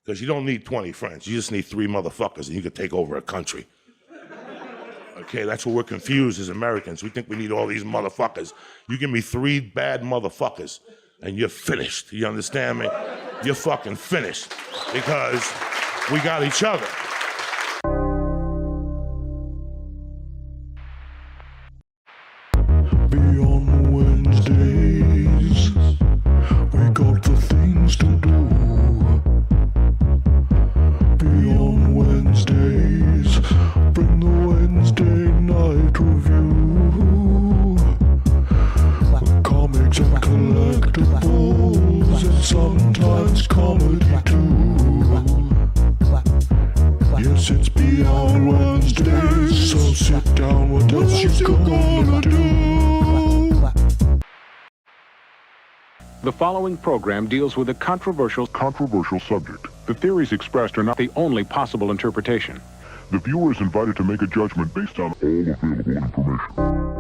Because you don't need 20 friends. You just need 3 motherfuckers and you can take over a country. Okay, that's what we're confused as Americans. We think we need all these motherfuckers. You give me 3 bad motherfuckers and you're finished. You understand me? You're fucking finished because we got each other. Beyond Wednesdays, we got the things to do. Beyond Wednesdays, bring the Wednesday night review. Comics and collectibles, and sometimes comedy too. Yes, it's Beyond Wednesdays, so sit down, what else you gonna do? The following program deals with a controversial subject. The theories expressed are not the only possible interpretation. The viewer is invited to make a judgment based on all available information.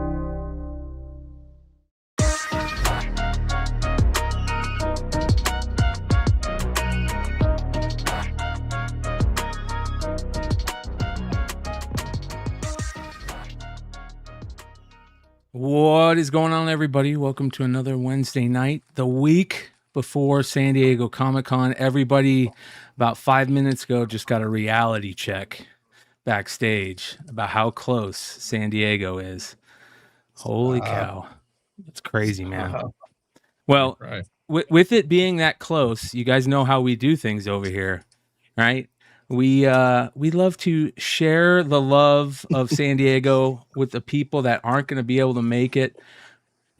What is going on, everybody? Welcome to another Wednesday night, the week before San Diego Comic-Con. Everybody, about 5 minutes ago, just got a reality check backstage about how close San Diego is. Holy cow. It's crazy, man. Well, with it being that close, you guys know how we do things over here, right? We love to share the love of San Diego with the people that aren't going to be able to make it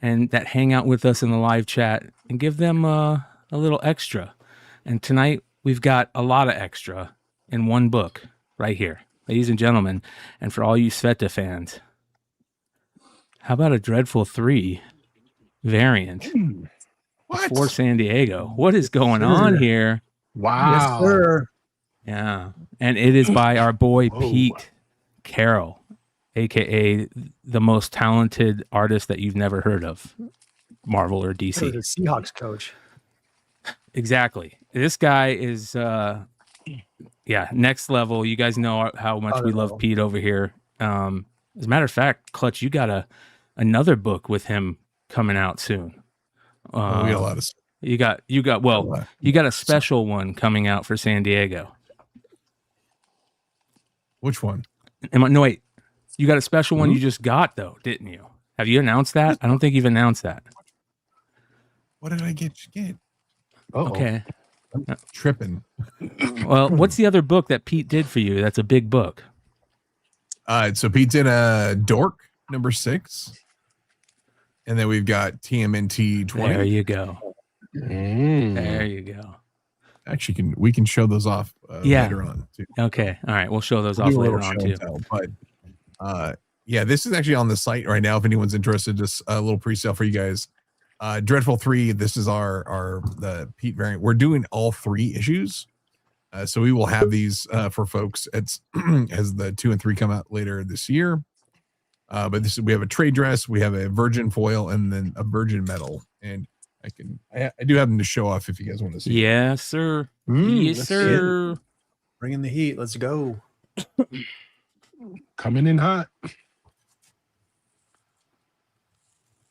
and that hang out with us in the live chat and give them a little extra. And tonight we've got a lot of extra in one book right here, ladies and gentlemen. And for all you Sveta fans, how about a Dreadful 3 variant for San Diego? What is going on here? Wow. Yes, sir. Yeah, and it is by our boy Pete Carroll, a.k.a. the most talented artist that you've never heard of, Marvel or DC. The Seahawks coach. Exactly. This guy is, next level. You guys know how much we love Pete over here. As a matter of fact, Clutch, you got another book with him coming out soon. We got a lot of stuff. You got a special one coming out for San Diego. Which one? No, wait. You got a special one you just got, though, didn't you? Have you announced that? I don't think you've announced that. What did I get? Okay. I'm tripping. Well, what's the other book that Pete did for you? That's a big book. So Pete did a Dork #6. And then we've got TMNT 20. There you go. There you go. Actually, we can show those off later on too. Okay. All right. We'll show those off later on too. But this is actually on the site right now. If anyone's interested, just a little pre-sale for you guys. Dreadful 3. This is the Pete variant. We're doing all 3 issues. So we will have these for folks as the 2 and 3 come out later this year. But we have a trade dress, we have a virgin foil, and then a virgin metal. And I do have them to show off if you guys want to see. Yes, sir. Yes, sir. Bring in the heat. Let's go. Coming in hot.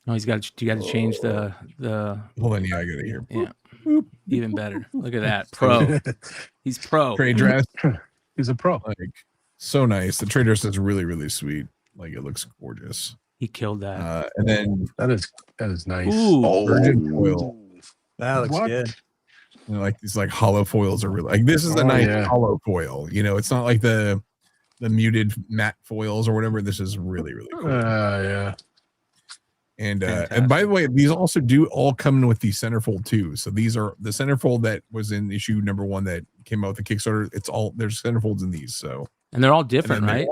Oh, you got to change the. Hold on, yeah, I got it here. Yeah, even better. Look at that, pro. He's pro. Trade dress. He's a pro. Like so nice. The trade dress is really, really sweet. Like it looks gorgeous. He killed that. And then that is nice. Ooh. Virgin foil. That looks good. You know, like these like hollow foils are really like this is a nice hollow foil. You know, it's not like the muted matte foils or whatever. This is really, really cool. Yeah. And by the way, these also do all come in with the centerfold too. So these are the centerfold that was in issue #1 that came out with the Kickstarter. It's all there's centerfolds in these. So and they're all different, right?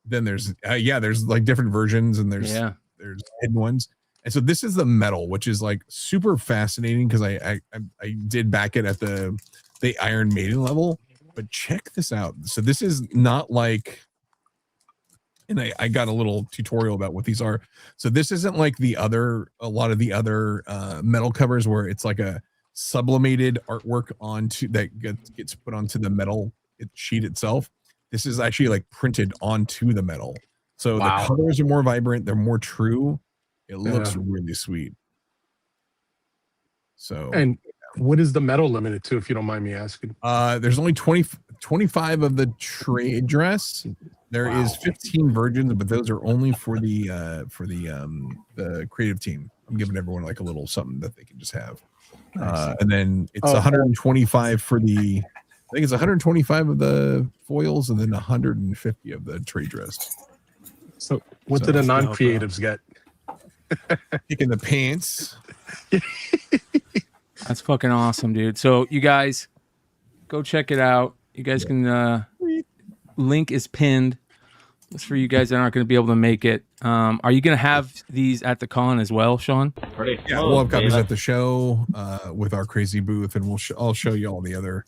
Then there's there's like different versions and there's hidden ones. And so this is the metal, which is like super fascinating because I did back it at the Iron Maiden level. But check this out. So this is not like, and I got a little tutorial about what these are. So this isn't like a lot of the other metal covers where it's like a sublimated artwork onto that gets put onto the metal sheet itself. This is actually like printed onto the metal. So the colors are more vibrant, they're more true. It looks really sweet. So, and what is the metal limited to, if you don't mind me asking? There's only 25 of the trade dress. There is 15 versions, but those are only for the creative team. I'm giving everyone like a little something that they can just have. And then it's 125 for the, I think it's 125 of the foils and then 150 of the trade dress. So what do the non-creatives get? Kicking the pants. That's fucking awesome, dude. So you guys go check it out. You guys can link is pinned. It's for you guys that aren't going to be able to make it. Are you going to have these at the con as well, Sean? Yeah, we'll have copies at the show with our crazy booth, and I'll show you all the other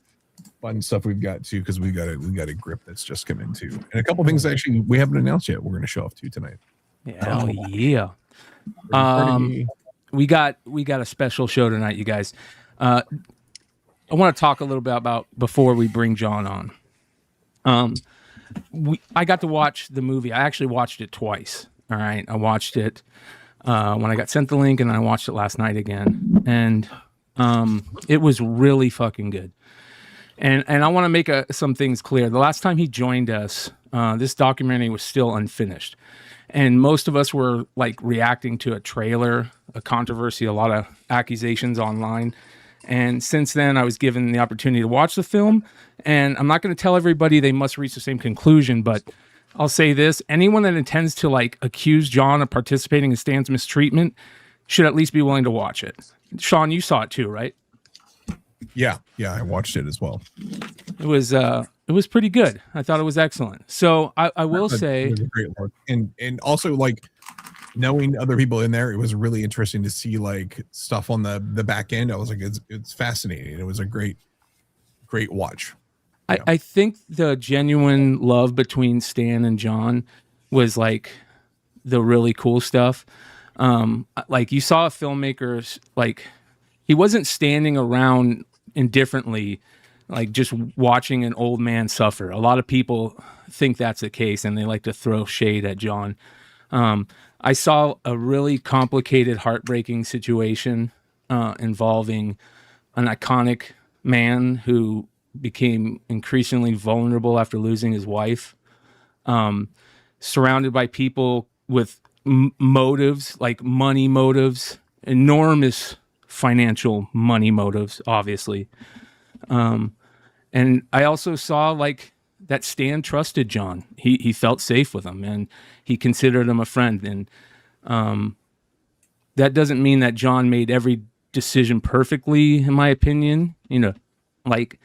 fun stuff we've got too, because we've got a grip that's just come in too, and a couple things actually we haven't announced yet. We're going to show off too tonight. Hell yeah. We got a special show tonight, you guys. I want to talk a little bit about before we bring John on. I got to watch the movie. I actually watched it twice. All right, I watched it when I got sent the link, and I watched it last night again, and it was really fucking good. And I want to make some things clear. The last time he joined us, this documentary was still unfinished. And most of us were like reacting to a trailer, a controversy, a lot of accusations online. And since then, I was given the opportunity to watch the film. And I'm not going to tell everybody they must reach the same conclusion, but I'll say this. Anyone that intends to like accuse John of participating in Stan's mistreatment should at least be willing to watch it. Sean, you saw it too, right? Yeah, I watched it as well. It was pretty good. I thought it was excellent. So I will say, it was a great work, and also like knowing other people in there, it was really interesting to see like stuff on the back end. I was like, it's fascinating. It was a great watch. I think the genuine love between Stan and John was like the really cool stuff. Like you saw a filmmaker, like he wasn't standing around indifferently, like just watching an old man suffer. A lot of people think that's the case, and they like to throw shade at John. I saw a really complicated, heartbreaking situation involving an iconic man who became increasingly vulnerable after losing his wife, surrounded by people with motives, like money motives, enormous financial money motives, obviously. And I also saw like that Stan trusted John. He felt safe with him, and he considered him a friend. And that doesn't mean that John made every decision perfectly, in my opinion. You know, like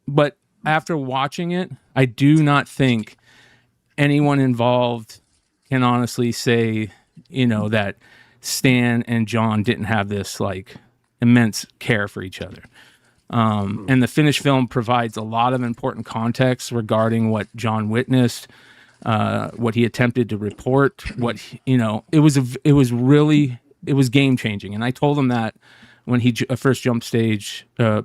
but after watching it, I do not think anyone involved can honestly say, you know, that Stan and John didn't have this like immense care for each other. And the finished film provides a lot of important context regarding what John witnessed, what he attempted to report, it was game changing. And I told him that when he first jumped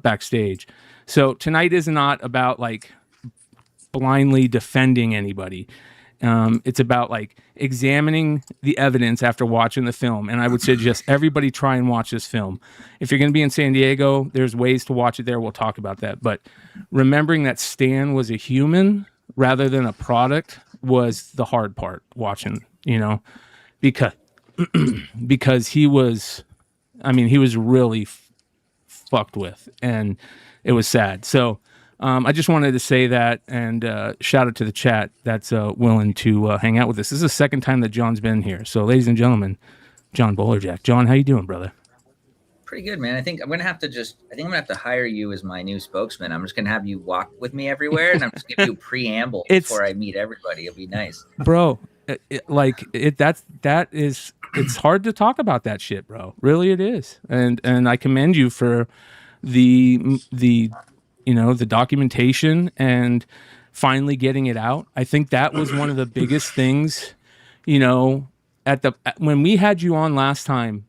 backstage. So tonight is not about like blindly defending anybody. It's about like examining the evidence after watching the film. And I would suggest everybody try and watch this film. If you're going to be in San Diego, there's ways to watch it there. We'll talk about that. But remembering that Stan was a human rather than a product was the hard part watching, because he was really fucked with, and it was sad. So I just wanted to say that, and shout out to the chat that's willing to hang out with us. This is the second time that John's been here. So, ladies and gentlemen, Jon Bolerjack. John, how you doing, brother? Pretty good, man. I think I'm gonna have to hire you as my new spokesman. I'm just gonna have you walk with me everywhere, and I'm just gonna do a preamble before I meet everybody. It'll be nice, bro. It's hard to talk about that shit, bro. Really, it is. And I commend you for the documentation and finally getting it out. I think that was one of the biggest things, when we had you on last time,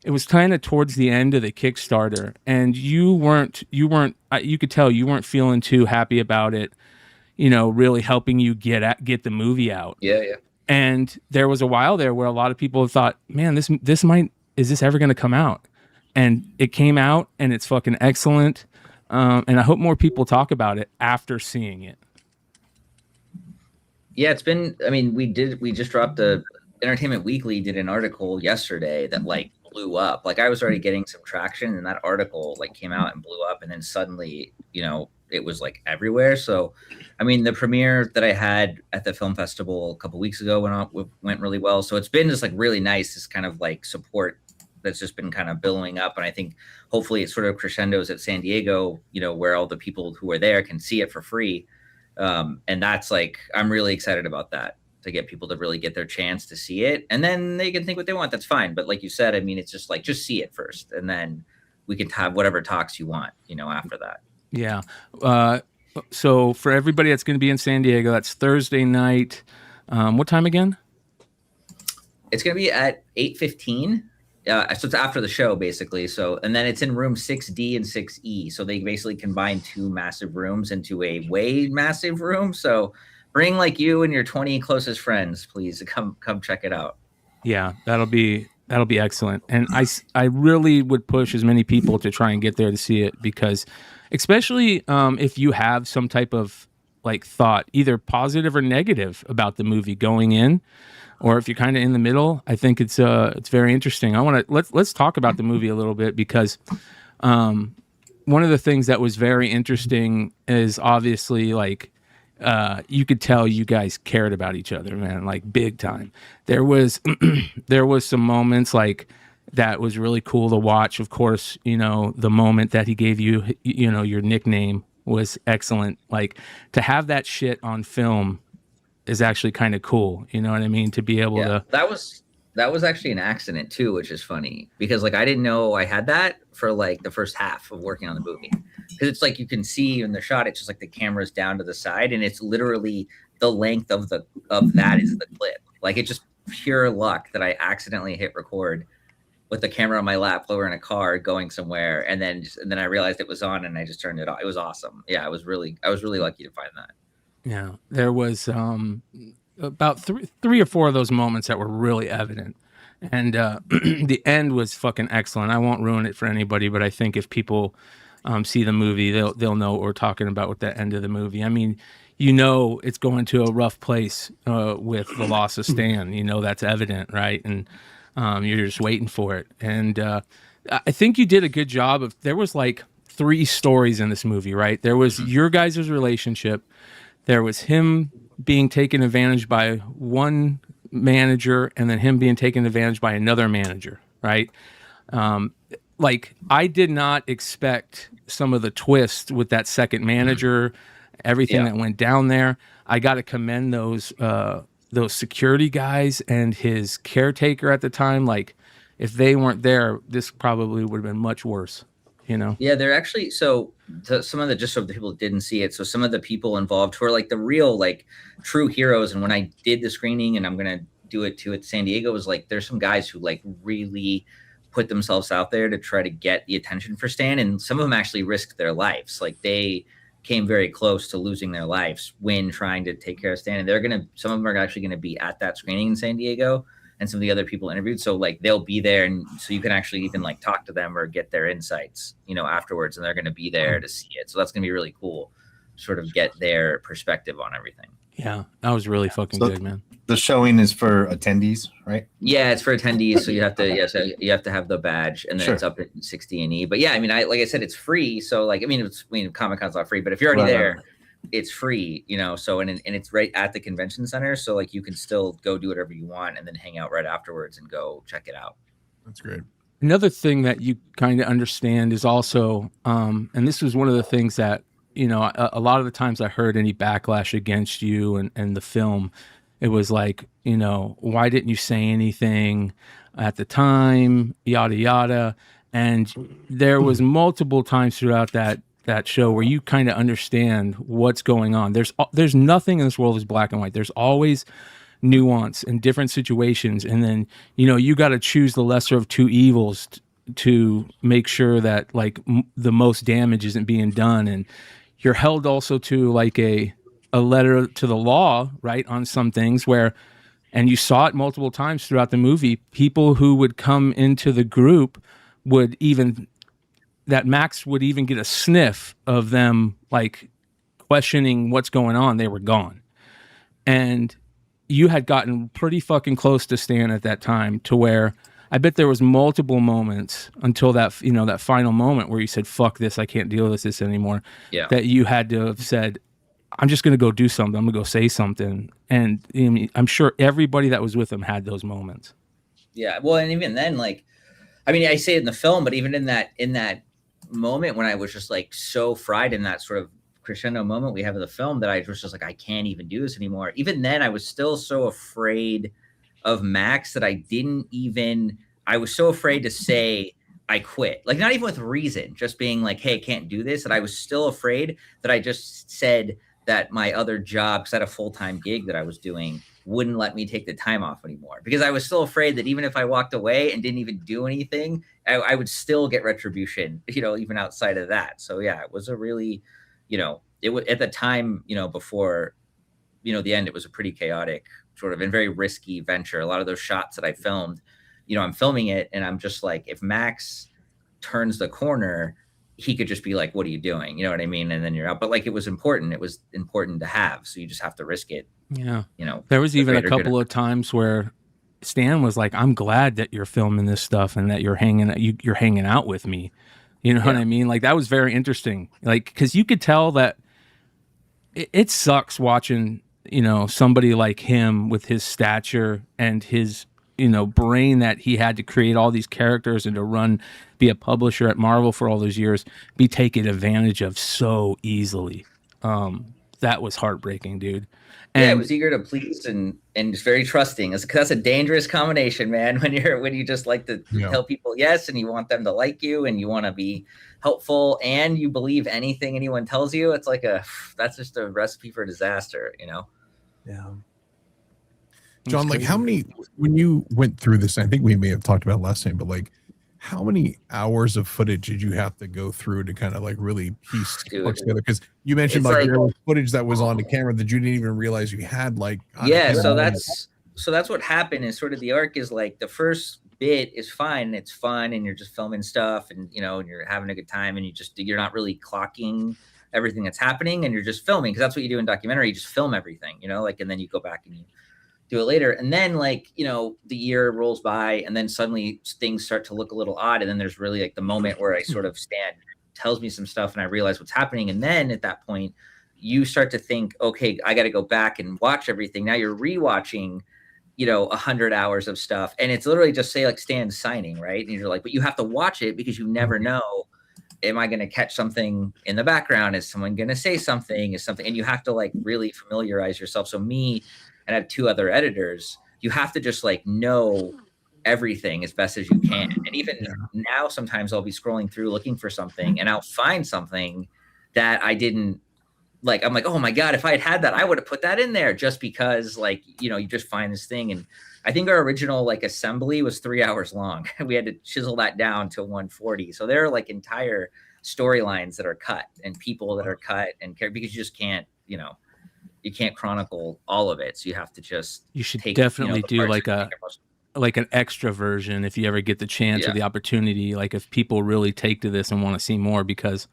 it was kind of towards the end of the Kickstarter, and you could tell you weren't feeling too happy about it, really helping you get the movie out. Yeah, yeah. And there was a while there where a lot of people thought, man, is this ever going to come out? And it came out, and it's fucking excellent. And I hope more people talk about it after seeing it. Yeah, it's been, I mean, we just dropped the Entertainment Weekly did an article yesterday that like blew up. Like I was already getting some traction, and that article like came out and blew up, and then suddenly, it was like everywhere. So, I mean, the premiere that I had at the film festival a couple weeks ago went really well. So it's been just like really nice, this kind of like support that's just been kind of billowing up. And I think hopefully it sort of crescendos at San Diego, where all the people who are there can see it for free. And that's like, I'm really excited about that, to get people to really get their chance to see it, and then they can think what they want. That's fine. But like you said, I mean, it's just like, just see it first, and then we can have whatever talks you want, after that. Yeah. So for everybody that's going to be in San Diego, that's Thursday night. What time again? It's going to be at 8:15. So it's after the show, basically. So, and then it's in room 6D and 6E. So they basically combine two massive rooms into a way massive room. So bring like you and your 20 closest friends, please, come check it out. Yeah, that'll be excellent. And I really would push as many people to try and get there to see it, because especially if you have some type of like thought, either positive or negative about the movie going in, or if you're kind of in the middle, I think it's very interesting. Let's talk about the movie a little bit, because one of the things that was very interesting is obviously like you could tell you guys cared about each other, man, like big time. There was some moments like that was really cool to watch. Of course, the moment that he gave you, your nickname was excellent. Like to have that shit on film is actually kind of cool. You know what I mean? To be able to. That was actually an accident too, which is funny, because like I didn't know I had that for like the first half of working on the movie, because it's like you can see in the shot, it's just like the camera's down to the side, and it's literally the length of that is the clip. Like it's just pure luck that I accidentally hit record with the camera on my lap, while we're in a car going somewhere, and then I realized it was on, and I just turned it off. It was awesome. Yeah, I was really lucky to find that. Yeah, there was about three or four of those moments that were really evident, and the end was fucking excellent. I won't ruin it for anybody, but I think if people see the movie, they'll know what we're talking about with that end of the movie. I mean, it's going to a rough place with the loss of Stan. That's evident, right? And you're just waiting for it. And I think you did a good job there was like 3 stories in this movie, right? There was your guys' relationship. There was him being taken advantage by one manager, and then him being taken advantage by another manager, right? Like I did not expect some of the twists with that second manager, everything that went down there. I got to commend those security guys and his caretaker at the time. Like if they weren't there, this probably would have been much worse. Yeah, they're actually, some of the, just so the people didn't see it, so some of the people involved who are like the real like true heroes, and when I did the screening, and I'm gonna do it too at San Diego, was like there's some guys who like really put themselves out there to try to get the attention for Stan, and some of them actually risked their lives. Like they came very close to losing their lives when trying to take care of Stan, and some of them are actually gonna be at that screening in San Diego, and some of the other people interviewed. So like they'll be there, and so you can actually even like talk to them or get their insights, afterwards, and they're going to be there to see it. So that's going to be really cool, sort of get their perspective on everything. Yeah, that was really fucking good, man. The showing is for attendees, right? Yeah, it's for attendees. So you have to have the badge, and then it's up at 60 and E. But yeah, I mean, like I said, it's free. So like, Comic-Con's not free, but if you're already there, it's free, so, and it's right at the convention center. So like you can still go do whatever you want and then hang out right afterwards and go check it out. That's great. Another thing that you kind of understand is also, and this was one of the things that, a lot of the times I heard any backlash against you and the film, it was like, why didn't you say anything at the time, yada, yada. And there was multiple times throughout that show where you kind of understand what's going on. There's nothing in this world is black and white. There's always nuance in different situations, and then you got to choose the lesser of two evils to make sure that like the most damage isn't being done, and you're held also to like a letter to the law, right, on some things where, and you saw it multiple times throughout the movie, people who would come into the group would even, that Max would even get a sniff of them like questioning what's going on, they were gone. And you had gotten pretty fucking close to Stan at that time, to where I bet there was multiple moments until that, that final moment where you said, fuck this, I can't deal with this anymore. Yeah. That you had to have said, I'm just going to go do something. I'm going to go say something. And I'm sure everybody that was with him had those moments. Yeah. Well, and even then, like, I mean, I say it in the film, but even in that moment when I was just like so fried in that sort of crescendo moment we have in the film, that I was just like, I can't even do this anymore. Even then I was still so afraid of Max that I was so afraid to say I quit. Like, not even with reason, just being like, hey, I can't do this. And I was still afraid that I just said that my other job, because I had a full-time gig that I was doing, wouldn't let me take the time off anymore, because I was still afraid that even if I walked away and didn't even do anything, I would still get retribution, even outside of that. So yeah, it was a really, it was at the time, before, the end, it was a pretty chaotic sort of and very risky venture. A lot of those shots that I filmed, I'm filming it and I'm just like, if Max turns the corner, he could just be like, what are you doing? You know what I mean? And then you're out. But like, it was important to have. So you just have to risk it. Yeah. There was even a couple of times where Stan was like, I'm glad that you're filming this stuff and that you're hanging out with me. You know what I mean? Like, that was very interesting. Like, cause you could tell that it sucks watching, somebody like him with his stature and his, brain that he had to create all these characters and to be a publisher at Marvel for all those years, be taken advantage of so easily. That was heartbreaking, dude. And I was eager to please and just very trusting. That's a dangerous combination, man. When you just like to tell people yes, and you want them to like you, and you want to be helpful, and you believe anything anyone tells you, it's like that's just a recipe for disaster, Yeah. John, like, how many, when you went through this, I think we may have talked about it last time, but like, how many hours of footage did you have to go through to kind of like really piece parts together? Because you mentioned like there was footage that was on the camera that you didn't even realize you had. Like, so that's what happened. Is sort of the arc is like the first bit is fine, it's fun, and you're just filming stuff, and and you're having a good time, and you're not really clocking everything that's happening, and you're just filming, because that's what you do in documentary. You just film everything, like, and then you go back and you do it later. And then like, the year rolls by, and then suddenly things start to look a little odd. And then there's really like the moment where I sort of Stan tells me some stuff and I realize what's happening. And then at that point you start to think, okay, I got to go back and watch everything. Now you're rewatching, 100 hours of stuff. And it's literally just say like Stan signing, right? And you're like, but you have to watch it because you never know, am I going to catch something in the background? Is someone going to say something? And you have to like really familiarize yourself. So me, and I have two other editors, you have to just like know everything as best as you can. And even now, sometimes I'll be scrolling through looking for something and I'll find something that I didn't like. I'm like, oh my God, if I had that, I would have put that in there, just because like, you just find this thing. And I think our original like assembly was 3 hours long. We had to chisel that down to 140. So there are like entire storylines that are cut and people that are cut and because you just can't, you can't chronicle all of it. So you have to you should definitely do like an extra version if you ever get the chance or the opportunity. Like if people really take to this and want to see more, because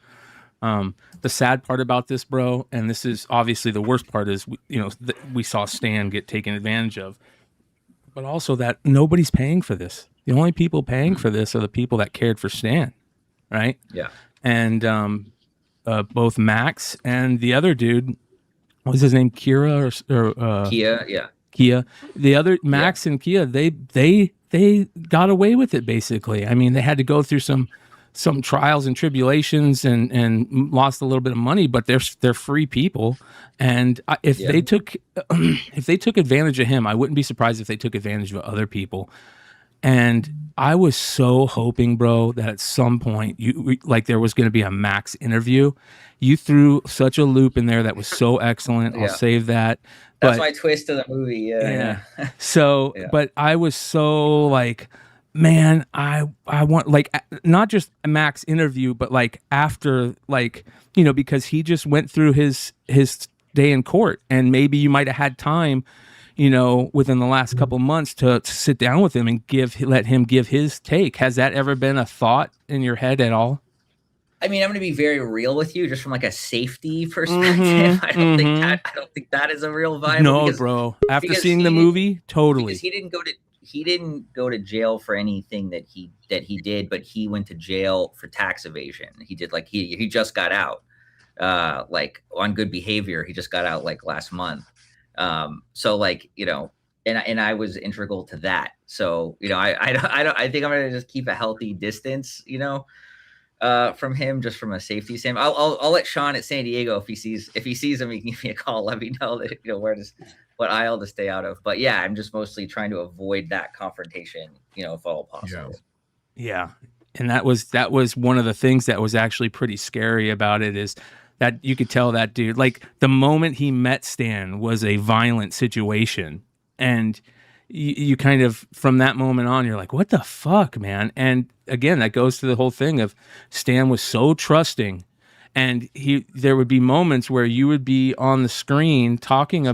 the sad part about this, bro, and this is obviously the worst part, is, we saw Stan get taken advantage of, but also that nobody's paying for this. The only people paying for this are the people that cared for Stan. Right. Yeah. And both Max and the other dude, what was his name? Kira or Kia? Yeah. Kia. The other Max and Kia, they got away with it basically. I mean, they had to go through some trials and tribulations and lost a little bit of money, but they're free people. And if they took advantage of him, I wouldn't be surprised if they took advantage of other people. And I was so hoping, bro, that at some point like there was going to be a Max interview. You threw such a loop in there that was so excellent. I'll Yeah. save that. That's But my twist of the movie. Yeah. so, Yeah. but I was so like, man, I want like not just a Max interview, but like after, like, you know, because he just went through his day in court, and maybe you might have had time, you know, within the last couple months to sit down with him and let him give his take. Has that ever been a thought in your head at all? I mean, I'm going to be very real with you, just from like a safety perspective. I don't think that is a real vibe. No, bro. After seeing the movie, totally. Because he didn't go to jail for anything that he did, but he went to jail for tax evasion. He did, like, he just got out, like, on good behavior. He just got out like last month. So, like, you know, and I was integral to that. So, you know, I think I'm gonna just keep a healthy distance, you know, from him, just from a safety standpoint. I'll let Sean at San Diego, if he sees him, he can give me a call. Let me know that, you know, what aisle to stay out of. But yeah, I'm just mostly trying to avoid that confrontation, you know, if all possible. Yeah. And that was one of the things that was actually pretty scary about it, is that you could tell that dude, like, the moment he met Stan was a violent situation. And you kind of, from that moment on, you're like, what the fuck, man? And again, that goes to the whole thing of Stan was so trusting, and there would be moments where you would be on the screen talking,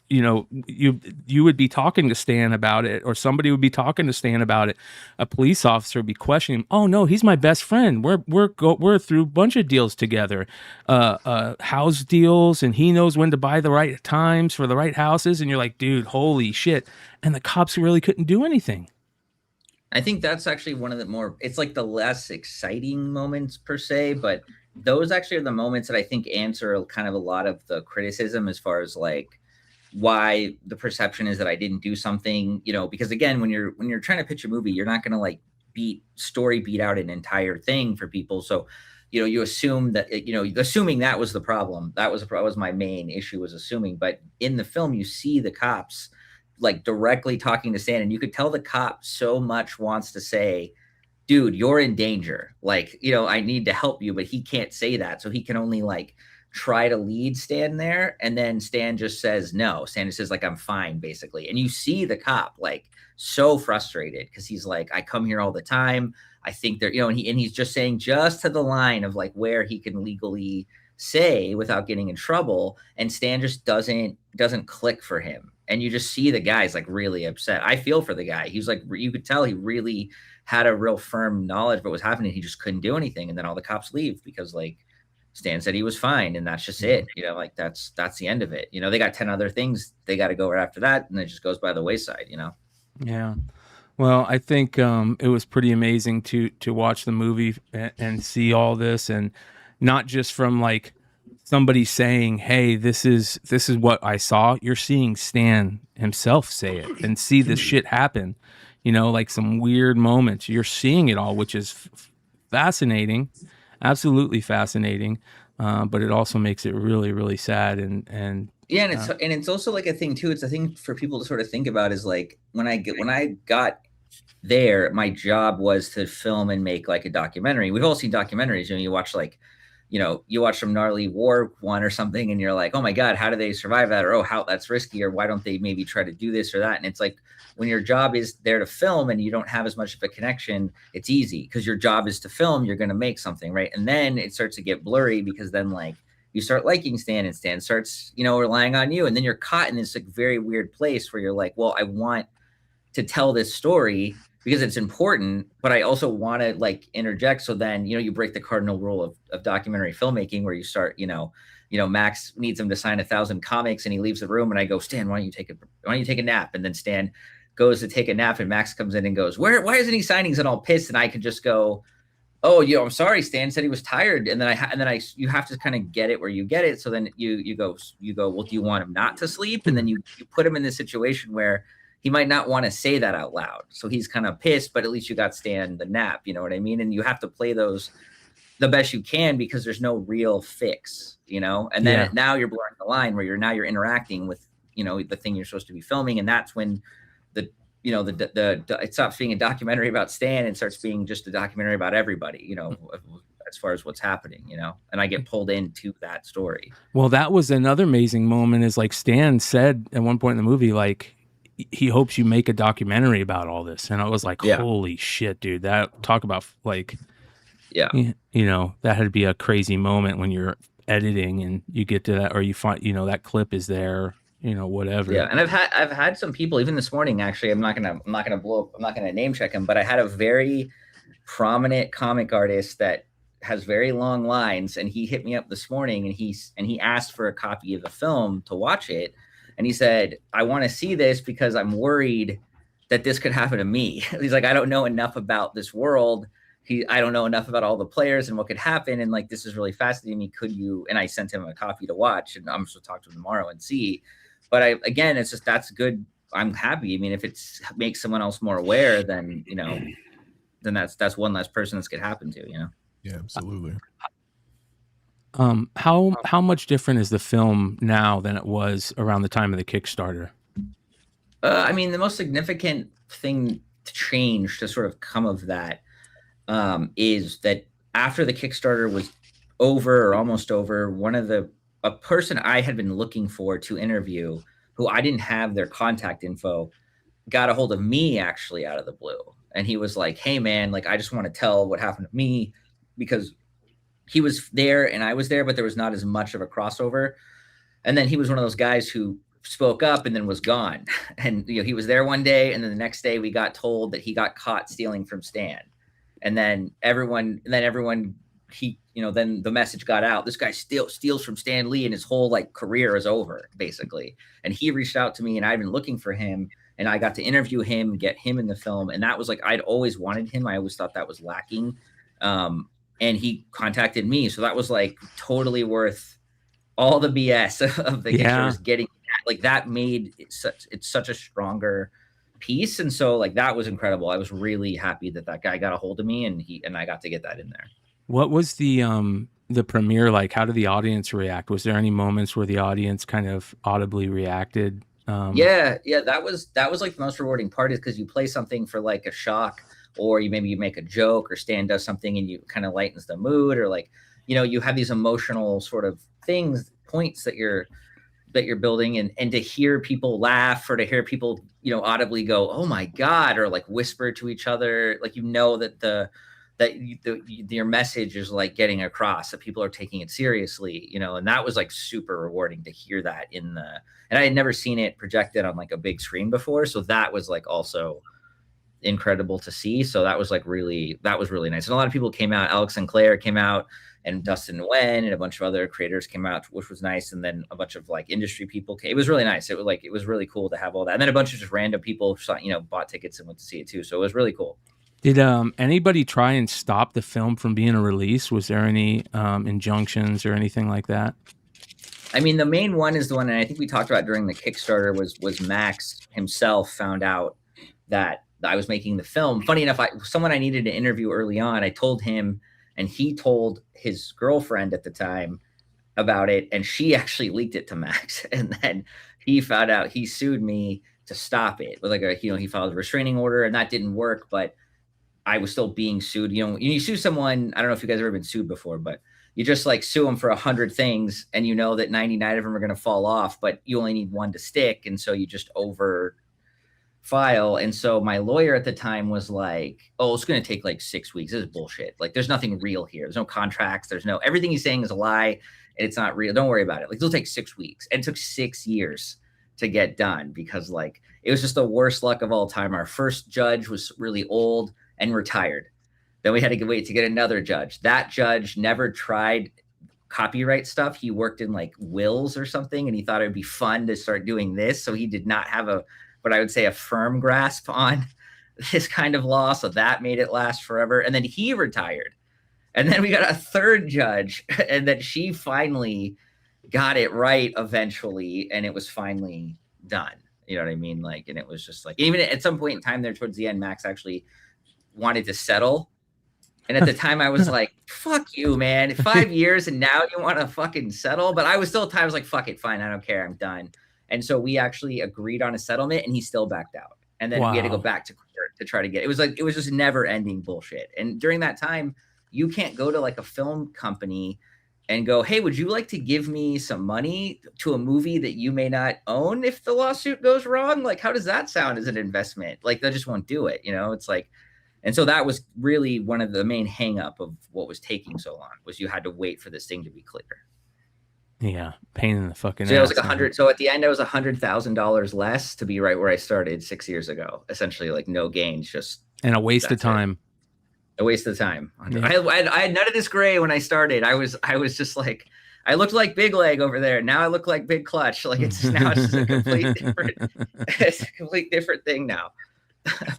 you know, you would be talking to Stan about it, or somebody would be talking to Stan about it. A police officer would be questioning him. Oh no, he's my best friend. We're through a bunch of deals together, house deals, and he knows when to buy the right times for the right houses. And you're like, dude, holy shit! And the cops really couldn't do anything. I think that's actually one of the more, it's like the less exciting moments per se, but those actually are the moments that I think answer kind of a lot of the criticism, as far as like why the perception is that I didn't do something, you know, because again, when you're trying to pitch a movie, you're not going to like beat out an entire thing for people. So, you know, you assume that, you know, assuming that was the problem, that was my main issue, was assuming. But in the film, you see the cops like directly talking to Stan, and you could tell the cop so much wants to say, dude, you're in danger. Like, you know, I need to help you, but he can't say that. So he can only like try to lead Stan there. And then Stan just says no. Stan just says, like, I'm fine, basically. And you see the cop like so frustrated, because he's like, I come here all the time. I think they're, you know, and he's just saying just to the line of like where he can legally say without getting in trouble. And Stan just doesn't click for him. And you just see the guy's like really upset. I feel for the guy. He was like, you could tell he really had a real firm knowledge of what was happening. He just couldn't do anything. And then all the cops leave because like Stan said he was fine, and that's just it. You know, like that's the end of it. You know, they got 10 other things they got to go right after that, and it just goes by the wayside, you know? Yeah. Well, I think it was pretty amazing to watch the movie and see all this, and not just from like somebody saying, hey, this is what I saw. You're seeing Stan himself say it and see this shit happen, you know, like some weird moments. You're seeing it all, which is fascinating, absolutely fascinating. But it also makes it really, really sad. And yeah, and it's also like a thing too. It's a thing for people to sort of think about, is like when I got there, my job was to film and make like a documentary. We've all seen documentaries. You know, you watch like, you know, you watch some gnarly war one or something, and you're like, oh my God, how do they survive that? Or, oh, how that's risky, or why don't they maybe try to do this or that? And it's like, when your job is there to film and you don't have as much of a connection, it's easy because your job is to film, you're going to make something, right? And then it starts to get blurry, because then like you start liking Stan, and Stan starts, you know, relying on you. And then you're caught in this like very weird place where you're like, well, I want to tell this story because it's important, but I also want to like interject. So then, you know, you break the cardinal rule of documentary filmmaking, where you start, you know, Max needs him to sign 1,000 comics, and he leaves the room, and I go, Stan, why don't you take a nap? And then Stan goes to take a nap, and Max comes in and goes, why isn't he signing? He's all pissed. And I can just go, oh, you know, I'm sorry, Stan said he was tired. And then you have to kind of get it where you get it. So then you go, well, do you want him not to sleep? And then you put him in this situation where he might not want to say that out loud. So he's kind of pissed, but at least you got Stan the nap, you know what I mean? And you have to play those the best you can, because there's no real fix, you know? And then now you're blurring the line where you're interacting with, you know, the thing you're supposed to be filming. And that's when it stops being a documentary about Stan and starts being just a documentary about everybody, as far as what's happening, and I get pulled into that story. Well, that was another amazing moment is like Stan said at one point in the movie, like he hopes you make a documentary about all this. And I was like, holy shit, dude, that talk about like, that had to be a crazy moment when you're editing and you get to that, or you find, that clip is there, whatever. Yeah. And I've had some people even this morning, actually, I'm not going to blow up. I'm not going to name check him, but I had a very prominent comic artist that has very long lines, and he hit me up this morning and he asked for a copy of the film to watch it. And he said, I want to see this because I'm worried that this could happen to me. He's like, I don't know enough about this world. I don't know enough about all the players and what could happen. And like, this is really fascinating me. Could you? And I sent him a copy to watch, and I'm supposed to talk to him tomorrow and see. But again, it's just, that's good. I'm happy. I mean, if it makes someone else more aware, then, then that's one less person this could happen to, Yeah, absolutely. How much different is the film now than it was around the time of the Kickstarter? I mean, the most significant thing to change to sort of come of that is that after the Kickstarter was over or almost over, a person I had been looking for to interview, who I didn't have their contact info, got a hold of me actually out of the blue. And he was like, hey man, like, I just want to tell what happened to me, because he was there and I was there, but there was not as much of a crossover. And then he was one of those guys who spoke up and then was gone. And, he was there one day, and then the next day we got told that he got caught stealing from Stan. And then everyone, then the message got out, this guy steals from Stan Lee and his whole like career is over, basically. And he reached out to me, and I've been looking for him, and I got to interview him, get him in the film. And that was like, I'd always wanted him. I always thought that was lacking. And he contacted me. So that was like totally worth all the BS of the Kickstarters getting like that made it's such a stronger piece. And so like, that was incredible. I was really happy that guy got a hold of me, and I got to get that in there. What was the premiere like? How did the audience react? Was there any moments where the audience kind of audibly reacted? Yeah, that was like the most rewarding part, is because you play something for like a shock, or you make a joke, or Stan does something and you kind of lightens the mood, or like, you have these emotional sort of points that you're building, and to hear people laugh, or to hear people, audibly go, oh my God, or like whisper to each other, like, that your message is like getting across, that people are taking it seriously, and that was like super rewarding to hear that and I had never seen it projected on like a big screen before. So that was like also incredible to see. So that was really nice. And a lot of people came out. Alex Sinclair came out, and Dustin Nguyen and a bunch of other creators came out, which was nice. And then a bunch of like industry people came. It was really nice. It was really cool to have all that. And then a bunch of just random people, bought tickets and went to see it too. So it was really cool. Did anybody try and stop the film from being a release? Was there any injunctions or anything like that? I mean, the main one is the one, and I think we talked about during the Kickstarter, was Max himself found out that I was making the film. Funny enough, someone I needed to interview early on, I told him, and he told his girlfriend at the time about it, and she actually leaked it to Max. And then he found out, he sued me to stop it with he filed a restraining order, and that didn't work, but I was still being sued. You sue someone, I don't know if you guys have ever been sued before, but you just like sue them for 100 things, and that 99 of them are going to fall off, but you only need one to stick. And so you just over file. And so my lawyer at the time was like, oh, it's going to take like 6 weeks. This is bullshit. Like, there's nothing real here. There's no contracts. Everything he's saying is a lie, and it's not real. Don't worry about it. Like, it'll take 6 weeks. And it took 6 years to get done, because like, it was just the worst luck of all time. Our first judge was really old and retired. Then we had to wait to get another judge. That judge never tried copyright stuff. He worked in like wills or something, and he thought it would be fun to start doing this. So he did not have what I would say a firm grasp on this kind of law. So that made it last forever. And then he retired. And then we got a third judge, and then she finally got it right eventually, and it was finally done. You know what I mean? Like, and it was just like, even at some point in time there towards the end, Max actually wanted to settle. And at the time I was like, fuck you, man. 5 years and now you want to fucking settle? But I was still at times like, fuck it, fine, I don't care, I'm done. And so we actually agreed on a settlement, and he still backed out. and then we had to go Wow. back to court to try to get. It was just never ending bullshit. And during that time, you can't go to like a film company and go, hey, would you like to give me some money to a movie that you may not own if the lawsuit goes wrong? Like, how does that sound as an investment? Like, they just won't do it. It's like, and so that was really one of the main hang up of what was taking so long, was you had to wait for this thing to be clear. Yeah, pain in the fucking So it was ass, like man. 100. So at the end, it was $100,000 less to be right where I started 6 years ago. Essentially, like no gains, just And a waste of that's it. time. A waste of time. Yeah. I had none of this gray when I started. I was just like, I looked like Big Leg over there. Now I look like Big Clutch. Like it's just a complete different. It's a complete different thing now.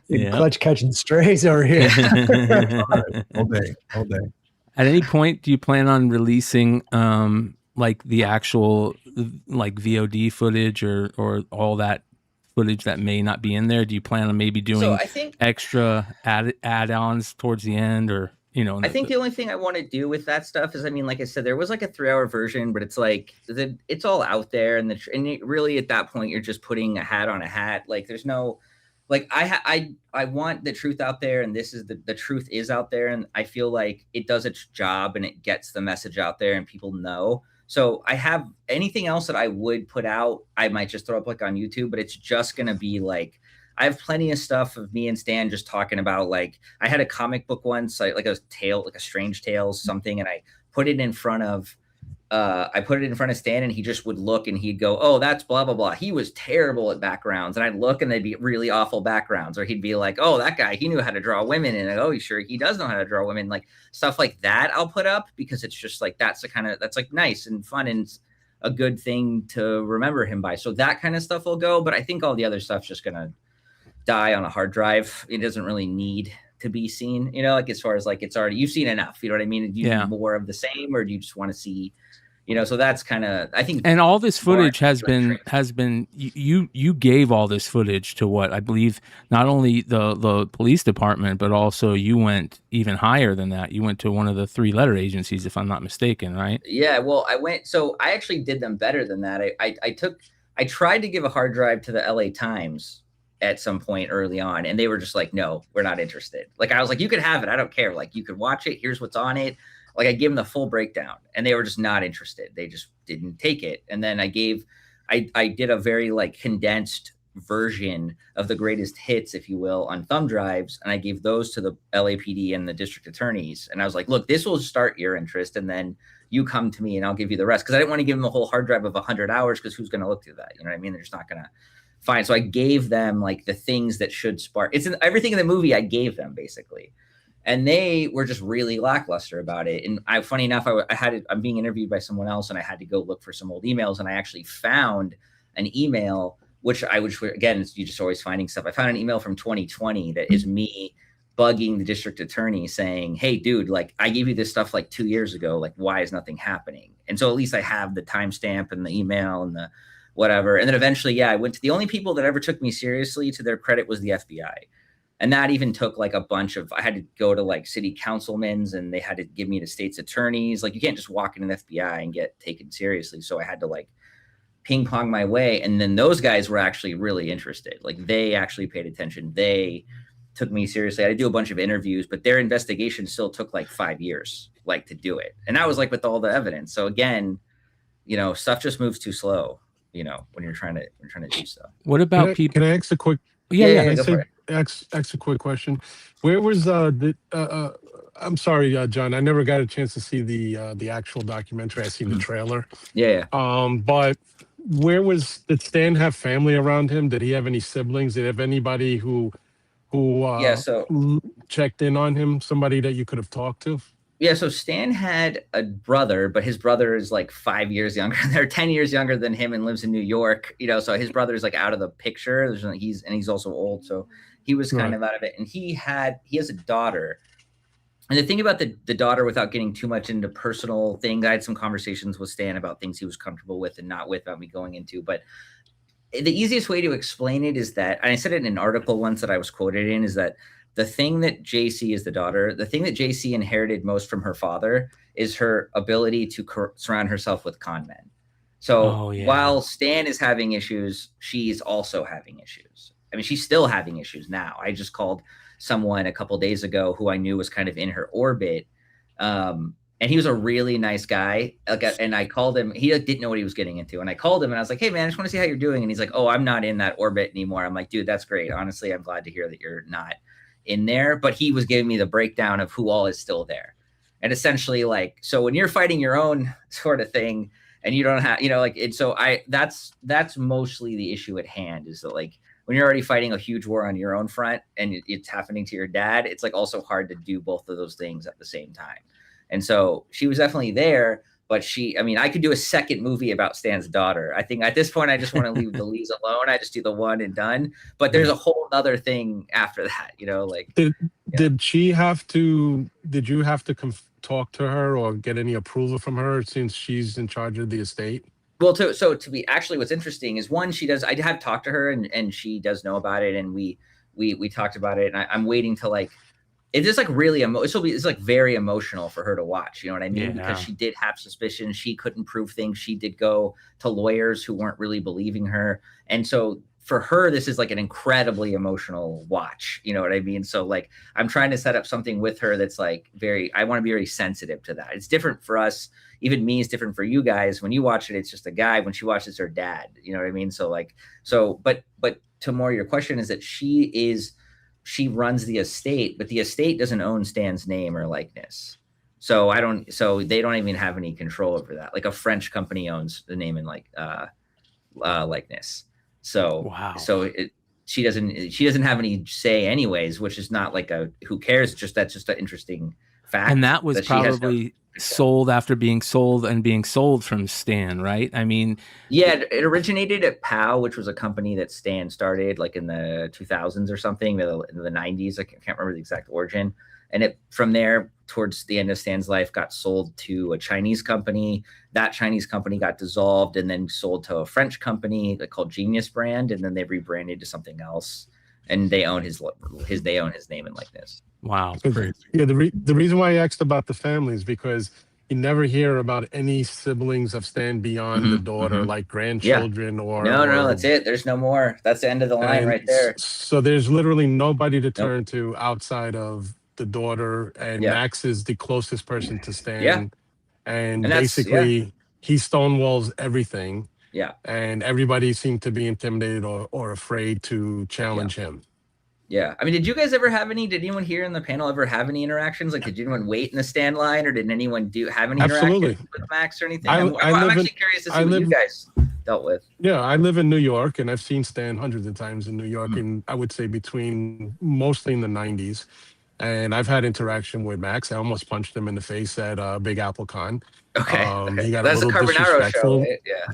Yeah. Clutch catching strays over here. All day. At any point, do you plan on releasing like the actual like VOD footage or all that footage that may not be in there? Do you plan on maybe doing So I think extra add-ons towards the end, or I think the only thing I want to do with that stuff is, I mean, like I said, there was like a 3-hour version, but it's like it's all out there, and really at that point you're just putting a hat on a hat. Like there's no, like I want the truth out there, and this is the truth is out there, and I feel like it does its job and it gets the message out there and people know. So I have anything else that I would put out, I might just throw up like on YouTube, but it's just gonna be like, I have plenty of stuff of me and Stan just talking about, like, I had a comic book once, like a Strange Tales something, and I put it in front of Stan, and he just would look and he'd go, oh, that's blah, blah, blah. He was terrible at backgrounds. And I'd look and they'd be really awful backgrounds. Or he'd be like, oh, that guy, he knew how to draw women. And oh, sure, he does know how to draw women. Like stuff like that I'll put up, because it's just like, that's like nice and fun and a good thing to remember him by. So that kind of stuff will go. But I think all the other stuff's just going to die on a hard drive. It doesn't really need to be seen, like as far as like, it's already, you've seen enough, you know what I mean? Do you need more of the same, or do you just want to see, so that's kind of, I think. And all this footage has been you gave all this footage to what I believe, not only the police department, but also you went even higher than that. You went to one of the 3-letter agencies, if I'm not mistaken, right? Yeah, well, I actually did them better than that. I tried to give a hard drive to the LA Times at some point early on, and they were just like, no, we're not interested. Like, I was like, you could have it, I don't care. Like, you could watch it, here's what's on it. Like, I gave them the full breakdown, and they were just not interested. They just didn't take it. And then I did a very like condensed version of the greatest hits, if you will, on thumb drives. And I gave those to the LAPD and the district attorneys. And I was like, look, this will start your interest, and then you come to me and I'll give you the rest. Cause I didn't want to give them a whole hard drive of 100 hours, because who's going to look through that? You know what I mean? They're just not going to find. So I gave them like the things that should spark. It's in everything in the movie I gave them, basically. And they were just really lackluster about it. And funny enough, I'm being interviewed by someone else, and I had to go look for some old emails, and I actually found an email, which again, you're just always finding stuff. I found an email from 2020 that is me bugging the district attorney saying, hey, dude, like, I gave you this stuff like 2 years ago. Like, why is nothing happening? And so at least I have the timestamp and the email and the whatever. And then eventually, I went to the only people that ever took me seriously, to their credit, was the FBI. And that even took like a bunch of, I had to go to like city councilmen's, and they had to give me to state's attorneys. Like, you can't just walk into the FBI and get taken seriously. So I had to like ping pong my way. And then those guys were actually really interested. Like, they actually paid attention. They took me seriously. I had to do a bunch of interviews, but their investigation still took like 5 years, like, to do it. And that was like with all the evidence. So again, stuff just moves too slow, when you're trying to do stuff. What about people? Can I ask a quick? Yeah. Ask a quick question. Where was I'm sorry, John. I never got a chance to see the actual documentary. I seen the trailer. Yeah. But did Stan have family around him? Did he have any siblings? Did he have anybody who checked in on him? Somebody that you could have talked to? Yeah, so Stan had a brother, but his brother is like 5 years younger. They're 10 years younger than him and lives in New York. So his brother's like out of the picture. He's also old, so he was kind of out of it. And he has a daughter. And the thing about the daughter, without getting too much into personal things, I had some conversations with Stan about things he was comfortable with and not without me going into. But the easiest way to explain it is that, and I said it in an article once that I was quoted in, is that the thing that JC is the daughter, the thing that JC inherited most from her father is her ability to surround herself with con men. So while Stan is having issues, she's also having issues. I mean, she's still having issues now. I just called someone a couple days ago who I knew was kind of in her orbit. And he was a really nice guy. And I called him. He didn't know what he was getting into. And I called him and I was like, hey, man, I just want to see how you're doing. And he's like, oh, I'm not in that orbit anymore. I'm like, dude, that's great. Honestly, I'm glad to hear that you're not in there. But he was giving me the breakdown of who all is still there. And essentially, like, so when you're fighting your own sort of thing and you don't have, like, and so that's mostly the issue at hand, is that, like, when you're already fighting a huge war on your own front and it's happening to your dad, it's like also hard to do both of those things at the same time. And so she was definitely there, but I could do a second movie about Stan's daughter. I think at this point, I just want to leave the leads alone. I just do the one and done, but there's a whole other thing after that, like. Did you have to talk to her or get any approval from her since she's in charge of the estate? Well, to be actually, what's interesting is, one, I have talked to her and she does know about it. And we talked about it, and I'm waiting to, like, it is like really it's like very emotional for her to watch. You know what I mean? Yeah. Because she did have suspicions. She couldn't prove things. She did go to lawyers who weren't really believing her. And so for her, this is like an incredibly emotional watch. You know what I mean? So, like, I'm trying to set up something with her that's like I want to be very sensitive to that. It's different for us. Even me is different for you guys. When you watch it, it's just a guy. When she watches her dad, you know what I mean? But to more your question is that she runs the estate, but the estate doesn't own Stan's name or likeness. So they don't even have any control over that. Like, a French company owns the name and likeness. So, wow. So she doesn't have any say anyways, which is not like who cares? That's just an interesting fact. And that was probably sold after being sold from Stan, right? I mean, yeah, it originated at POW, which was a company that Stan started like in the 2000s or something, in the 90s. I can't remember the exact origin. And it, from there, towards the end of Stan's life, got sold to a Chinese company. That Chinese company got dissolved and then sold to a French company called Genius Brand, and then they rebranded to something else. And they own his name and likeness. Wow. Yeah, the reason why I asked about the family is because you never hear about any siblings of Stan beyond the daughter, like grandchildren or... No, that's it. There's no more. That's the end of the line right there. So there's literally nobody to turn to outside of the daughter, and Max is the closest person to Stan. Yeah. And basically, he stonewalls everything. Yeah. And everybody seemed to be intimidated or afraid to challenge him. Yeah. I mean, did anyone here in the panel ever have any interactions? Like, did anyone wait in the stand line, or did anyone have any interactions with Max or anything? I'm actually curious to see what you guys dealt with. Yeah, I live in New York, and I've seen Stan hundreds of times in New York, and I would say mostly in the 90s. And I've had interaction with Max. I almost punched him in the face at Big Apple Con. Okay. He got That's a little disrespectful. Show, right? Yeah.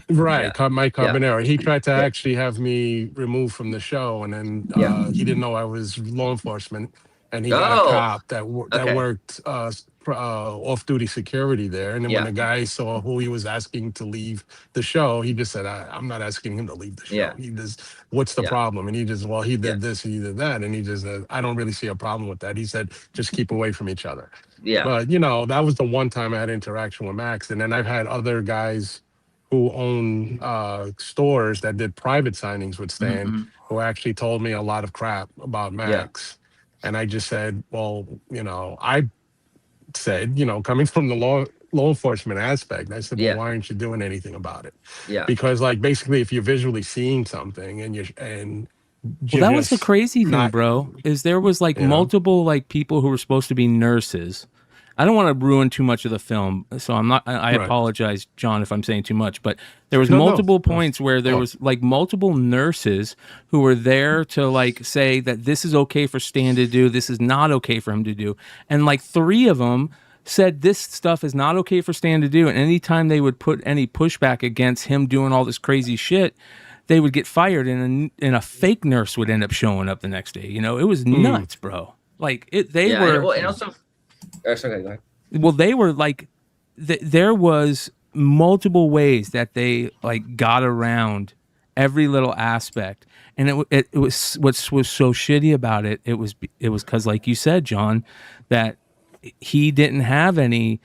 Right, Mike Carbonaro. He tried to actually have me removed from the show, and then he didn't know I was law enforcement, and he got a cop that worked off-duty security there. And then when the guy saw who he was asking to leave the show, he just said, "I'm not asking him to leave the show. Yeah. He just, what's the problem?" And he just, he did this, he did that, and he just, I don't really see a problem with that. He said, just keep away from each other. Yeah. But that was the one time I had interaction with Max, and then I've had other guys who own stores that did private signings with Stan, who actually told me a lot of crap about Max. And I just said, well, I said, coming from the law enforcement aspect, I said, well, why aren't you doing anything about it? Yeah. Because, like, basically, if you're visually seeing something that was the crazy thing, bro, is there was multiple people who were supposed to be nurses. I don't want to ruin too much of the film, so I'm not. I apologize, John, if I'm saying too much. But there was multiple points where there was multiple nurses who were there to say that this is okay for Stan to do, this is not okay for him to do, and 3 of them said this stuff is not okay for Stan to do. And anytime they would put any pushback against him doing all this crazy shit, they would get fired, and a fake nurse would end up showing up the next day. It was nuts, bro. They were. Well, and also. Sorry, go ahead. Well, they were there was multiple ways that they got around every little aspect, and it was what was so shitty about it. It was because, like you said, John, that he didn't have any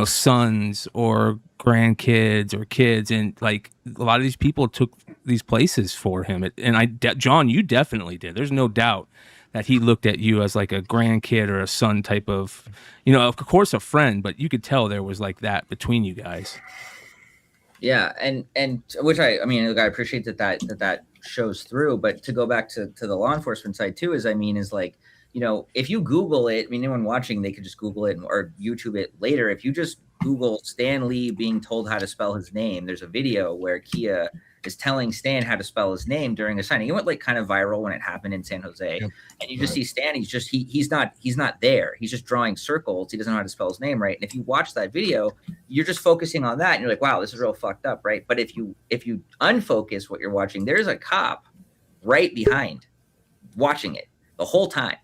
sons or grandkids or kids, and a lot of these people took these places for him. And John, you definitely did. There's no doubt that he looked at you as like a grandkid or a son type of, of course a friend, but you could tell there was like that between you guys. Yeah, and which I mean, look, I appreciate that shows through. But to go back to the law enforcement side too, is like, if you Google it, I mean, anyone watching, they could just Google it or YouTube it later. If you just Google Stan Lee being told how to spell his name, there's a video where Kia is telling Stan how to spell his name during a signing. It went like kind of viral when it happened in San Jose. Yep. And you just see Stan, he's not there. He's just drawing circles. He doesn't know how to spell his name right. And if you watch that video, you're just focusing on that and you're like, wow, this is real fucked up, right? But if you unfocus what you're watching, there's a cop right behind watching it the whole time.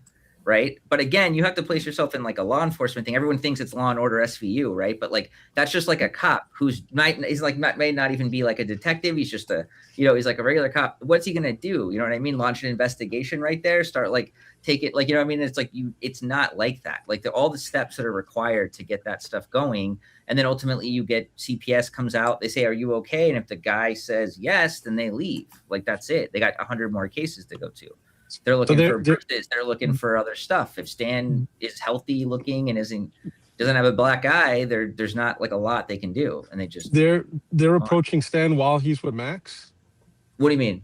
Right. But again, you have to place yourself in like a law enforcement thing. Everyone thinks it's Law and Order SVU. Right. But like, that's just like a cop may not even be like a detective. He's just he's like a regular cop. What's he going to do? You know what I mean? Launch an investigation right there. Start like take it like, you know what I mean? It's like it's not like that. Like all the steps that are required to get that stuff going. And then ultimately you get CPS comes out. They say, are you okay? And if the guy says yes, then they leave. Like, that's it. They got 100 more cases to go to. They're looking for birthdays. They're looking for other stuff. If Stan is healthy looking and doesn't have a black eye, there's not like a lot they can do. And they're approaching Stan while he's with Max. What do you mean?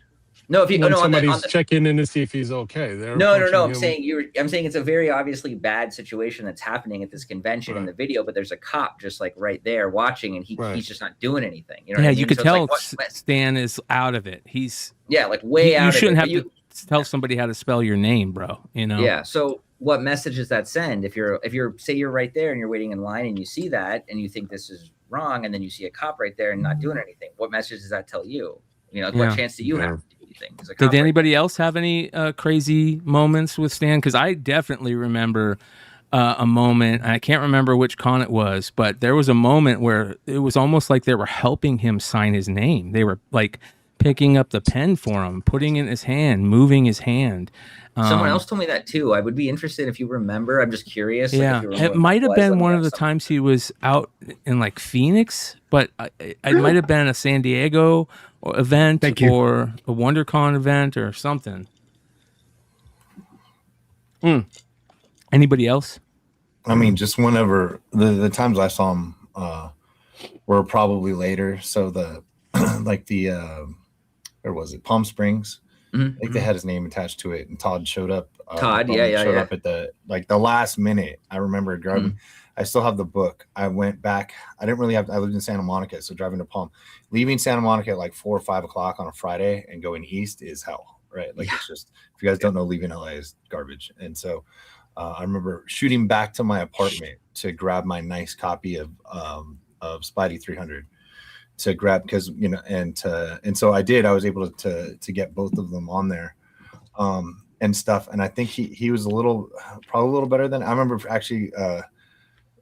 No, if somebody's checking in to see if he's okay. No. I'm saying it's a very obviously bad situation that's happening at this convention in the video, but there's a cop just like right there watching, and he's just not doing anything. You know? Yeah, what I mean? You could so tell like, Stan is out of it. He's like way out. You shouldn't of it. have to tell somebody how to spell your name, bro. Yeah. So what message does that send? If you're say you're right there and you're waiting in line and you see that and you think this is wrong, and then you see a cop right there and not doing anything, what message does that tell you? What chance do you have to do anything? Did anybody else have any crazy moments with Stan? Because I definitely remember a moment. I can't remember which con it was, but there was a moment where it was almost like they were helping him sign his name. They were like picking up the pen for him, putting it in his hand, moving his hand. Someone else told me that too. I would be interested if you remember. I'm just curious. Yeah, it might have been one of the times he was out in like Phoenix, but it might have been a San Diego event or a WonderCon event or something. Anybody else? I mean, just whenever the times I saw him were probably later. So where was it? Palm Springs. I think they had his name attached to it, and Todd showed up. Todd, showed up at the last minute. I remember driving. I still have the book. I went back. I didn't really have. I lived in Santa Monica, so driving to Palm, leaving Santa Monica at like 4 or 5 o'clock on a Friday and going east is hell, right? Like it's just, if you guys don't know, leaving LA is garbage. And so I remember shooting back to my apartment to grab my nice copy of Spidey 300. To grab, because and so I did. I was able to get both of them on there, and stuff. And I think he was probably a little better than I remember. Actually,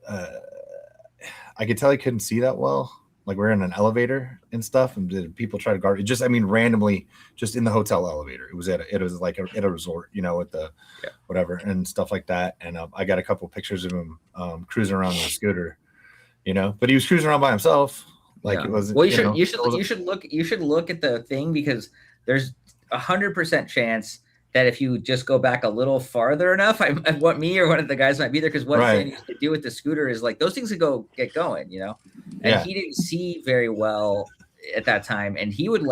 I could tell he couldn't see that well. Like we're in an elevator and stuff, and people try to guard it. Just randomly, just in the hotel elevator. It was at a resort, at the whatever and stuff like that. And I got a couple pictures of him cruising around on a scooter, but he was cruising around by himself. It was. Well, you should look at the thing, because there's 100% chance that if you just go back a little farther enough, I want me or one of the guys might be there, because what Stan used to do with the scooter is like those things would get going, and he didn't see very well at that time, and he would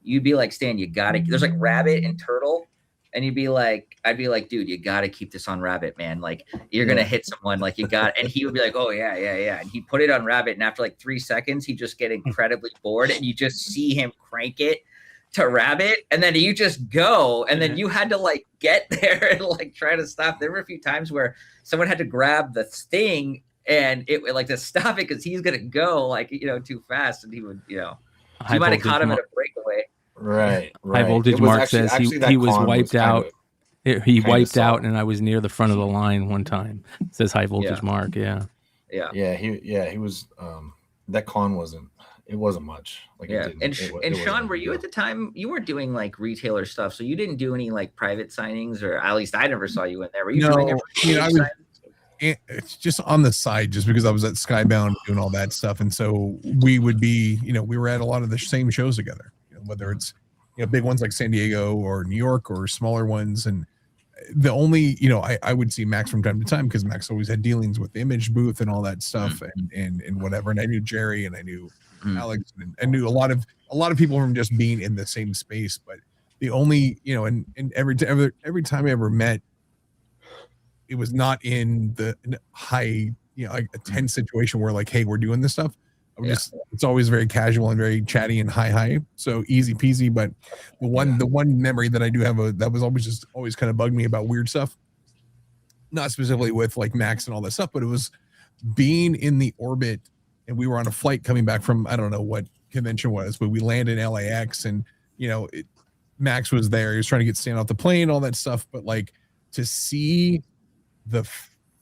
you'd be like, Stan, you gotta. There's like rabbit and turtle. And I'd be like, dude, you got to keep this on rabbit, man. Like, you're going to hit someone, like you got, and he would be like, oh yeah. And he put it on rabbit. And after like 3 seconds, he'd just get incredibly bored, and you just see him crank it to rabbit. And then you just go, and then you had to get there and try to stop. There were a few times where someone had to grab the thing and it to stop it, because he's going to go too fast. And he would, you might have caught him at a breakaway. Right. High voltage Mark says he was wiped out. He wiped out, and I was near the front of the line one time. Says high voltage Mark. Yeah. He was. That con wasn't much. And Sean, were you at the time? You weren't doing retailer stuff, so you didn't do any private signings, or at least I never saw you in there. Were you doing it's just on the side, just because I was at Skybound doing all that stuff, and so we would be, we were at a lot of the same shows together. whether it's big ones like San Diego or New York or smaller ones. And the only I would see Max from time to time because Max always had dealings with the Image booth and all that stuff and whatever. And I knew Jerry and I knew Alex and I knew a lot of people from just being in the same space. But the only and every time I ever met, it was not in the high like a tense situation where like, hey, we're doing this stuff. It's always very casual and very chatty and high, so easy peasy. But the one memory that I do have that was always kind of bugged me about weird stuff, not specifically with like Max and all that stuff, but it was being in the orbit, and we were on a flight coming back from I don't know what convention was, but we landed in LAX, and Max was there. He was trying to stand off the plane, all that stuff, but like to see the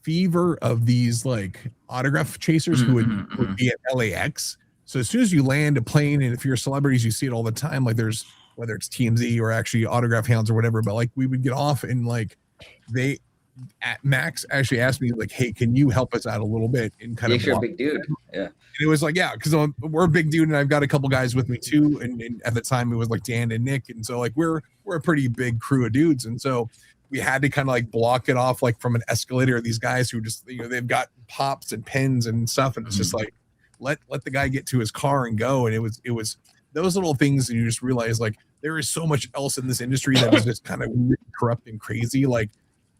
fever of these like autograph chasers who would be at LAX. So as soon as you land a plane, and if you're celebrities, you see it all the time. Like there's whether it's TMZ or actually autograph hounds or whatever, but like we would get off and like Max actually asked me like, hey, can you help us out a little bit? And kind of you're a big dude. Yeah. And it was like, yeah, because we're a big dude and I've got a couple guys with me too. And at the time it was like Dan and Nick. And so like we're a pretty big crew of dudes. And so we had to kind of like block it off like from an escalator. These guys who just they've got pops and pens and stuff, and it's just like let the guy get to his car and go. And it was those little things, and you just realize like there is so much else in this industry that is just kind of really corrupt and crazy. Like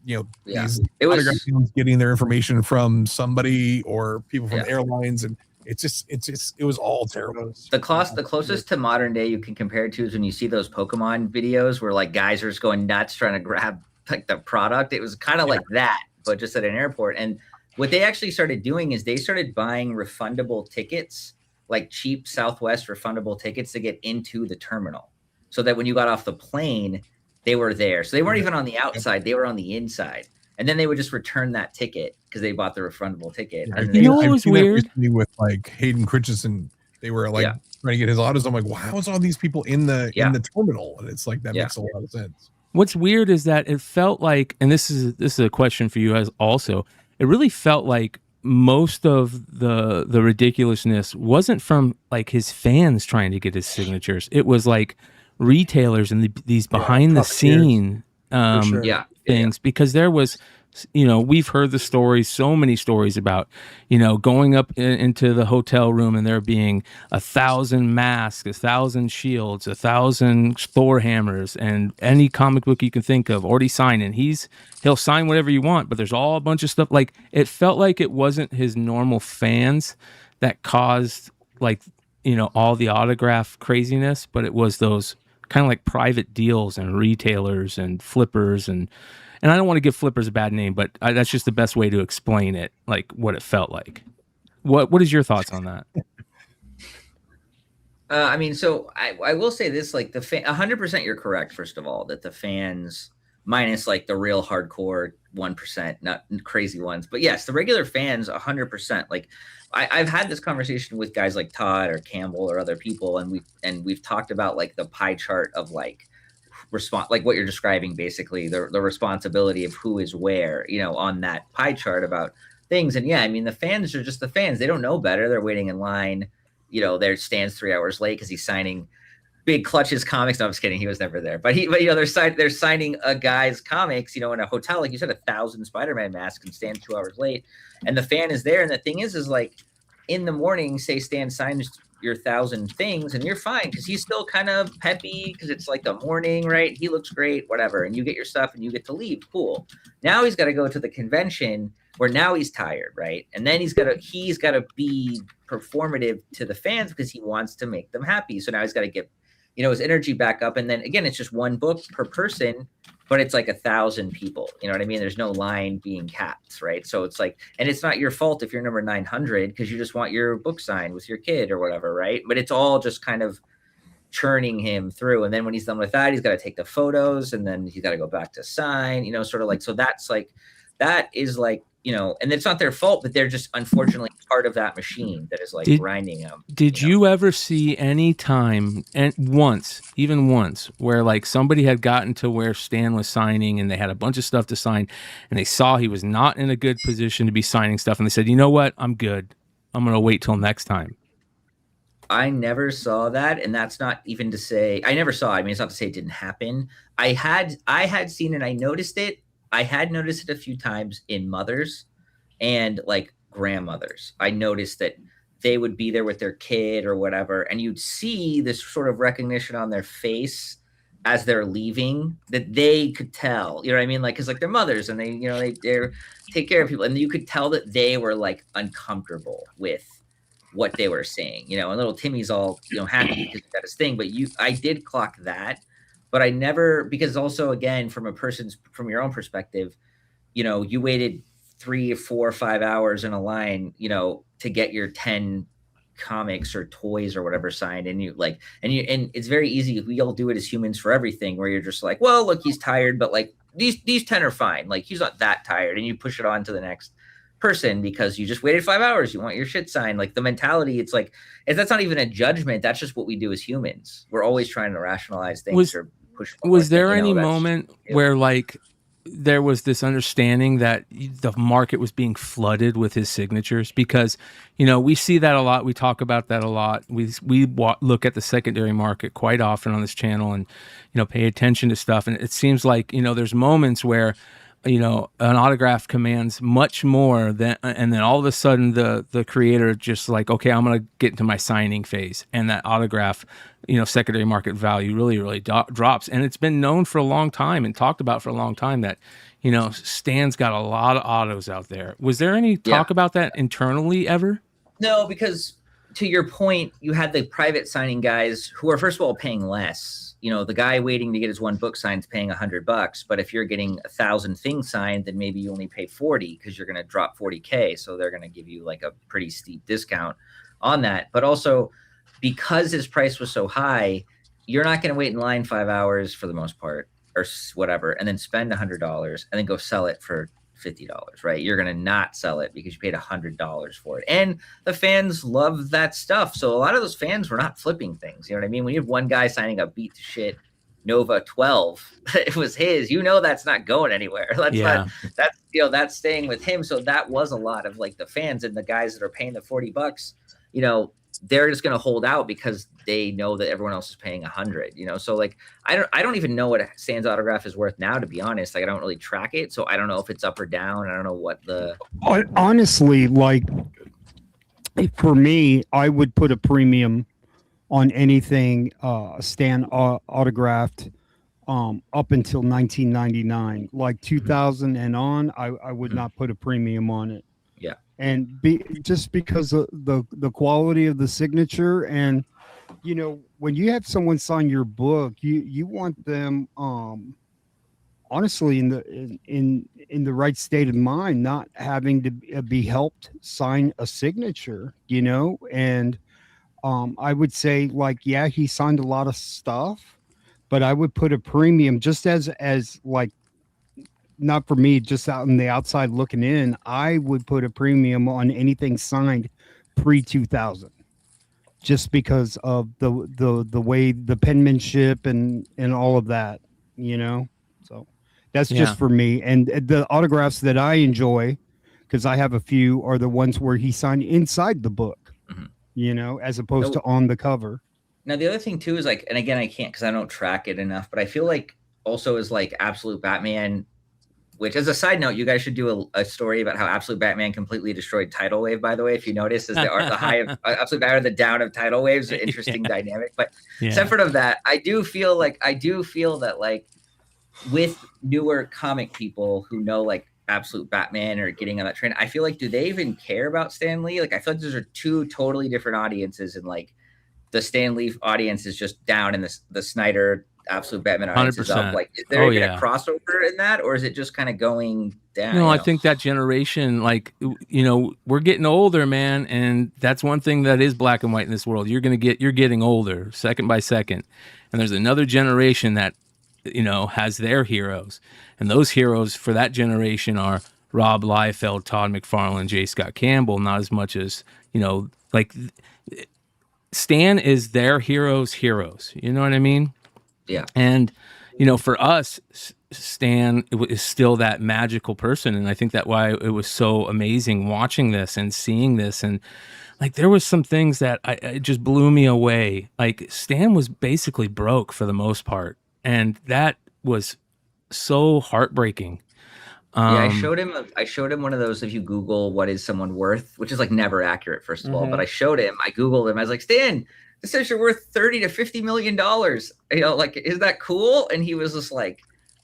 these autograph hounds getting their information from somebody or people from airlines, and it was all terrible. The closest to modern day you can compare it to is when you see those Pokemon videos where like guys are just going nuts trying to grab like the product. It was kind of like that, but just at an airport. And what they actually started doing is they started buying refundable tickets, like cheap Southwest refundable tickets to get into the terminal, so that when you got off the plane, they were there. So they weren't even on the outside; they were on the inside. And then they would just return that ticket because they bought the refundable ticket. And you know what was weird? With like Hayden Christensen, they were like trying to get his autos. I'm like, wow, how's all these people in the terminal? And it's like that makes a lot of sense. What's weird is that it felt like, and this is a question for you as also, it really felt like most of the ridiculousness wasn't from like his fans trying to get his signatures. It was like retailers and these behind the scene things, because there was, we've heard the stories, so many stories about, going up into the hotel room and there being 1,000 masks, 1,000 shields, 1,000 Thor hammers, and any comic book you can think of already signing. He'll sign whatever you want, but there's all a bunch of stuff. Like it felt like it wasn't his normal fans that caused like, all the autograph craziness, but it was those kind of like private deals and retailers and flippers and I don't want to give flippers a bad name, but that's just the best way to explain it, like what it felt like. What is your thoughts on that? I mean, so I will say this, like 100% you're correct, first of all, that the fans, minus like the real hardcore 1%, not crazy ones, but yes, the regular fans 100%. Like I've had this conversation with guys like Todd or Campbell or other people, and we've talked about like the pie chart of like like what you're describing, basically the responsibility of who is where, on that pie chart about things. And yeah, I mean, the fans are just the fans. They don't know better. They're waiting in line. There stands 3 hours late because he's signing Big Clutch's comics. No, I'm just kidding. He was never there. But they're signing a guy's comics, in a hotel, like you said, 1,000 Spider-Man masks, and stand 2 hours late. And the fan is there. And the thing is like in the morning, say Stan signs your 1,000 things and you're fine because he's still kind of peppy because it's like the morning, right? He looks great, whatever. And you get your stuff and you get to leave. Cool. Now he's got to go to the convention where now he's tired, right? And then he's got to be performative to the fans because he wants to make them happy. So now he's got to get, his energy back up. And then again, it's just one book per person, but it's like 1,000 people. You know what I mean? There's no line being capped, right? So it's like, and it's not your fault if you're number 900 because you just want your book signed with your kid or whatever, right? But it's all just kind of churning him through. And then when he's done with that, he's got to take the photos and then he's got to go back to sign, sort of like, so that's like, that is like, and it's not their fault, but they're just unfortunately part of that machine that is like grinding them. Did you ever see any time, and even once, where like somebody had gotten to where Stan was signing and they had a bunch of stuff to sign and they saw he was not in a good position to be signing stuff and they said, you know what, I'm good. I'm going to wait till next time. I never saw that, and that's not even to say I never saw it. I mean, it's not to say it didn't happen. I had seen it. I noticed it. I had noticed it a few times in mothers and like grandmothers. I noticed that they would be there with their kid or whatever, and you'd see this sort of recognition on their face as they're leaving that they could tell, you know what I mean? Like, cause like they're mothers and they, you know, they take care of people, and you could tell that they were like uncomfortable with what they were saying, you know, and little Timmy's all, you know, happy because he got his thing, but I did clock that, but I never, because also again, from your own perspective, you know, you waited 3 or 4 or 5 hours in a line, you know, to get your 10 comics or toys or whatever signed, and and it's very easy. We all do it as humans for everything, where you're just like, well, look, he's tired, but like these 10 are fine. Like he's not that tired, and you push it on to the next person because you just waited 5 hours. You want your shit signed. Like the mentality, it's like, that's not even a judgment. That's just what we do as humans. We're always trying to rationalize things or push. Was there any moment where like there was this understanding that the market was being flooded with his signatures? Because, you know, we see that a lot. We talk about that a lot. We look at the secondary market quite often on this channel and, you know, pay attention to stuff. And it seems like, you know, there's moments where, you know, an autograph commands much more than, and then all of a sudden the creator just like, okay, I'm going to get into my signing phase, and that autograph, you know, secondary market value really drops. And it's been known for a long time and talked about for a long time that, you know, Stan's got a lot of autos out there. Was there any talk about that internally ever? No, because to your point, you had the private signing guys who are, first of all, paying less. You know, the guy waiting to get his one book signed is paying $100, but if you're getting 1,000 things signed, then maybe you only pay 40 because you're going to drop 40K. So they're going to give you like a pretty steep discount on that. But also, because his price was so high, you're not going to wait in line 5 hours for the most part or whatever, and then spend $100 and then go sell it for $50, right? You're going to not sell it because you paid $100 for it. And the fans love that stuff. So a lot of those fans were not flipping things. You know what I mean? When you have one guy signing a beat to shit Nova 12, it was his, you know, that's not going anywhere. That's staying with him. So that was a lot of like the fans and the guys that are paying the $40, you know, they're just going to hold out because they know that everyone else is paying 100, you know? So like, I don't even know what a Stan's autograph is worth now, to be honest. Like, I don't really track it. So I don't know if it's up or down. I don't know what honestly, like for me, I would put a premium on anything, Stan autographed, up until 1999, like 2000 and on, I would not put a premium on it. Yeah. And just because of the quality of the signature, and you know, when you have someone sign your book, you want them honestly in the right state of mind, not having to be helped sign a signature, you know. And I would say, like, yeah, he signed a lot of stuff, but I would put a premium, just as like, not for me, just out on the outside looking in, I would put a premium on anything signed pre-2000, just because of the way the penmanship and all of that, you know. So that's just for me. And the autographs that I enjoy, because I have a few, are the ones where he signed inside the book, you know, as opposed to on the cover. Now, the other thing too is like, and again, I can't because I don't track it enough, but I feel like also is like Absolute Batman, which, as a side note, you guys should do a story about how Absolute Batman completely destroyed Tidal Wave, by the way. If you notice, is the high of Absolute Batman, the down of Tidal Waves, an interesting dynamic. But separate of that, I do feel that like with newer comic people who know like Absolute Batman or getting on that train, I feel like, do they even care about Stan Lee? Like, I feel like those are two totally different audiences, and like the Stan Lee audience is just down, and the Snyder Absolute Batman audience 100%. is up. Like, is there even a crossover in that, or is it just kind of going down? No, I think that generation, like, you know, we're getting older, man, and that's one thing that is black and white in this world. You're getting older second by second, and there's another generation that, you know, has their heroes, and those heroes for that generation are Rob Liefeld, Todd McFarlane, J. Scott Campbell. Not as much as, you know, like Stan is their heroes. You know what I mean? Yeah. And, you know, for us, Stan is still that magical person, and I think that why it was so amazing watching this and seeing this, and like there was some things that it just blew me away. Like Stan was basically broke for the most part, and that was so heartbreaking. Yeah, I showed him one of those. If you Google what is someone worth, which is like never accurate, first of all. But I Googled him. I was like, Stan, this says you're worth $30 to $50 million. You know, like, is that cool? And he was just like,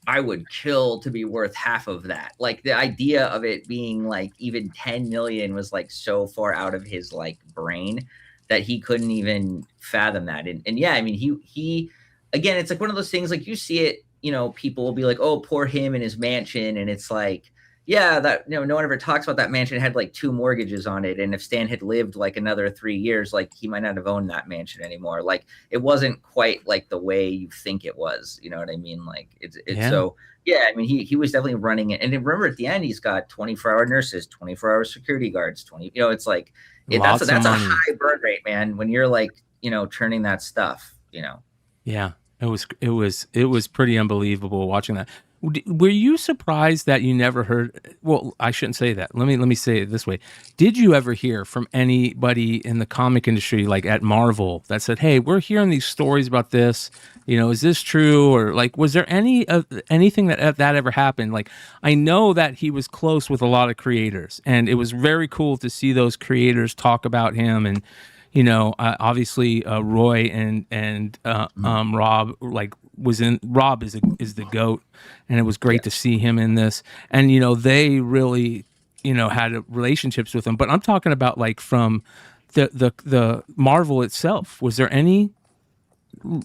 I would kill to be worth half of that. Like the idea of it being like even 10 million was like so far out of his like brain that he couldn't even fathom that. And yeah, I mean, he again, it's like one of those things, like you see it, you know, people will be like, oh, poor him and his mansion. And it's like, yeah, that, you know, no one ever talks about that mansion. It had like 2 mortgages on it. And if Stan had lived like another 3 years, like he might not have owned that mansion anymore. Like it wasn't quite like the way you think it was. You know what I mean? Like it's so, yeah, I mean, he was definitely running it. And then remember at the end, he's got 24-hour nurses, 24-hour security guards, 20, you know, it's like, that's a high burn rate, man. When you're like, you know, churning that stuff, you know? Yeah. It was pretty unbelievable watching that. Were you surprised that you never heard? Well, I shouldn't say that. Let me say it this way. Did you ever hear from anybody in the comic industry, like at Marvel, that said, "Hey, we're hearing these stories about this. You know, is this true?" Or like, was there anything that ever happened? Like, I know that he was close with a lot of creators, and it was very cool to see those creators talk about him and. You know, obviously Roy and Rob Rob is the GOAT, and it was great to see him in this. And you know, they really, you know, had relationships with him. But I'm talking about like from the Marvel itself. Was there any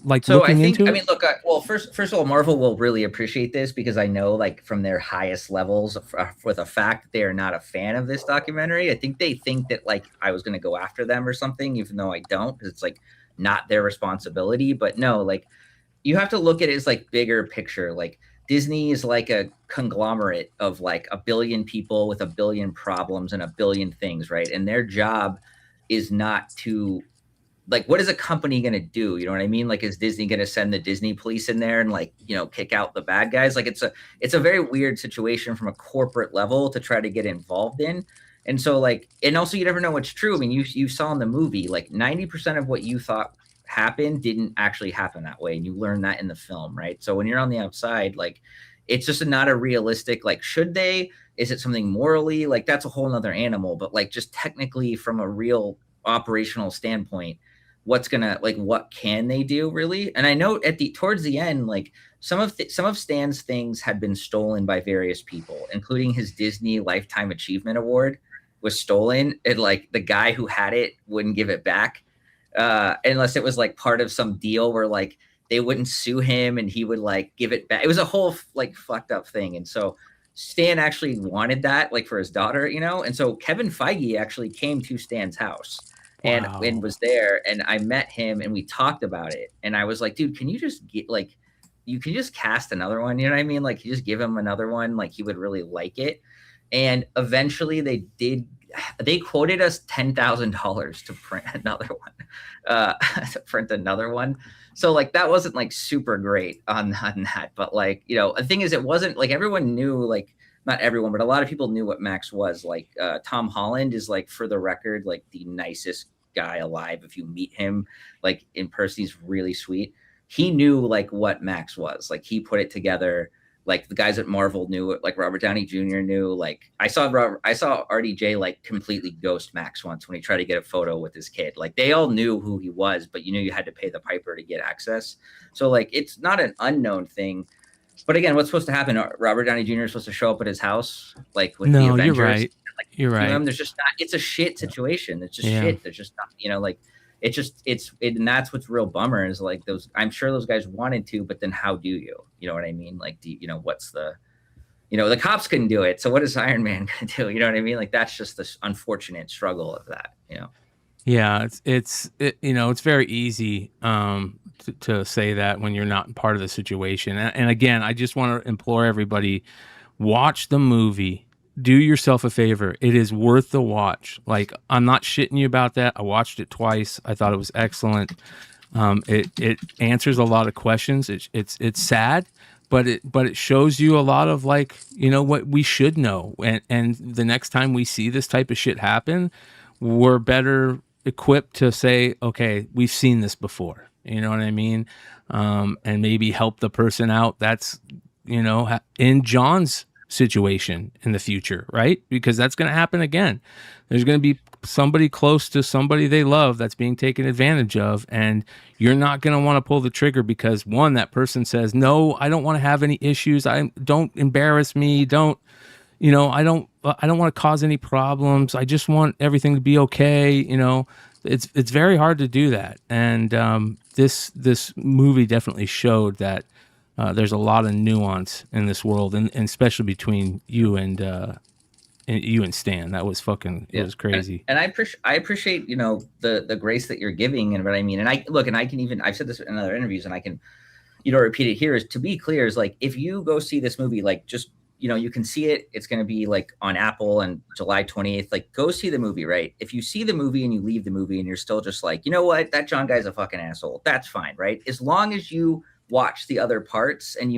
like so looking I think into I mean, look, well, first of all, Marvel will really appreciate this because I know, like, from their highest levels, for the fact that they are not a fan of this documentary, I think they think that like I was going to go after them or something, even though I don't, because it's like not their responsibility. But no, like you have to look at it as like bigger picture. Like Disney is like a conglomerate of like a billion people with a billion problems and a billion things, right? And their job is not to, like, what is a company going to do? You know what I mean? Like, is Disney going to send the Disney police in there and like, you know, kick out the bad guys? Like it's a very weird situation from a corporate level to try to get involved in. And so like, and also you never know what's true. I mean, you saw in the movie, like 90% of what you thought happened didn't actually happen that way. And you learn that in the film, right? So when you're on the outside, like it's just not a realistic, like, should they, is it something morally? Like that's a whole nother animal, but like just technically from a real operational standpoint, what's gonna, like, what can they do really? And I know towards the end, like some of Stan's things had been stolen by various people, including his Disney Lifetime Achievement Award was stolen, and like the guy who had it wouldn't give it back unless it was like part of some deal where like they wouldn't sue him and he would like give it back. It was a whole like fucked up thing. And so Stan actually wanted that, like, for his daughter, you know? And so Kevin Feige actually came to Stan's house and was there, and I met him and we talked about it. And I was like, dude, can you just get like, you can just cast another one, you know what I mean? Like, you just give him another one, like he would really like it. And eventually they quoted us $10,000 to print another one. So like, that wasn't like super great on that, but like, you know, the thing is, it wasn't like everyone knew, like, not everyone, but a lot of people knew what Max was like. Tom Holland is, like, for the record, like the nicest guy alive. If you meet him like in person, he's really sweet. He knew like what Max was. Like, he put it together. Like the guys at Marvel knew it. Like Robert Downey Jr. knew. Like I saw RDJ like completely ghost Max once when he tried to get a photo with his kid. Like they all knew who he was, but you knew you had to pay the piper to get access. So like, it's not an unknown thing. But again, what's supposed to happen? Robert Downey Jr. is supposed to show up at his house, like with the Avengers. You're right. Like, you're right. There's just not. It's a shit situation. It's just shit. There's just not. You know, like and that's what's real bummer is like those. I'm sure those guys wanted to, but then how do you? You know what I mean? Like, what's the? You know, the cops couldn't do it. So what is Iron Man gonna do? You know what I mean? Like, that's just the unfortunate struggle of that. You know. Yeah, it's very easy to say that when you're not part of the situation. And again, I just want to implore everybody, watch the movie. Do yourself a favor. It is worth the watch. Like, I'm not shitting you about that. I watched it twice. I thought it was excellent. It answers a lot of questions. It's sad, but it shows you a lot of like, what we should know. And the next time we see this type of shit happen, we're better equipped to say, okay, we've seen this before. You know what I mean? And maybe help the person out that's, in John's situation in the future, right? Because that's going to happen again. There's going to be somebody close to somebody they love that's being taken advantage of, and you're not going to want to pull the trigger because one, that person says, no, I don't want to have any issues. Don't embarrass me. Don't, I don't want to cause any problems. I just want everything to be okay. It's very hard to do that. And this movie definitely showed that there's a lot of nuance in this world, and especially between you and Stan. That was fucking, it was crazy. And I appreciate, the grace that you're giving and what I mean. And I can even, I've said this in other interviews and I can, repeat it here, is to be clear is like, if you go see this movie, like just, you can see it, it's going to be like on Apple on July 28th, like go see the movie, right? If you see the movie and you leave the movie and you're still just like, you know what, that John guy's a fucking asshole. That's fine. Right. As long as you watch the other parts and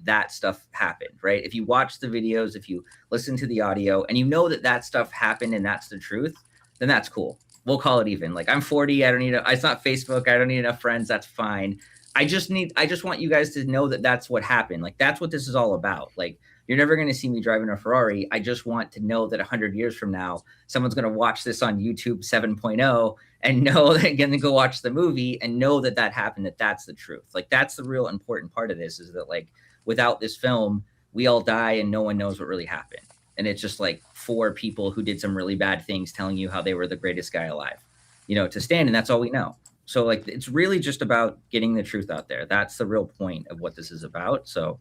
that stuff happened, right? If you watch the videos, if you listen to the audio and that stuff happened and that's the truth, then that's cool. We'll call it even. Like I'm 40. I don't need it's not Facebook. I don't need enough friends. That's fine. I just want you guys to know that that's what happened. Like that's what this is all about. Like you're never going to see me driving a Ferrari. I just want to know that 100 years from now, someone's going to watch this on YouTube 7.0 and know that again, then go watch the movie and know that happened, that that's the truth. Like that's the real important part of this, is that like, without this film, we all die and no one knows what really happened. And it's just like 4 people who did some really bad things telling you how they were the greatest guy alive, to stand. And that's all we know. So like, it's really just about getting the truth out there. That's the real point of what this is about. So,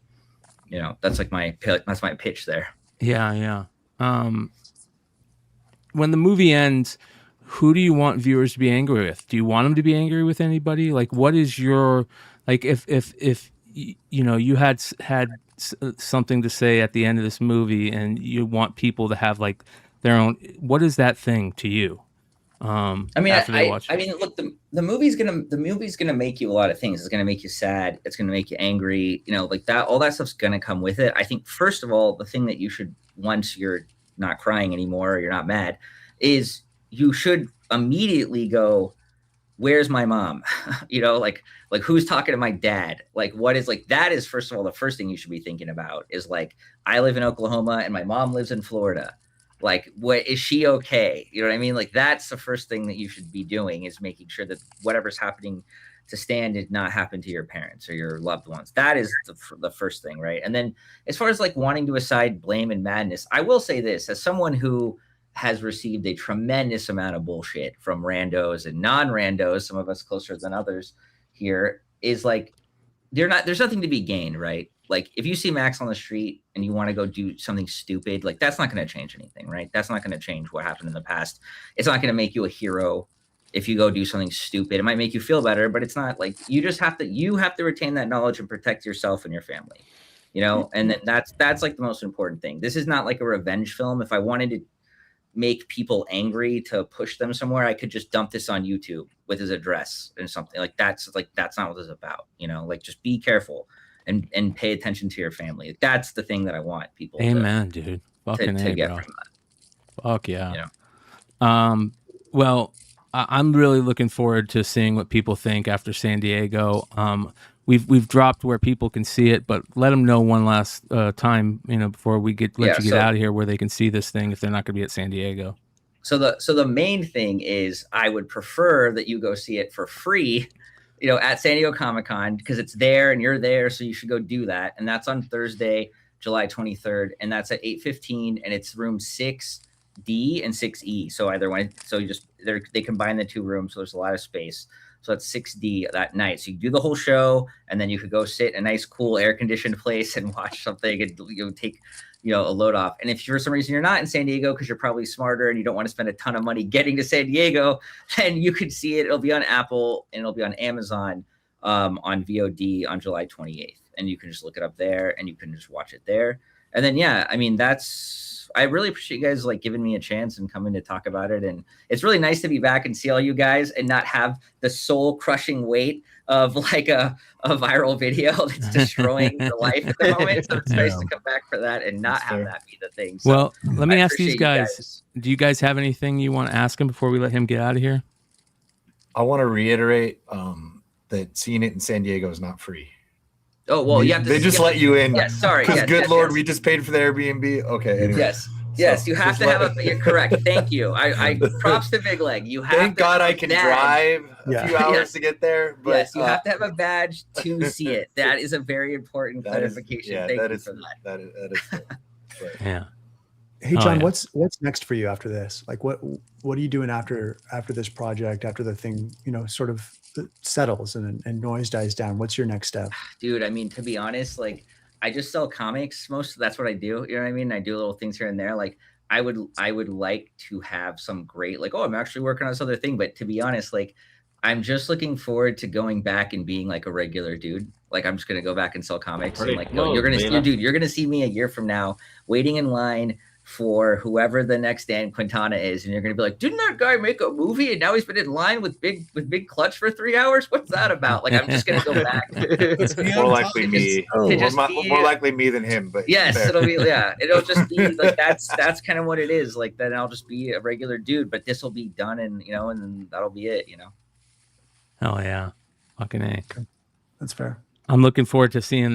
that's like my pitch there. Yeah. When the movie ends, who do you want viewers to be angry with? Do you want them to be angry with anybody? Like, what is your, like, if you had something to say at the end of this movie and you want people to have like their own, what is that thing to you? After they watch it? Look, the movie's gonna make you a lot of things. It's gonna make you sad. It's gonna make you angry. Like that. All that stuff's gonna come with it. I think first of all, the thing that you should, once you're not crying anymore, or you're not mad, is you should immediately go, "Where's my mom?" like who's talking to my dad? Like what is like that is first of all the first thing you should be thinking about is like, I live in Oklahoma and my mom lives in Florida. Like, what is she okay? You know what I mean? Like, that's the first thing that you should be doing, is making sure that whatever's happening to Stan did not happen to your parents or your loved ones. That is the first thing, right? And then as far as like wanting to aside blame and madness, I will say this, as someone who has received a tremendous amount of bullshit from randos and non-randos, some of us closer than others here, is like, there's nothing to be gained, right? Like if you see Max on the street and you want to go do something stupid, like that's not going to change anything, right? That's not going to change what happened in the past. It's not going to make you a hero if you go do something stupid. It might make you feel better, but it's not like, you have to retain that knowledge and protect yourself and your family, and then that's like the most important thing. This is not like a revenge film. If I wanted to make people angry to push them somewhere, I could just dump this on YouTube with his address and something like that's not what this is about. Like just be careful and pay attention to your family. That's the thing that I want people dude. Fucking to get bro. from that. Fuck yeah. Well, I'm really looking forward to seeing what people think after San Diego. We've dropped where people can see it, but let them know one last time, before we let you get out of here, where they can see this thing if they're not going to be at San Diego. So the main thing is, I would prefer that you go see it for free, at San Diego Comic-Con, because it's there and you're there, so you should go do that. And that's on Thursday, July 23rd, and that's at 8:15, and it's room 6D and 6E. So either one. So they combine the 2 rooms, so there's a lot of space. So it's 6D that night. So you do the whole show, and then you could go sit in a nice, cool, air-conditioned place and watch something and take, a load off. And if for some reason you're not in San Diego because you're probably smarter and you don't want to spend a ton of money getting to San Diego, then you could see it. It'll be on Apple and it'll be on Amazon on VOD on July 28th. And you can just look it up there and you can just watch it there. And then, that's I really appreciate you guys like giving me a chance and coming to talk about it. And it's really nice to be back and see all you guys and not have the soul crushing weight of like a viral video that's destroying your life at the moment. So it's nice to come back for that and not have that be the thing. So well, let me ask these appreciate you guys. Do you guys have anything you want to ask him before we let him get out of here? I want to reiterate that seeing it in San Diego is not free. Oh, well, they just let you in. Yes, sorry. Because Yes, good yes, Lord, yes. we just paid for the Airbnb. Okay. Anyway. Yes, you have to have you're correct. Thank you. I props to Big Leg. You have Thank to God have I a can badge. drive a few hours to get there. But yes, you have to have a badge to see it. That is a very important clarification. Thank you for that. That is yeah. Hey John, what's next for you after this? Like what are you doing after this project, after the thing, sort of settles and noise dies down? What's your next step? Dude, I mean, to be honest, like I just sell comics. That's what I do. You know what I mean? I do little things here and there. Like I would like to have some great, like, oh, I'm actually working on this other thing. But to be honest, like I'm just looking forward to going back and being like a regular dude. Like I'm just gonna go back and sell comics and like you're gonna see me a year from now waiting in line for whoever the next Dan Quintana is, and you're gonna be like, didn't that guy make a movie and now he's been in line with big Clutch for 3 hours? What's that about? Like I'm just gonna go back. more likely me. More likely me than him. But yes, it'll just be like that's kind of what it is. Like then I'll just be a regular dude, but this will be done, and and then that'll be it. Oh yeah, fucking A. That's fair. I'm looking forward to seeing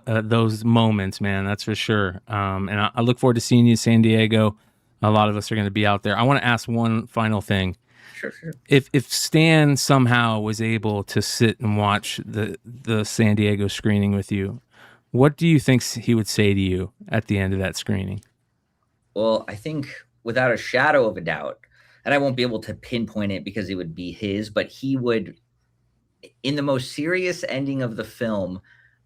those moments, man. That's for sure. And I look forward to seeing you in San Diego. A lot of us are going to be out there. I want to ask one final thing. Sure. If Stan somehow was able to sit and watch the San Diego screening with you, what do you think he would say to you at the end of that screening? Well, I think without a shadow of a doubt, and I won't be able to pinpoint it because it would be his, but he would, in the most serious ending of the film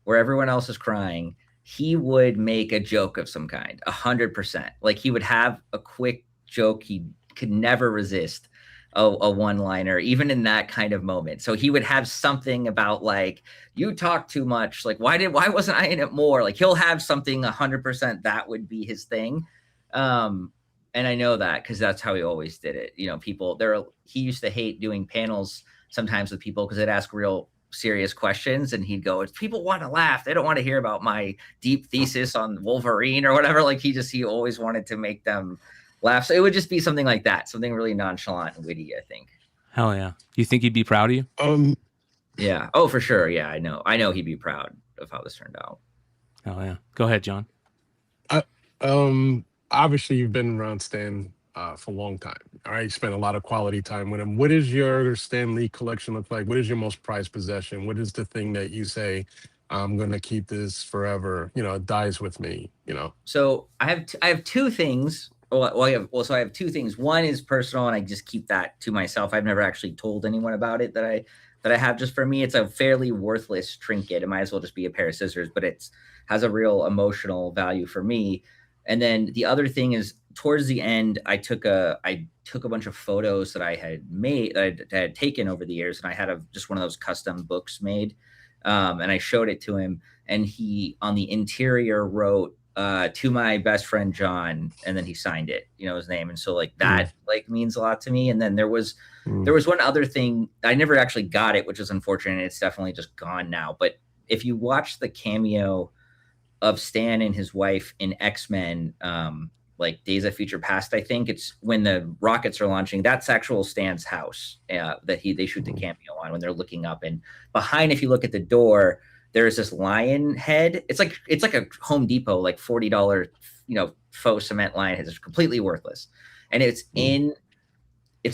where everyone else is crying, he would make a joke of some kind, 100%. Like he would have a quick joke. He could never resist a one-liner, even in that kind of moment. So he would have something about like, you talk too much. Like, why wasn't I in it more? Like he'll have something 100% that would be his thing. And I know that because that's how he always did it. He used to hate doing panels sometimes with people because they'd ask real serious questions and he'd go, if people want to laugh, they don't want to hear about my deep thesis on Wolverine or whatever. Like he always wanted to make them laugh. So it would just be something like that, something really nonchalant and witty, I think. Hell yeah. Do you think he'd be proud of you? Yeah. Oh, for sure. Yeah, I know he'd be proud of how this turned out. Hell yeah. Go ahead, John. Obviously you've been around Stan for a long time. All right, you spent a lot of quality time with him. What does your Stan Lee collection look like? What is your most prized possession? What is the thing that you say, I'm gonna keep this forever? It dies with me. So I have two things. I have two things. One is personal, and I just keep that to myself. I've never actually told anyone about it that I have just for me. It's a fairly worthless trinket. It might as well just be a pair of scissors, but it has a real emotional value for me. And then the other thing is, towards the end, I took a bunch of photos that I had made, that I had taken over the years, and I had just one of those custom books made, and I showed it to him, and he on the interior wrote to my best friend John, and then he signed it, his name, and so like that means a lot to me. And then there was one other thing, I never actually got it, which is unfortunate. It's definitely just gone now. But if you watch the cameo of Stan and his wife in X-Men, like Days of Future Past, I think it's when the rockets are launching. That's actual Stan's house that they shoot the cameo on when they're looking up. And behind, if you look at the door, there's this lion head. It's like a Home Depot, like $40, faux cement lion head. It's completely worthless, and it's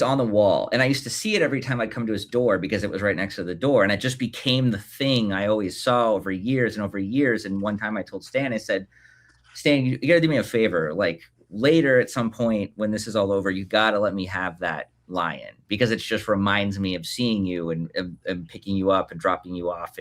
on the wall. And I used to see it every time I'd come to his door because it was right next to the door. And it just became the thing I always saw over years and over years. And one time I told Stan, I said, Stan, you got to do me a favor. Like later at some point when this is all over, you got to let me have that lion, because it just reminds me of seeing you and picking you up and dropping you off.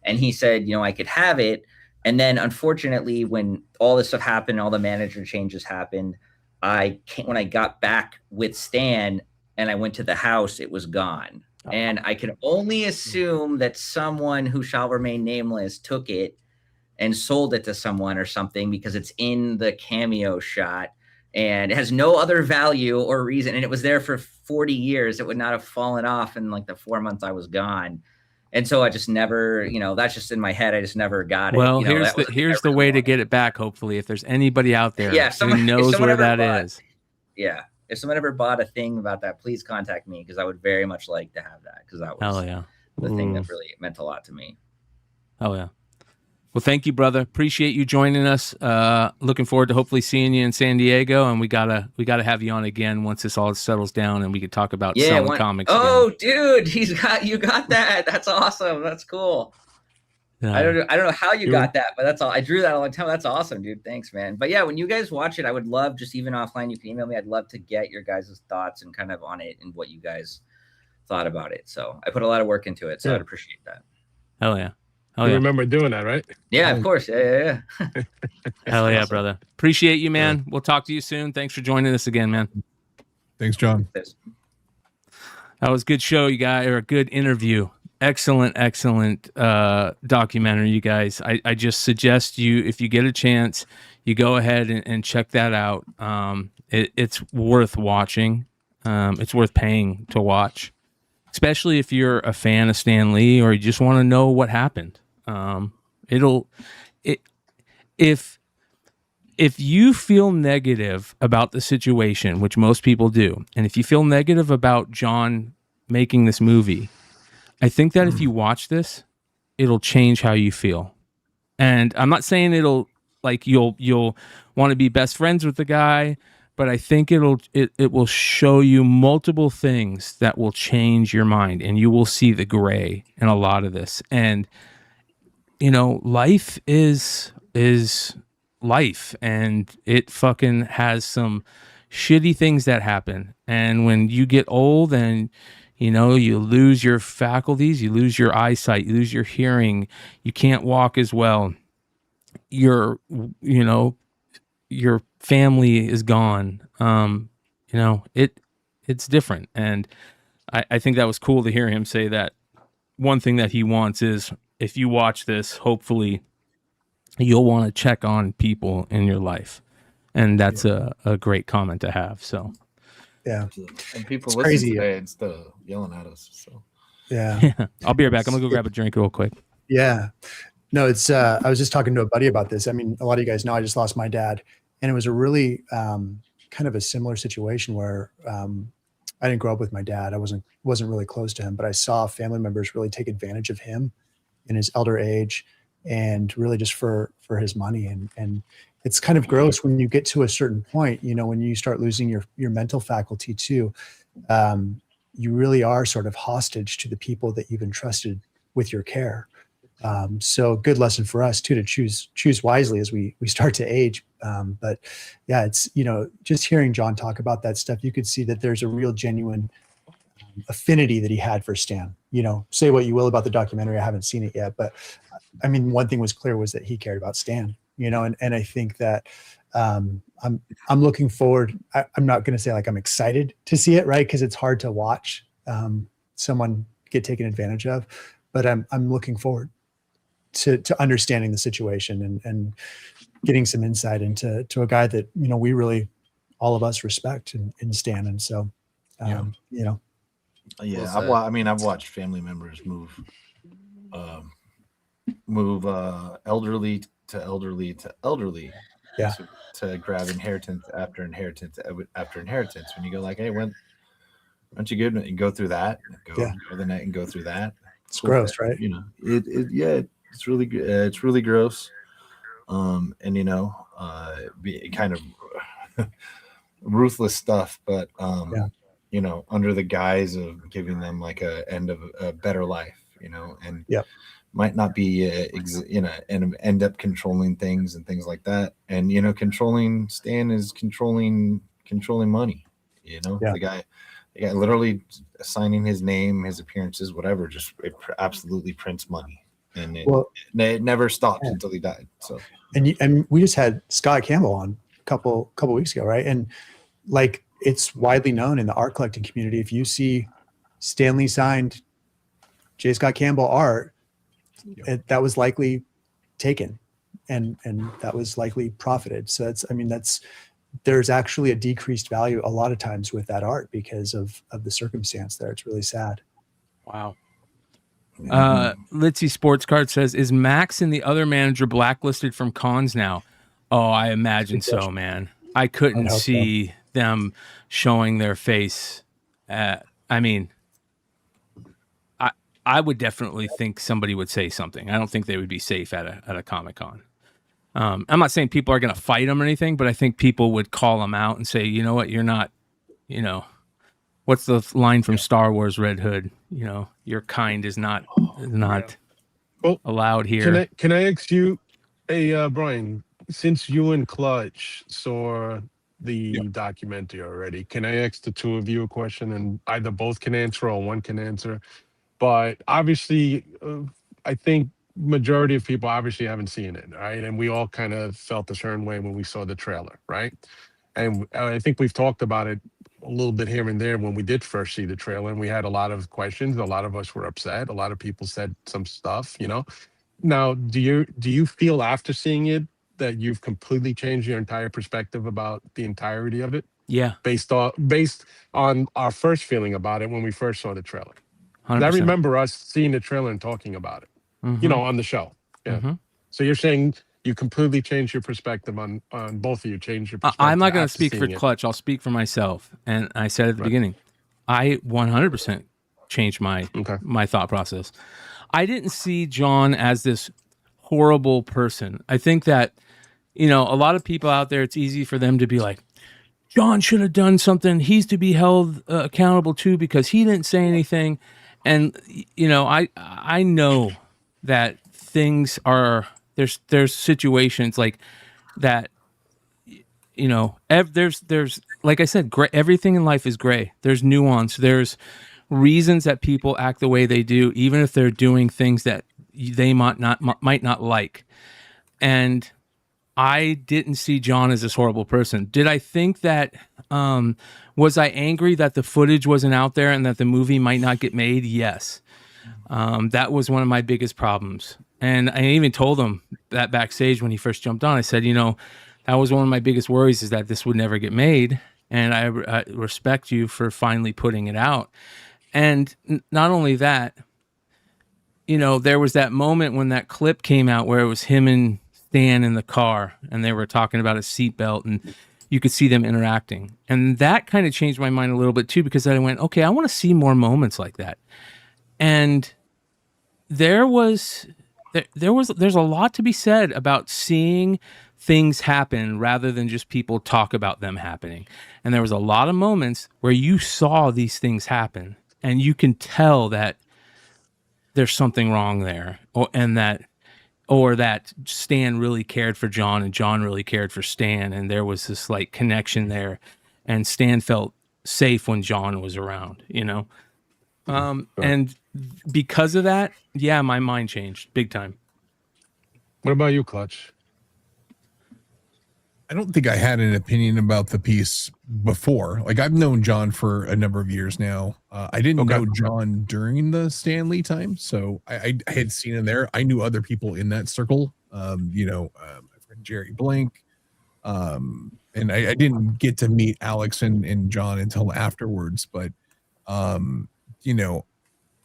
And he said, I could have it. And then unfortunately, when all this stuff happened, all the manager changes happened, when I got back with Stan and I went to the house, it was gone. And I can only assume that someone who shall remain nameless took it and sold it to someone or something because it's in the cameo shot and it has no other value or reason. And it was there for 40 years. It would not have fallen off in like the 4 months I was gone. And so I just never, that's just in my head. I just never got it. Well, here's the way to get it back. Hopefully, if there's anybody out there who knows where that is. Yeah. If someone ever bought a thing about that, please contact me because I would very much like to have that because that was the thing that really meant a lot to me. Oh, yeah. Well, thank you, brother. Appreciate you joining us. Looking forward to hopefully seeing you in San Diego, and we gotta have you on again once this all settles down, and we can talk about selling comics. Oh, again. Dude, you got that. That's awesome. That's cool. I don't know how you got that, but that's all. I drew that a long time. That's awesome, dude. Thanks, man. But yeah, when you guys watch it, I would love, just even offline, you can email me. I'd love to get your guys' thoughts and kind of on it and what you guys thought about it. So I put a lot of work into it, so I'd appreciate that. Hell yeah. You remember doing that, right? Yeah, of course. Yeah. Hell yeah, brother. Appreciate you, man. Yeah. We'll talk to you soon. Thanks for joining us again, man. Thanks, John. That was a good show, you guys, or a good interview. Excellent documentary, you guys. I just suggest you, if you get a chance, you go ahead and check that out. It's worth watching. It's worth paying to watch, especially if you're a fan of Stan Lee or you just want to know what happened. If you feel negative about the situation, which most people do, and if you feel negative about Jon making this movie, I think that if you watch this, it'll change how you feel. And I'm not saying you'll want to be best friends with the guy, but I think it will show you multiple things that will change your mind, and you will see the gray in a lot of this. And life is life, and it fucking has some shitty things that happen. And when you get old and you lose your faculties, you lose your eyesight, you lose your hearing, you can't walk as well, your family is gone. It's different. And I think that was cool to hear him say that. One thing that he wants is, if you watch this, hopefully you'll want to check on people in your life. And that's a great comment to have. So yeah, and people listen crazy today instead of yelling at us. So yeah. I'll be right back. I'm gonna go grab a drink real quick. Yeah, no, it's. I was just talking to a buddy about this. I mean, a lot of you guys know I just lost my dad, and it was a really kind of a similar situation where I didn't grow up with my dad. I wasn't really close to him, but I saw family members really take advantage of him in his elder age, and really just for his money. And it's kind of gross when you get to a certain point, when you start losing your mental faculty too, you really are sort of hostage to the people that you've entrusted with your care. So good lesson for us too, to choose wisely as we start to age. But yeah, it's, just hearing Jon talk about that stuff, you could see that there's a real genuine affinity that he had for Stan. Say what you will about the documentary, I haven't seen it yet, but I mean, one thing was clear was that he cared about Stan. And I think that I'm looking forward. I'm not going to say like I'm excited to see it, right? Because it's hard to watch someone get taken advantage of. But I'm looking forward to understanding the situation and getting some insight into a guy that we really, all of us, respect and Stan. And so I've watched family members move elderly to elderly to elderly, to grab inheritance after inheritance after inheritance. When you go like, hey, when aren't you good? And go through that, go the night and go through that. It's gross, right? It's really good. It's really gross. Be kind of ruthless stuff, but under the guise of giving them like a end of a better life, and might not be and end up controlling things and things like that. And controlling Stan is controlling money. The guy literally signing his name, his appearances, whatever, just it absolutely prints money, and it never stopped until he died. So and we just had Scott Campbell on a couple weeks ago, right? And like, it's widely known in the art collecting community, if you see Stan Lee signed J. Scott Campbell art, that was likely taken. and that was likely profited. So there's actually a decreased value a lot of times with that art because of the circumstance there. It's really sad. Wow. Litzy Sports Card says, is Max and the other manager blacklisted from cons now? Oh, I imagine so, man. I couldn't see them showing their face. I mean, I would definitely think somebody would say something. I don't think they would be safe at a Comic-Con. I'm not saying people are going to fight them or anything, but I think people would call them out and say, you know what, you're not, what's the line from Star Wars Red Hood? Your kind is not allowed here. Can I ask you, Brian, since you and Clutch saw the documentary already, can I ask the two of you a question, and either both can answer or one can answer? But obviously, I think majority of people obviously haven't seen it, right? And we all kind of felt a certain way when we saw the trailer, right? And I think we've talked about it a little bit here and there when we did first see the trailer, and we had a lot of questions. A lot of us were upset. A lot of people said some stuff, Now, do you feel after seeing it that you've completely changed your entire perspective about the entirety of it? Yeah. Based on our first feeling about it when we first saw the trailer. 100%. I remember us seeing the trailer and talking about it, on the show. Yeah. Mm-hmm. So you're saying you completely changed your perspective on both of you, changed your perspective. I'm not going to after speak for seeing it. Clutch. I'll speak for myself. And I said at the beginning, I 100% changed my thought process. I didn't see Jon as this horrible person. I think that, a lot of people out there, it's easy for them to be like, Jon should have done something. He's to be held accountable too because he didn't say anything. And, I know that things are, there's situations like that, there's, like I said, everything in life is gray. There's nuance. There's reasons that people act the way they do, even if they're doing things that they might not like. And I didn't see Jon as this horrible person. Did I think that, was I angry that the footage wasn't out there and that the movie might not get made? Yes. That was one of my biggest problems. And I even told him that backstage when he first jumped on. I said, that was one of my biggest worries, is that this would never get made. And I respect you for finally putting it out. And not only that, there was that moment when that clip came out where it was him and Stan in the car and they were talking about his seatbelt and you could see them interacting. And that kind of changed my mind a little bit too, because I went, okay, I want to see more moments like that. And there's a lot to be said about seeing things happen rather than just people talk about them happening. And there was a lot of moments where you saw these things happen and you can tell that there's something wrong there, or that Stan really cared for Jon and Jon really cared for Stan, and there was this like connection there, and Stan felt safe when Jon was around, and because of that, yeah, my mind changed big time. What about you, Clutch? I don't think I had an opinion about the piece before. Like, I've known Jon for a number of years now. I didn't know Jon during the Stan Lee time, so I had seen him there. I knew other people in that circle. My friend Jerry Blank, and I didn't get to meet Alex and Jon until afterwards. But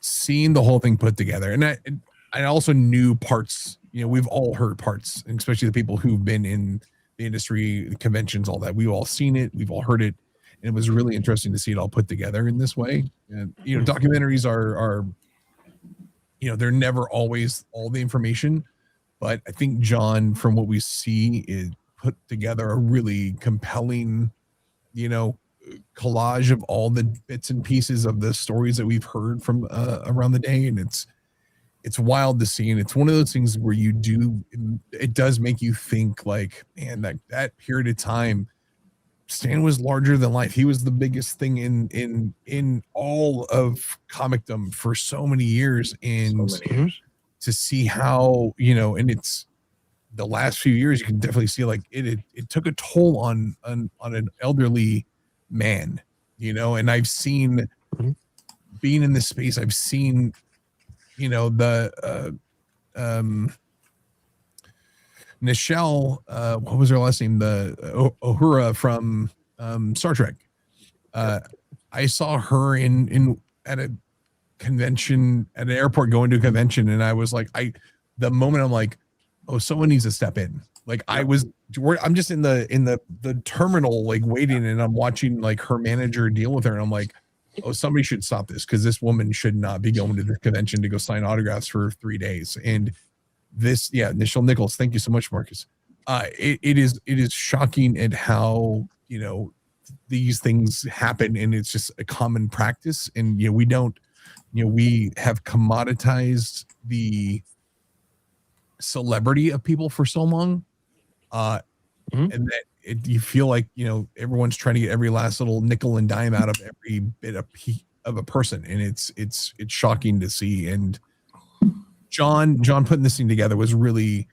seeing the whole thing put together, and I also knew parts. We've all heard parts, and especially the people who've been in the industry, the conventions, all that. We've all seen it. We've all heard it. And it was really interesting to see it all put together in this way. And, documentaries are they're never always all the information, but I think Jon, from what we see, is put together a really compelling, collage of all the bits and pieces of the stories that we've heard from around the day. And it's wild to see, and it's one of those things where it does make you think, like, man, that period of time, Stan was larger than life. He was the biggest thing in all of comicdom for so many years, and to see how and it's the last few years, you can definitely see like it took a toll on an elderly man, and I've seen being in this space, I've seen Nichelle, what was her last name? The Uhura from Star Trek. I saw her in at a convention at an airport going to a convention, and I was like, the moment I'm like, oh, someone needs to step in. Like I'm just in the terminal, like waiting, and I'm watching like her manager deal with her, and I'm like, oh, somebody should stop this, because this woman should not be going to the convention to go sign autographs for 3 days. And this, Nichelle Nichols, thank you so much, Marcus. It is shocking at how, you know, these things happen, and it's just a common practice. And we have commoditized the celebrity of people for so long, and that you feel like everyone's trying to get every last little nickel and dime out of every bit of a person, and it's shocking to see. And John putting this thing together was really,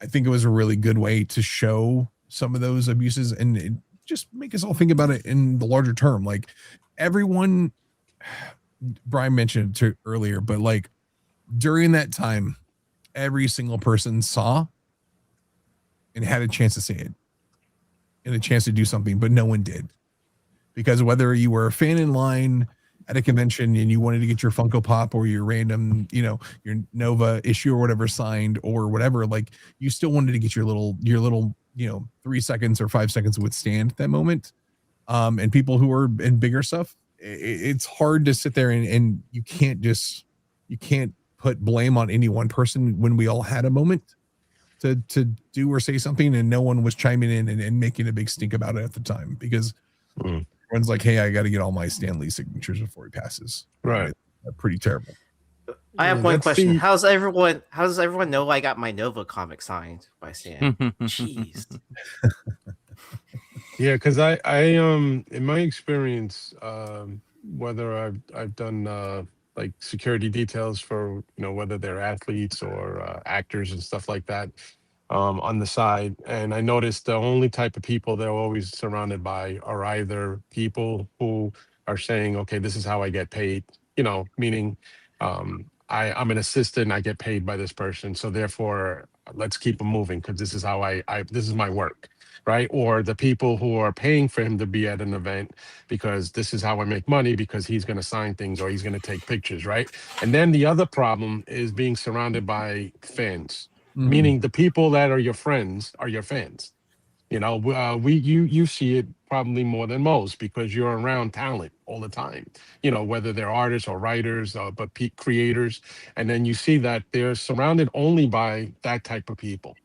I think it was a really good way to show some of those abuses and just make us all think about it in the larger term. Like everyone, Brian mentioned it earlier, but like during that time, every single person saw and had a chance to say it and a chance to do something, but no one did. Because whether you were a fan in line at a convention and you wanted to get your Funko Pop or your random, your Nova issue or whatever signed or whatever, like you still wanted to get your little 3 seconds or 5 seconds to withstand that moment. And people who are in bigger stuff, it's hard to sit there and you can't put blame on any one person when we all had a moment to do or say something, and no one was chiming in and making a big stink about it at the time, because everyone's like, hey, I got to get all my Stan Lee signatures before he passes. Right. It's pretty terrible. I have one question. How does everyone know I got my Nova comic signed by Stan? Jeez. Yeah, because I in my experience, whether I've done like security details for whether they're athletes or actors and stuff like that, on the side, and I noticed the only type of people they're always surrounded by are either people who are saying, okay, this is how I get paid, meaning I'm an assistant, I get paid by this person, so therefore let's keep them moving because this is how I this is my work, right? Or the people who are paying for him to be at an event because this is how I make money, because he's going to sign things or he's going to take pictures, right? And then the other problem is being surrounded by fans, meaning the people that are your friends are your fans. You see it probably more than most because you're around talent all the time, whether they're artists or writers, but creators. And then you see that they're surrounded only by that type of people.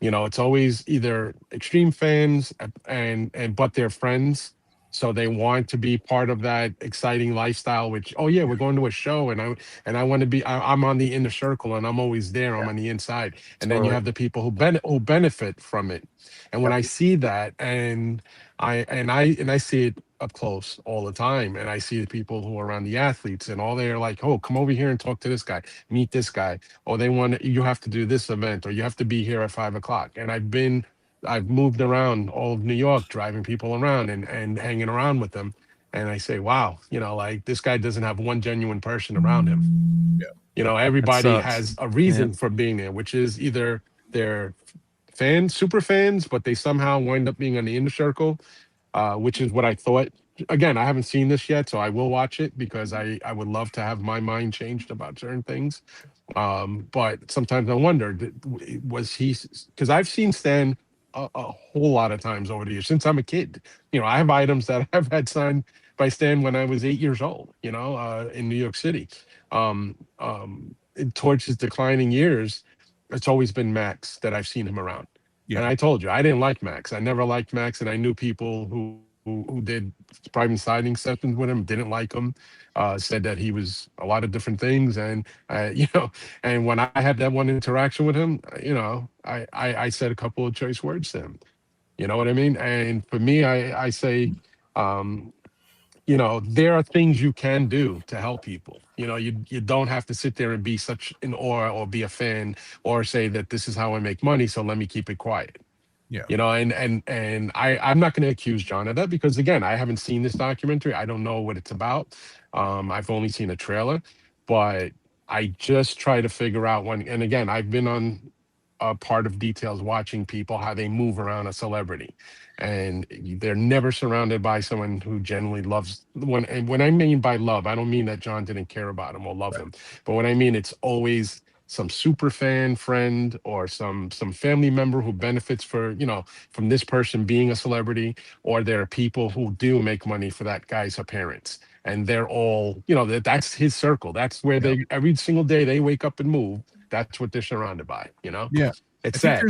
It's always either extreme fans but they're friends. So they want to be part of that exciting lifestyle, which, oh yeah, we're going to a show and I want to be, I'm on the inner circle and I'm always there. I'm on the inside. And then you have the people who benefit from it. And when I see that and I see it up close all the time, and I see the people who are around the athletes and all, they're like, oh, come over here and talk to this guy, meet this guy. Or you have to do this event, or you have to be here at 5 o'clock. And I've moved around all of New York, driving people around and hanging around with them. And I say, wow, like this guy doesn't have one genuine person around him. Yeah. Everybody has a reason for being there, which is either they're fans, super fans, but they somehow wind up being on the inner circle, which is what I thought. Again, I haven't seen this yet, so I will watch it because I would love to have my mind changed about certain things. But sometimes I wonder, was he, because I've seen Stan a whole lot of times over the years since I'm a kid. I have items that I've had signed by Stan when I was 8 years old, in New York City. Towards his declining years, it's always been Max that I've seen him around. Yeah. And I told you, I didn't like Max. I never liked Max, and I knew people who did private signing sessions with him, didn't like him, said that he was a lot of different things. And, and when I had that one interaction with him, I said a couple of choice words to him. You know what I mean? And for me, I say, there are things you can do to help people. You don't have to sit there and be such in awe or be a fan or say that this is how I make money, so let me keep it quiet. Yeah. And I'm not going to accuse John of that because, again, I haven't seen this documentary. I don't know what it's about. I've only seen a trailer, but I just try to figure out when, and again, I've been on a part of details watching people, how they move around a celebrity. And they're never surrounded by someone who genuinely loves. When I mean by love, I don't mean that John didn't care about him or love him, but what I mean, it's always some super fan friend or some family member who benefits from this person being a celebrity, or there are people who do make money for that guy's appearance, and they're all, that's his circle. That's where they every single day they wake up and move. That's what they're surrounded by. Yeah, It's sad.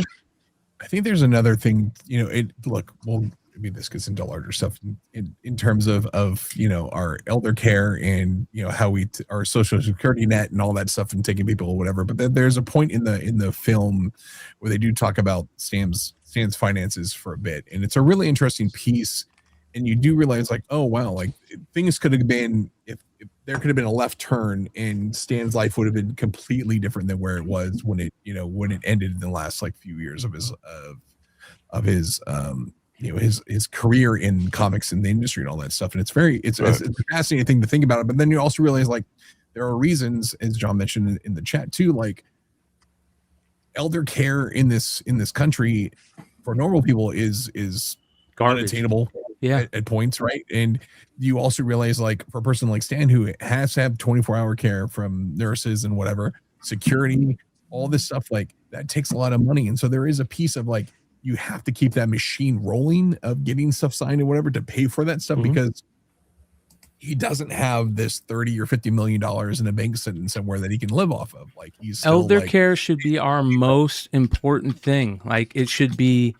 I think there's another thing, this gets into larger stuff in terms of our elder care and how our social security net and all that stuff and taking people or whatever. But then there's a point in the film where they do talk about Stan's finances for a bit, and it's a really interesting piece. And you do realize, like, oh wow, like things could have been, if there could have been a left turn, and Stan's life would have been completely different than where it was when it ended in the last like few years of his his career in comics and the industry and all that stuff. And it's a fascinating thing to think about it. But then you also realize, like, there are reasons, as John mentioned in the chat too, like elder care in this country for normal people is unattainable at points, right? And you also realize, like, for a person like Stan who has to have 24-hour care from nurses and whatever, security, all this stuff, like that takes a lot of money. And so there is a piece of, like, you have to keep that machine rolling of getting stuff signed and whatever to pay for that stuff, because he doesn't have this $30 or $50 million in a bank sitting somewhere that he can live off of. Like, he's still, elder care should be our most important thing. Like, it should be,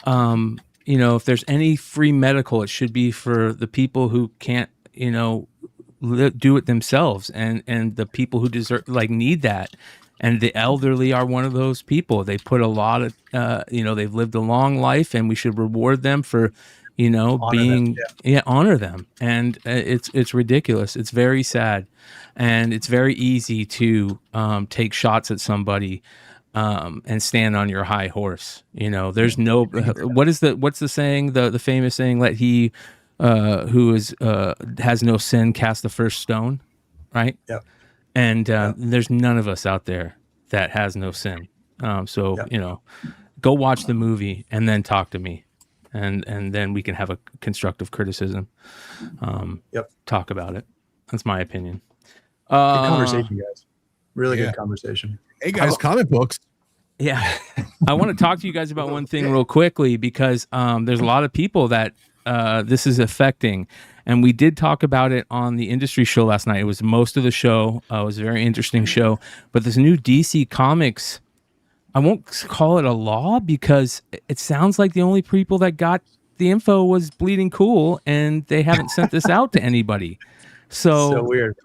if there's any free medical, it should be for the people who can't, do it themselves, and the people who need that. And the elderly are one of those people. They put a lot of, they've lived a long life, and we should reward them for, honor them. And it's ridiculous. It's very sad, and it's very easy to take shots at somebody and stand on your high horse. There's no, what's the saying, the famous saying, let he who has no sin cast the first stone, right? Yeah. And there's none of us out there that has no sin. Go watch the movie and then talk to me, and then we can have a constructive criticism. Talk about it. That's my opinion. Good conversation, guys. Really good conversation. Hey guys, comic books. Yeah. I want to talk to you guys about one thing real quickly, because there's a lot of people that this is affecting. And we did talk about it on the industry show last night. It was most of the show. It was a very interesting show. But this new DC Comics, I won't call it a law, because it sounds like the only people that got the info was Bleeding Cool, and they haven't sent this out to anybody. So weird.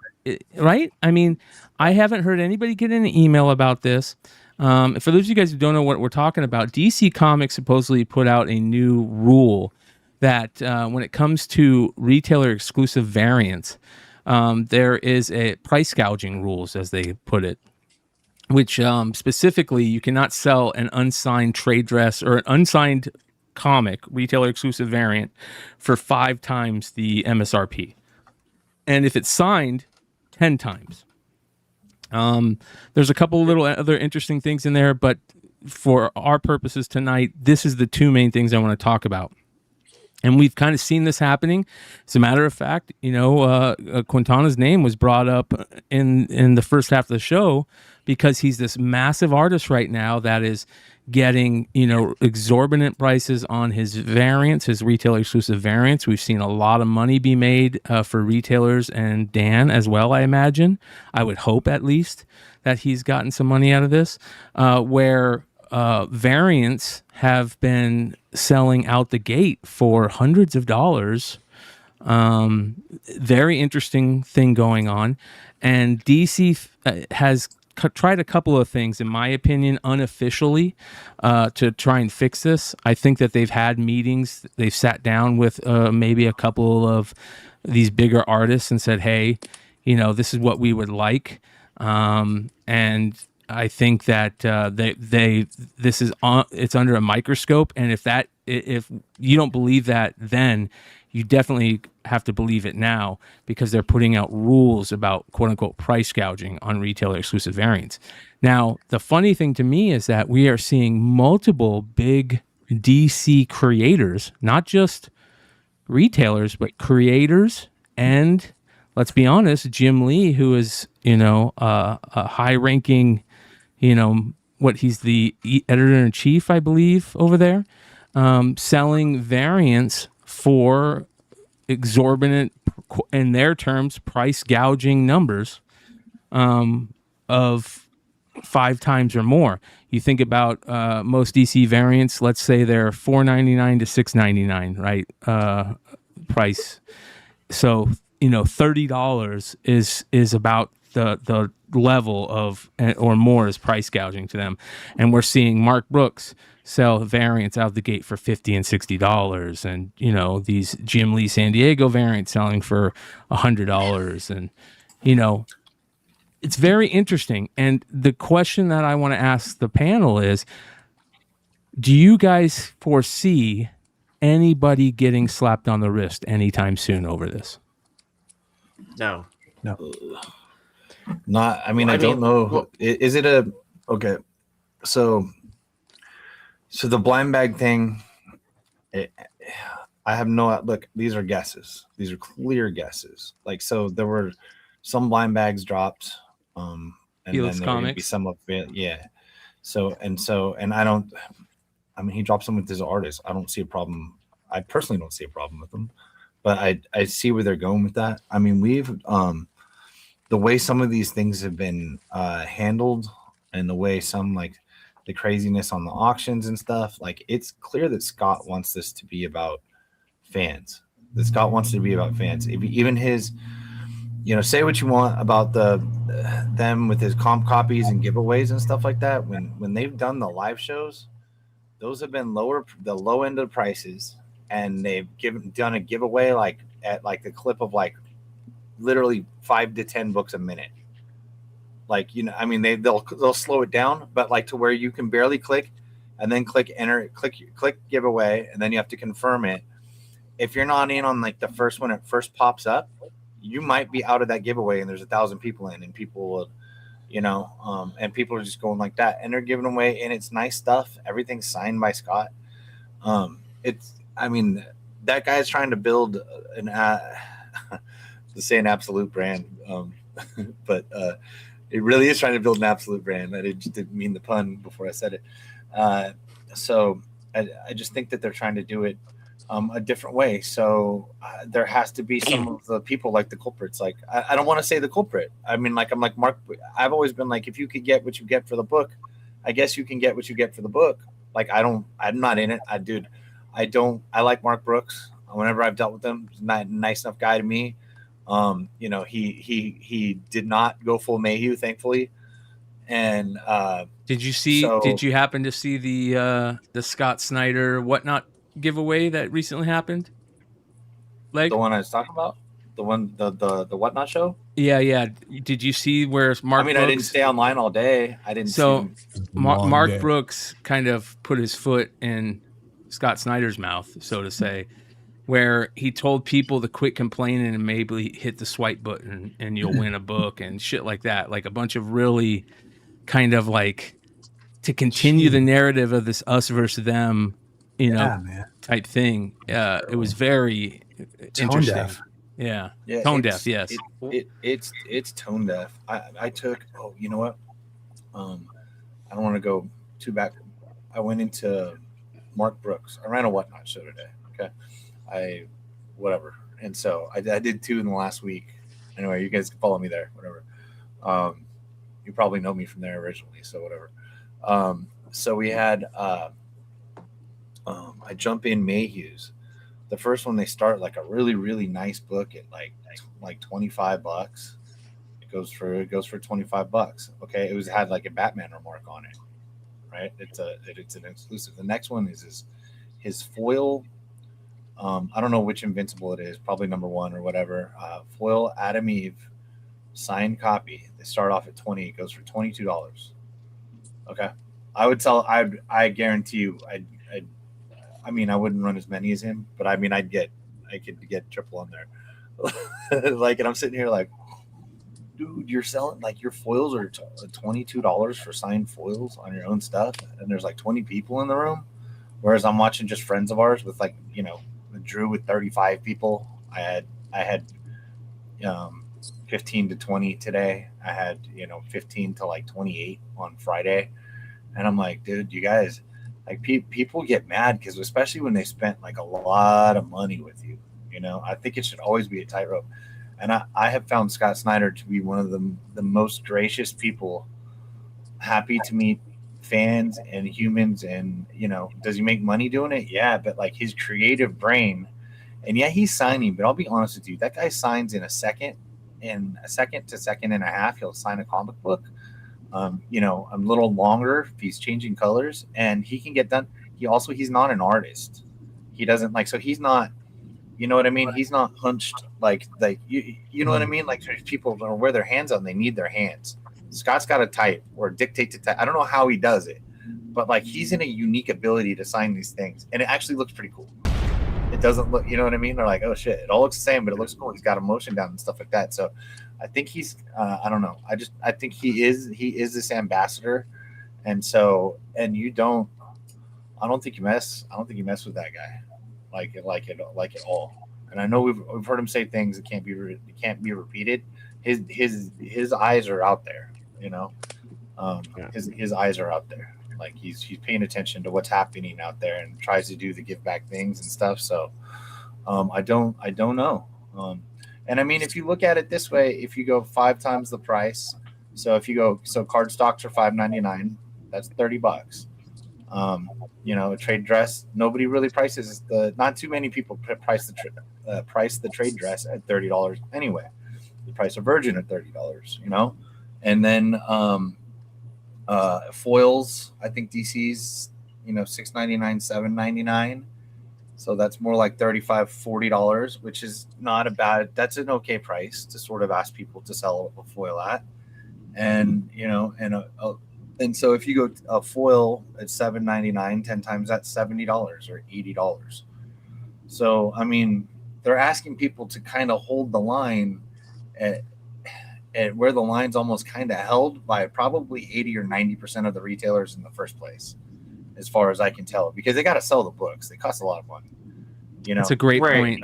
Right? I mean, I haven't heard anybody get an email about this. For those of you guys who don't know what we're talking about, DC Comics supposedly put out a new rule that when it comes to retailer exclusive variants, there is a price gouging rules, as they put it, which specifically you cannot sell an unsigned trade dress or an unsigned comic retailer exclusive variant for 5 times the MSRP. And if it's signed, 10 times. There's a couple little other interesting things in there, but for our purposes tonight, this is the 2 main things I want to talk about. And we've kind of seen this happening. As a matter of fact, Quintana's name was brought up in the first half of the show, because he's this massive artist right now that is getting, exorbitant prices on his variants, his retailer exclusive variants. We've seen a lot of money be made for retailers and Dan as well, I imagine. I would hope, at least, that he's gotten some money out of this, where variants have been selling out the gate for hundreds of dollars. Very interesting thing going on. And DC has tried a couple of things, in my opinion, unofficially, to try and fix this. I think that they've had meetings. They've sat down with maybe a couple of these bigger artists and said, hey, this is what we would like. And I think that it's under a microscope. And if you don't believe that, then you definitely have to believe it now because they're putting out rules about quote unquote price gouging on retailer exclusive variants. Now, the funny thing to me is that we are seeing multiple big DC creators, not just retailers, but creators. And let's be honest, Jim Lee, who is, a high ranking, he's the editor in chief, I believe, over there, selling variants for exorbitant, in their terms, price gouging numbers of 5 times or more. You think about most DC variants, let's say they're $4.99 to $6.99, right? Price. So, $30 is about the level of, or more, is price gouging to them. And we're seeing Mark Brooks sell variants out the gate for $50 and $60, and these Jim Lee San Diego variants selling for $100, and it's very interesting. And the question that I want to ask the panel is, do you guys foresee anybody getting slapped on the wrist anytime soon over this? No. Not. I mean, I don't know. Well, Is it okay? So the blind bag thing. I have no look. These are guesses. These are clear guesses. Like, so there were some blind bags dropped. And Felix then there would be Comics. some of it. Yeah. So I don't. I mean, he drops them with his artists. I don't see a problem. I personally don't see a problem with them, but I see where they're going with that. I mean, we've the way some of these things have been handled, and the way some, like the craziness on the auctions and stuff, like it's clear that Scott wants this to be about fans. That Scott wants it to be about fans. Even his, say what you want about them with his comp copies and giveaways and stuff like that. When they've done the live shows, those have been the low end of prices, and they've done a giveaway like at like the clip of like literally 5 to 10 books a minute. Like, I mean, they'll slow it down, but like to where you can barely click and then click enter, click giveaway, and then you have to confirm it. If you're not in on like the first when it first pops up, you might be out of that giveaway, and there's 1,000 people in, and people will, and people are just going like that, and they're giving away, and it's nice stuff. Everything's signed by Scott. I mean, that guy's trying to build to say an absolute brand, but it really is trying to build an absolute brand. I just didn't mean the pun before I said it. So I just think that they're trying to do it a different way. So there has to be some of the people like the culprits. Like, I don't want to say the culprit. I mean, like, I'm like Mark. I've always been like, if you could get what you get for the book, I guess you can get what you get for the book. Like, I'm not in it. I like Mark Brooks. Whenever I've dealt with him, he's a nice enough guy to me. He did not go full Mayhew, thankfully. And did you happen to see the Scott Snyder whatnot giveaway that recently happened? Like the one I was talking about, the whatnot show. Yeah. Did you see where Mark? I mean, Brooks, I didn't stay online all day. I didn't. So Mark Brooks kind of put his foot in Scott Snyder's mouth, so to say, where he told people to quit complaining and maybe hit the swipe button and you'll win a book and shit like that. Like a bunch of really kind of like to continue the narrative of this us versus them, type thing. It was very interesting. Deaf. Yeah. Tone deaf. Yes. It's tone deaf. I took, you know what? I don't want to go too back. I went into Mark Brooks. I ran a whatnot show today. Okay. Whatever. And so I did 2 in the last week. Anyway, you guys can follow me there, whatever. You probably know me from there originally. So whatever. So we had, I jump in Mayhew's. The first one, they start like a really, really nice book at like $25. It goes for $25. Okay. It had like a Batman remark on it. Right. It's an exclusive. The next one is his foil. I don't know which Invincible it is, probably number 1 or whatever. Foil Adam Eve signed copy. They start off at $20. It goes for $22. Okay. I guarantee you, I mean, I wouldn't run as many as him, but I mean, I'd get I could get triple on there. Like, and I'm sitting here like, dude, you're selling like your foils are $22 for signed foils on your own stuff, and there's like 20 people in the room. Whereas I'm watching just friends of ours with like, you know, Drew with 35 people. I had 15 to 20 today. I had, you know, 15 to like 28 on Friday. And I'm like, dude, you guys, like people get mad because especially when they spent like a lot of money with you, you know, I think it should always be a tightrope. And I have found Scott Snyder to be one of the most gracious people, happy to meet fans and humans. And, you know, does he make money doing it? Yeah. But like his creative brain, and yeah, he's signing, but I'll be honest with you, that guy signs in a second to second and a half. He'll sign a comic book, you know, a little longer if he's changing colors, and he can get done. He's not an artist. He doesn't like, so he's not, you know what I mean? He's not hunched like you know what I mean? Like people are wear their hands on, they need their hands. Scott's got to type or dictate to type. I don't know how he does it, but like he's in a unique ability to sign these things, and it actually looks pretty cool. It doesn't look, you know what I mean? They're like, oh shit, it all looks the same, but it looks cool. He's got emotion down and stuff like that. So I think he's, I don't know. I think he is this ambassador. And so, and I don't think you mess with that guy like it all. And I know we've heard him say things that can't be repeated. His eyes are out there, you know. His eyes are out there. Like he's paying attention to what's happening out there and tries to do the give back things and stuff. So I don't know. And I mean, if you look at it this way, if you go 5 times the price, so if you go, so card stocks are $5.99, that's $30. You know, a trade dress, nobody really prices not too many people price the trade dress at $30 anyway. The price of Virgin at $30, you know, and then foils, I think DC's, you know, $6.99, $7.99. So that's more like $35-$40, which is not a bad, that's an okay price to sort of ask people to sell a foil at. And, you know, and so if you go a foil at $7.99, 10 times that's $70 or $80. So, I mean, they're asking people to kind of hold the line at where the line's almost kind of held by probably 80 or 90% of the retailers in the first place, as far as I can tell, because they got to sell the books. They cost a lot of money. You know, that's a great point.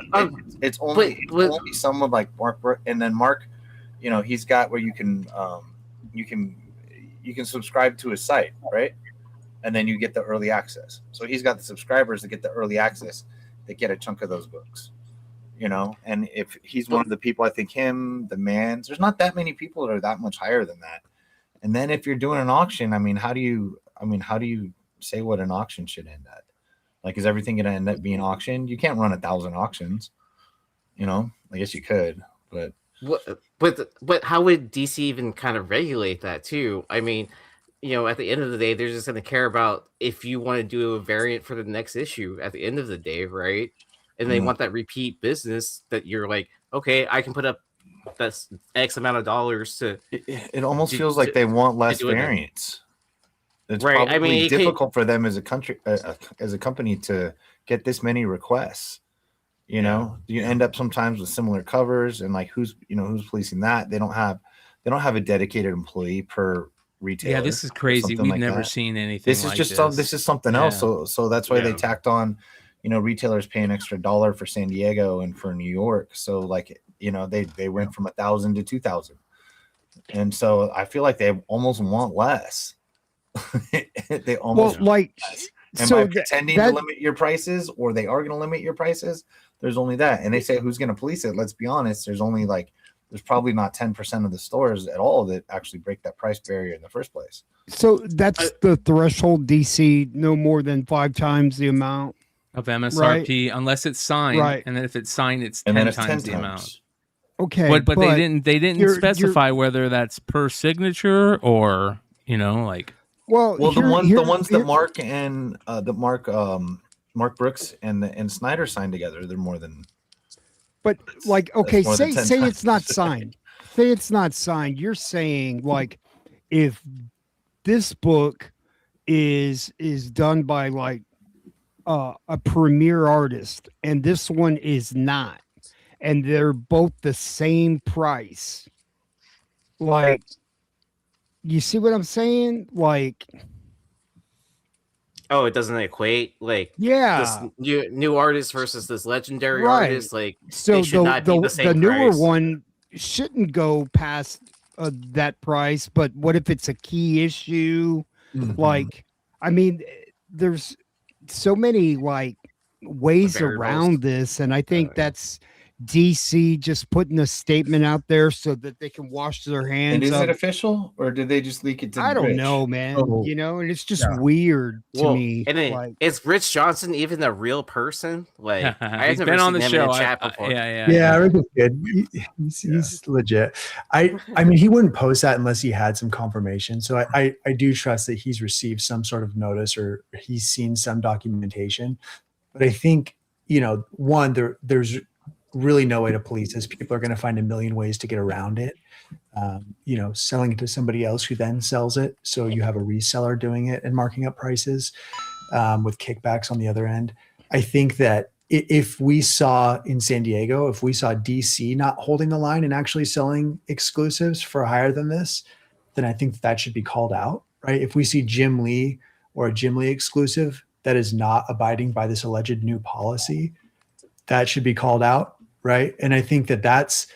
It's only some of like Mark, and then Mark, you know, he's got where you can subscribe to his site, right? And then you get the early access. So he's got the subscribers that get the early access that get a chunk of those books. You know, and if he's one of the people, I think him, the Mans, there's not that many people that are that much higher than that. And then if you're doing an auction, I mean, how do you say what an auction should end at? Like, is everything going to end up being auctioned? You can't run 1,000 auctions, you know, I guess you could, but how would DC even kind of regulate that too? I mean, you know, at the end of the day, they're just going to care about if you want to do a variant for the next issue at the end of the day, right? And they want that repeat business that you're like, okay, I can put up that's X amount of dollars to. It almost feels like they want less variants. It's right. Probably I mean, difficult for them as a country, as a company, to get this many requests. You know, you end up sometimes with similar covers, and like who's policing that? They don't have a dedicated employee per retailer. Yeah, this is crazy. We've like never that. seen anything. This is like just this. This is something else. So that's why they tacked on. You know, retailers pay an extra $1 for San Diego and for New York. So like, you know, they went from 1,000 to 2,000. And so I feel like they almost want less. They almost like, am I pretending to limit your prices, or they are going to limit your prices? There's only that. And they say, who's going to police it? Let's be honest. There's probably not 10% of the stores at all that actually break that price barrier in the first place. So that's the threshold, DC, no more than 5 times the amount of MSRP, unless it's signed, right? And then if it's signed, it's 10 times the amount. Okay, but they didn't specify whether that's per signature or, you know, like. Well, the ones that Mark and Mark Brooks and Snyder signed together, they're more than. But like, okay, say it's not signed. Say it's not signed. You're saying like, if this book is done by like a premier artist, and this one is not, and they're both the same price. Like, you see what I'm saying? Like, Oh, it doesn't equate like this yeah, new artist versus this legendary right. artist. Like So they should not be the the same newer price. one shouldn't go past that price. But what if it's a key issue? Mhm. Like, I mean, there's so many like ways Variables. around this, and I think that's DC just putting a statement out there so that they can wash their hands. And is of, it official, or did they just leak it to I don't Rich? know, man. Oh, You know, and it's just yeah. weird to Well, me. and like, is Rich Johnson even a real person? Like I've He's never been on seen the him show. in a chat before. Yeah, Rick is good. He's legit. I mean, he wouldn't post that unless he had some confirmation. So I do trust that he's received some sort of notice or he's seen some documentation. But I think, you know, one, there's really no way to police this. People are going to find a million ways to get around it. You know, selling it to somebody else who then sells it. So you have a reseller doing it and marking up prices with kickbacks on the other end. I think that if we saw in San Diego, if we saw DC not holding the line and actually selling exclusives for higher than this, then I think that should be called out, right? If we see Jim Lee or a Jim Lee exclusive that is not abiding by this alleged new policy, that should be called out, right? And I think that that's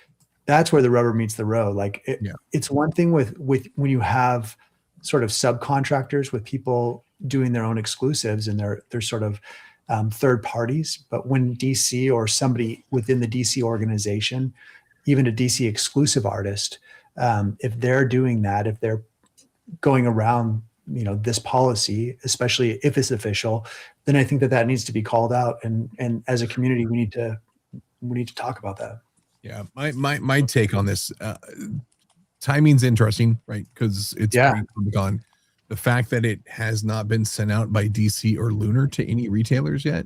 where the rubber meets the road. Like it's one thing with when you have sort of subcontractors with people doing their own exclusives and they're sort of third parties. But when DC or somebody within the DC organization, even a DC exclusive artist, if they're doing that, if they're going around, you know, this policy, especially if it's official, then I think that needs to be called out. And as a community, we need to talk about that. Yeah, my take on this, timing's interesting, right? Because it's gone. The fact that it has not been sent out by DC or Lunar to any retailers yet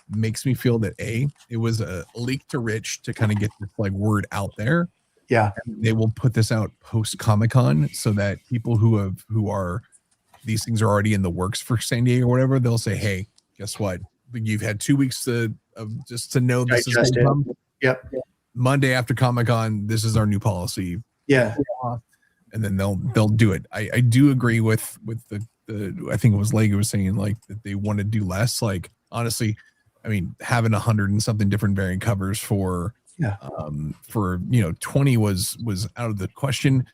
makes me feel that it was a leak to Rich to kind of get this like word out there. Yeah, and they will put this out post Comic-Con so that people who are these things are already in the works for San Diego or whatever, they'll say, hey, guess what? You've had 2 weeks to know this is going to come. Yep. Monday after Comic-Con, this is our new policy. Yeah. And then they'll do it. I do agree with the I think it was Lego was saying like that they want to do less. Like honestly, I mean, having 100 and something different variant covers for 20 was out of the question.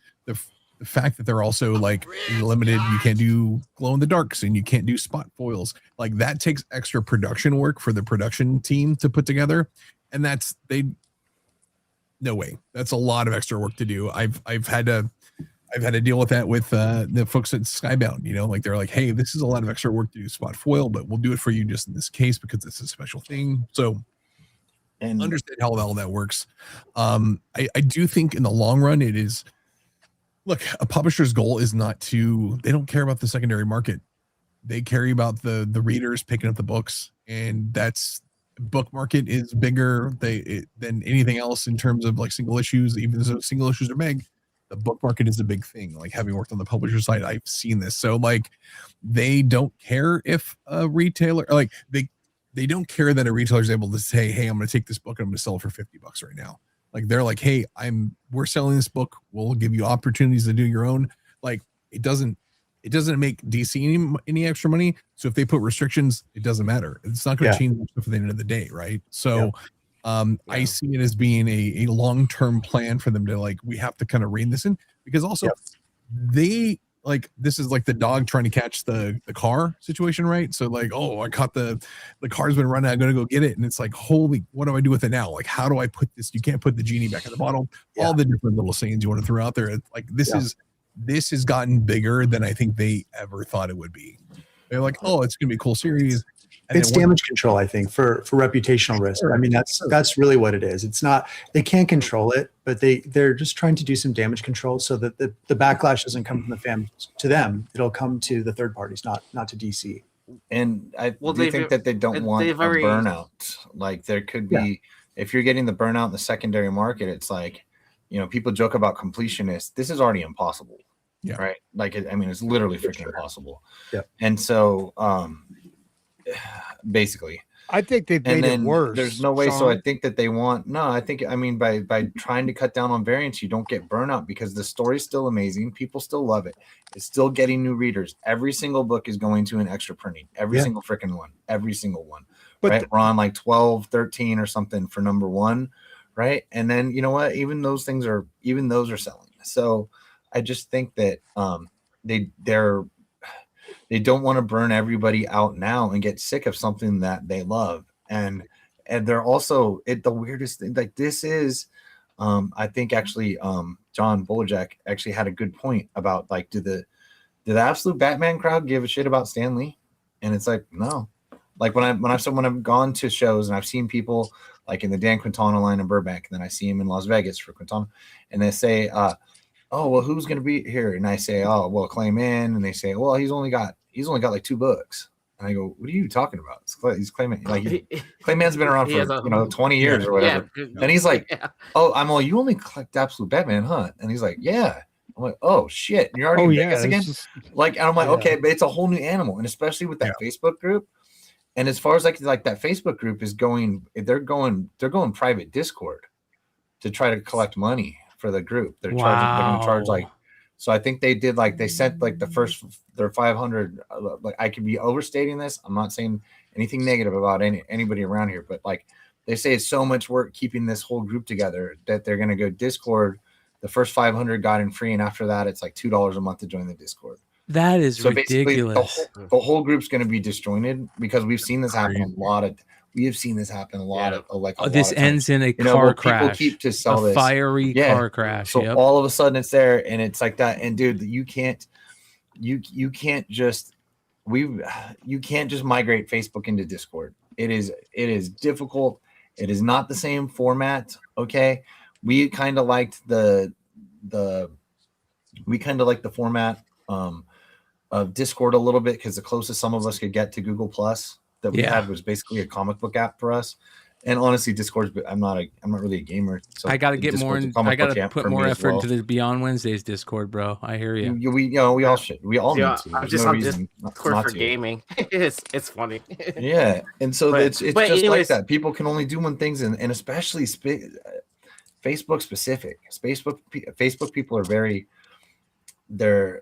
The fact that they're also like limited, you can't do glow in the darks and you can't do spot foils, like that takes extra production work for the production team to put together, and no way. That's a lot of extra work to do. I've had to deal with that with the folks at Skybound, you know, like they're like, hey, this is a lot of extra work to do spot foil, but we'll do it for you just in this case because it's a special thing. So and understand how all that works. I do think in the long run it is, look, a publisher's goal is not they don't care about the secondary market. They care about the readers picking up the books, and that's book market is bigger than anything else in terms of like single issues. Even though single issues are big, the book market is a big thing. Like having worked on the publisher side, I've seen this. So like they don't care if a retailer, like they don't care that a retailer is able to say, hey, I'm going to take this book and I'm going to sell it for $50 right now. Like they're like, hey, we're selling this book. We'll give you opportunities to do your own. Like it doesn't make DC any extra money. So if they put restrictions, it doesn't matter. It's not going to change much for the end of the day, right? So I see it as being a long-term plan for them to like, we have to kind of rein this in, because also they like, this is like the dog trying to catch the car situation, right? So like, oh, I caught the car's been running, I'm going to go get it. And it's like, holy, what do I do with it now? Like, how do I put this? You can't put the genie back in the bottle. All the different little sayings you want to throw out there. Like this has gotten bigger than I think they ever thought it would be. They're like, oh, it's going to be a cool series. And it's damage control, I think, for reputational risk. I mean, that's really what it is. It's not, they can't control it, but they're just trying to do some damage control so that the backlash doesn't come from the fans to them. It'll come to the third parties, not to DC. And I do think that they don't want a burnout. Like there could be, if you're getting the burnout in the secondary market, it's like, you know, people joke about completionists. This is already impossible. Yeah. Right. Like, it's literally freaking impossible. Yeah. And so, basically. I think they've made it worse. There's no way. So I Sean. think that they want I mean by trying to cut down on variants, you don't get burnout because the story's still amazing. People still love it. It's still getting new readers. Every single book is going to an extra printing. Every single freaking one. Every single one. But right? We're on like 12, 13 or something for number 1. Right. And then you know what? Even those are selling. So I just think that they don't want to burn everybody out now and get sick of something that they love. And they're also the weirdest thing. Like this is, I think actually, Jon Bolerjack actually had a good point about like, did the absolute Batman crowd give a shit about Stan Lee? And it's like, no. Like when I've gone to shows and I've seen people like in the Dan Quintana line in Burbank, and then I see him in Las Vegas for Quintana, and they say, oh, well, who's going to be here? And I say, oh, well, Clay in. And they say, well, he's only got like 2 books. And I go, what are you talking about? He's Clayman. Like Clayman's been around for 20 years or whatever. Yeah. And he's like, oh, I'm all, you only collect Absolute Batman, huh? And he's like, yeah. I'm like, oh shit, and you're already in Vegas again. Like, and I'm like, okay, but it's a whole new animal, and especially with that Facebook group. And as far as like that Facebook group is going, they're going private Discord to try to collect money for the group. They're going to charge like, so I think they sent like their 500, like I could be overstating this. I'm not saying anything negative about anybody around here, but like they say it's so much work keeping this whole group together that they're going to go Discord. The first 500 got in free. And after that, it's like $2 a month to join the Discord. That is ridiculous. The whole group's going to be disjointed because we've seen this happen a lot of this ends in a car crash. People keep to sell this fiery car crash. So all of a sudden it's there and it's like that. And dude, you can't just migrate Facebook into Discord. It is difficult. It is not the same format. Okay. We kind of liked the format of Discord a little bit because the closest some of us could get to Google Plus that we had was basically a comic book app for us. And honestly, Discord's, I'm not really a gamer. So I got to get more. I got to put more effort into the Beyond Wednesdays Discord, bro. I hear you. We all should. We all need to. I'm just on Discord for gaming. It's funny. Yeah, and so it's just anyways, like that. People can only do one things, and especially Facebook specific. Facebook people are very. They're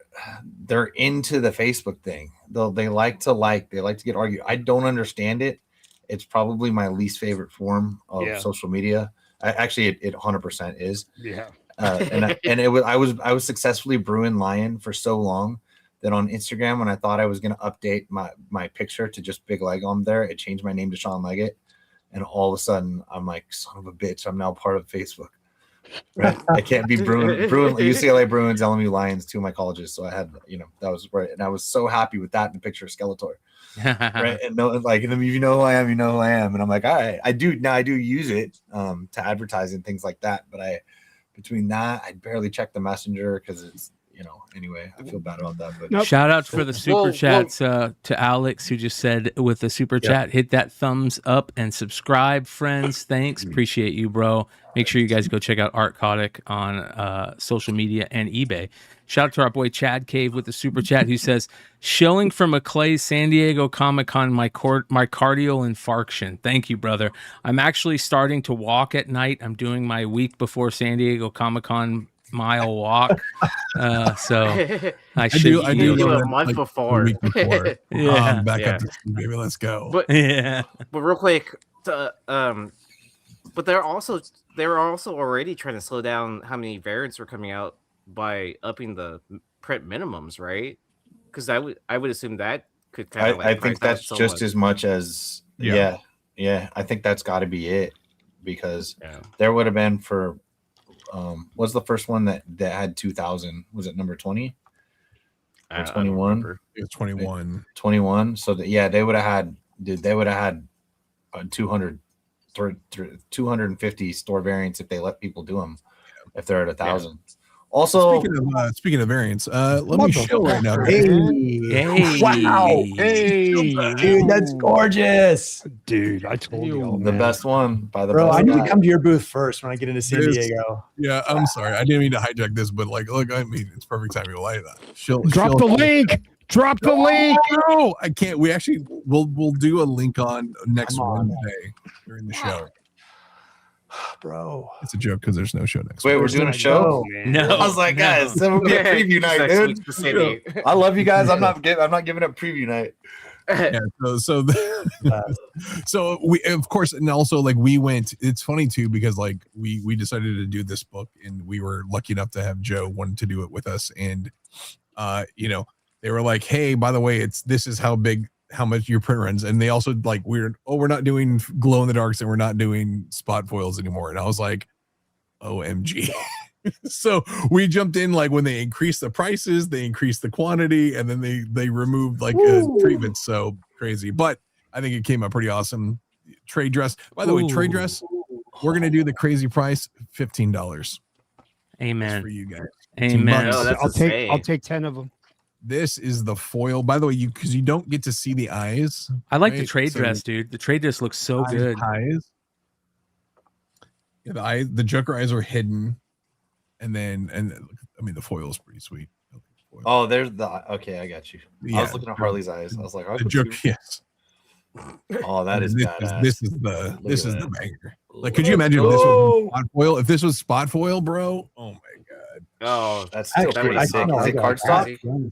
into the Facebook thing. They like to get argued. I don't understand it. It's probably my least favorite form of social media. It 100% is. Yeah. I was successfully Bruin Lion for so long that on Instagram, when I thought I was going to update my picture to just Big Leg on there, it changed my name to Sean Leggett. And all of a sudden I'm like, son of a bitch, I'm now part of Facebook. Right. I can't be Bruin, UCLA Bruins, LMU Lions, 2 of my colleges. So I had, that was right. And I was so happy with that in the picture of Skeletor. Right. And if you know who I am, you know who I am. And I'm like, all right, I do use it to advertise and things like that. But between that, I barely check the messenger because it's, anyway, I feel bad about that. But shout out for the super chats to Alex, who just said with the super chat, hit that thumbs up and subscribe, friends. Thanks. Appreciate you, bro. Make sure you guys go check out Art Kotick on social media and eBay. Shout out to our boy Chad Cave with the super chat, who says, shilling from a Clay San Diego Comic-Con, my cardial infarction. Thank you, brother. I'm actually starting to walk at night. I'm doing my week before San Diego Comic-Con mile walk. So I do a month before. Week before. Back up to speed, baby. Let's go. But real quick, but they're also already trying to slow down how many variants are coming out by upping the print minimums, right? Because I would assume that could kind of I think that's just as much as I think that's got to be it, because there would have been for what's the first one that had 2,000? Was it number 20 or 21? It was 21. 21. So they would have had 250 store variants if they let people do them, if they're at 1,000. Also, speaking of variants, let me show right now. Hey. Wow. Hey. Dude, that's gorgeous. Dude, I told you. The best one by the bro. best I need guy. to come to your booth first when I get into San Diego. Yeah, I'm sorry. I didn't mean to hijack this, but look, I mean, it's perfect timing. Why that? Drop the link. Drop the link. No, I can't. We actually we'll do a link on next Wednesday during the show. Bro, it's a joke because there's no show next. Wait, week. we're doing a show? No, I was like, guys, that would be a preview night, dude. I love you guys. I'm not giving up preview night. Yeah, so we, of course, and also like we went. It's funny too because like we decided to do this book, and we were lucky enough to have Joe wanted to do it with us, and you know, they were like, hey, by the way, this is how much your print runs, and they also like we're not doing glow in the darks and we're not doing spot foils anymore, and I was like, OMG. So we jumped in like when they increased the prices, they increased the quantity, and then they removed like treatments. So crazy, but I think it came out pretty awesome. Trade dress, by the way, trade dress. We're gonna do the crazy price, $15. Amen for you guys. Amen. Oh, I'll take 10 of them. This is the foil, by the way, because you don't get to see the eyes. I like the right? trade dress, dude. The trade dress looks so good. Eyes. Yeah, the Joker eyes are hidden. And I mean, the foil is pretty sweet. Oh, there's okay, I got you. Yeah, I was looking at Harley's eyes. I was like, the Joker, yes. Oh, that is badass. This is the banger. Like, could you imagine if this was spot foil? If this was spot foil, bro? Oh my god. Oh, that's still pretty sick. Is it cardstock?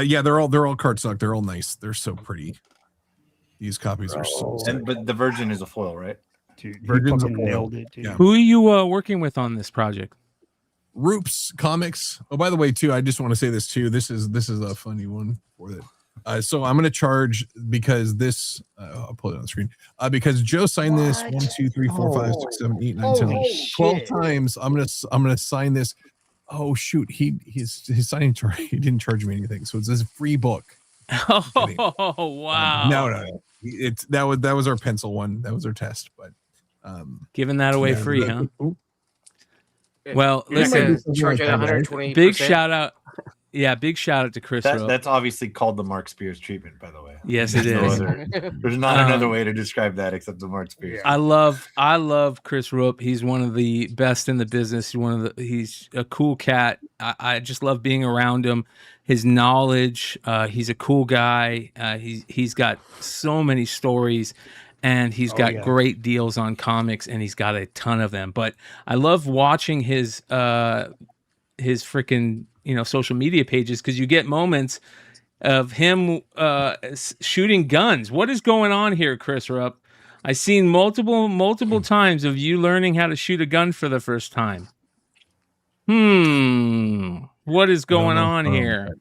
Yeah, they're all cardstock. They're all nice. They're so pretty. These copies are so sick. But the Virgin is a foil, right? Dude, Virgin's a fucking foil. nailed it, dude. Yeah. Who are you working with on this project? Roops Comics. Oh, by the way, too, I just want to say this too. This is a funny one for it. So I'm going to charge because this. I'll pull it on the screen. Because Joe signed this 1, 2, 3, 4, 5, 6, 7, 8, 9, 10, 12 times. I'm gonna sign this. Oh shoot, his signing charge. He didn't charge me anything, so it's a free book. Oh wow! No. That was our pencil one. That was our test, but giving that away free, huh? Well, You're listen, charging 120%. big shout out. Yeah, big shout out to Chris. That's obviously called the Mark Spears treatment, by the way. Yes, it There's is. There's not another way to describe that except the Mark Spears. I love Chris Roop. He's one of the best in the business. He's a cool cat. I just love being around him. His knowledge. He's a cool guy. He's got so many stories, and he's got great deals on comics, and he's got a ton of them. But I love watching his freaking social media pages because you get moments of him shooting guns. What is going on here, Chris Rupp? I've seen multiple times of you learning how to shoot a gun for the first time. What is going on here?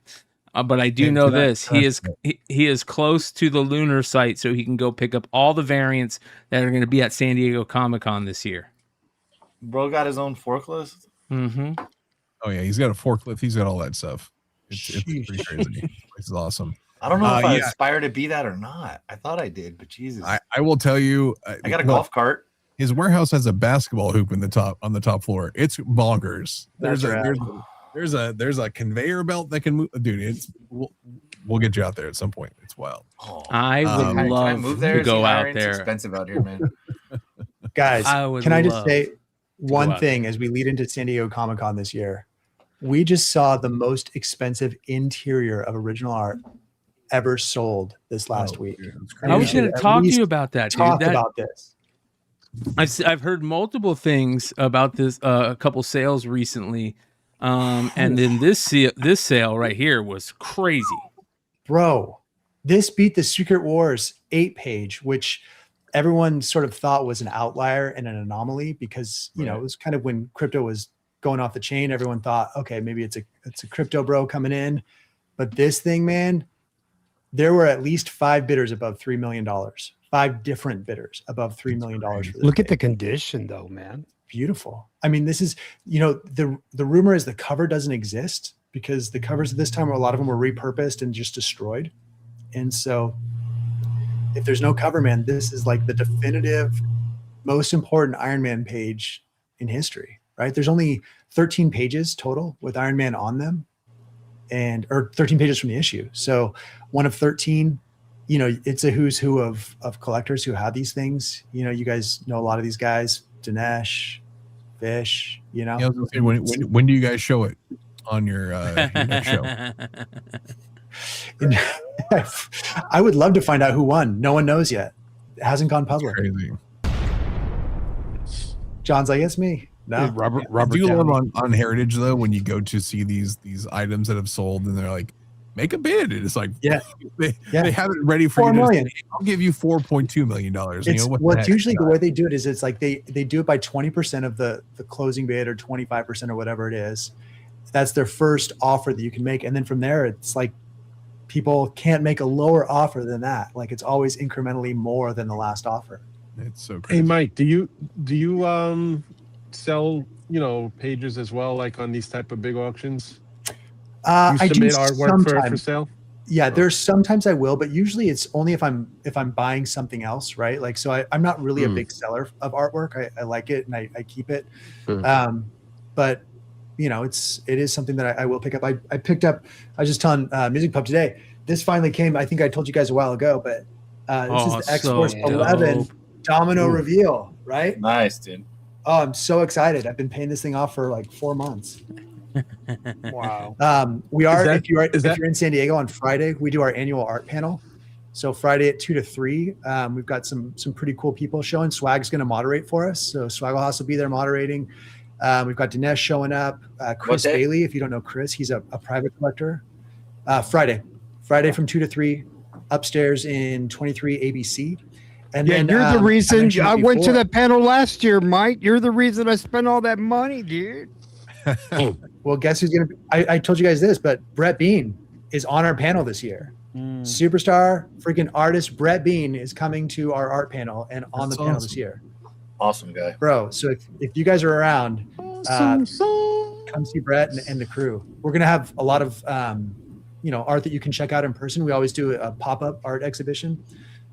But I do know this: he is close to the lunar site, so he can go pick up all the variants that are going to be at San Diego Comic-Con this year. Bro got his own forklift. Mm-hmm. Oh yeah, he's got a forklift. He's got all that stuff. It's pretty crazy. It's awesome. I don't know if I aspire to be that or not. I thought I did, but Jesus. I will tell you. I got a golf cart. His warehouse has a basketball hoop on the top floor. It's bonkers. There's a conveyor belt that can move. Dude, we'll get you out there at some point. It's wild. I would love to go out there. It's expensive out here, man. Guys, can I just say one thing as we lead into San Diego Comic-Con this year? We just saw the most expensive interior of original art ever sold this last week. I was going to talk to you about that. Talk about this. I've heard multiple things about this. A couple sales recently, and then this sale right here was crazy, bro. This beat the Secret Wars 8-page, which everyone sort of thought was an outlier and an anomaly because it was kind of when crypto was going off the chain. Everyone thought, okay, maybe it's a crypto bro coming in, but this thing, man, there were at least 5 bidders above $3 million. 5 different bidders above $3 million. For this Look at the condition, though, man. Beautiful. I mean, this is, the rumor is the cover doesn't exist because the covers at this time, a lot of them were repurposed and just destroyed. And so if there's no cover, man, this is like the definitive, most important Iron Man page in history, right? There's only 13 pages total with Iron Man on them or 13 pages from the issue. So one of 13, it's a who's who of collectors who have these things. You guys know a lot of these guys, Dinesh, Fish, Yeah, when do you guys show it on your next show? And I would love to find out who won. No one knows yet. It hasn't gone public. Crazy. John's like, it's me. No. Robert Do you love Downey. on Heritage though when you go to see these items that have sold and they're like, make a bid, and it's like, Yeah. they Yeah. have it ready for $4 you. million. I'll give you $4.2 million. It's what's usually the way they do it is it's like they do it by 20% of the closing bid or 25% or whatever it is. That's their first offer that you can make, and then from there it's like people can't make a lower offer than that. Like it's always incrementally more than the last offer. It's so crazy. Hey, Mike, do you sell, pages as well, like on these type of big auctions? I do submit artwork for sometimes. sale? Yeah, there's sometimes I will, but usually it's only if I'm buying something else, right? Like, so I'm not really a big seller of artwork. I like it and I keep it. But it is something that I will pick up. I picked up, I was just telling Music Pub today, this finally came, I think I told you guys a while ago, but this is the X-Force 11 domino reveal, right? Nice, dude. Oh, I'm so excited. I've been paying this thing off for like 4 months. Wow. We are, if you're is that- in San Diego on Friday, we do our annual art panel. So Friday at 2 to 3, we've got some pretty cool people showing. Swag's going to moderate for us. So Swaggle House will be there moderating. We've got Dinesh showing up. Chris Bailey, if you don't know Chris, he's a private collector. Friday from 2 to 3 upstairs in 23 ABC. And Yeah, then you're the reason mentioned I went to before- that panel last year, Mike. You're the reason I spent all that money, dude. Well, guess who's going to be? I told you guys this, but Brett Bean is on our panel this year. Superstar freaking artist Brett Bean is coming to our art panel and on the panel this year. Awesome guy. Bro, so if you guys are around, come see Brett and the crew. We're going to have a lot of, art that you can check out in person. We always do a pop-up art exhibition.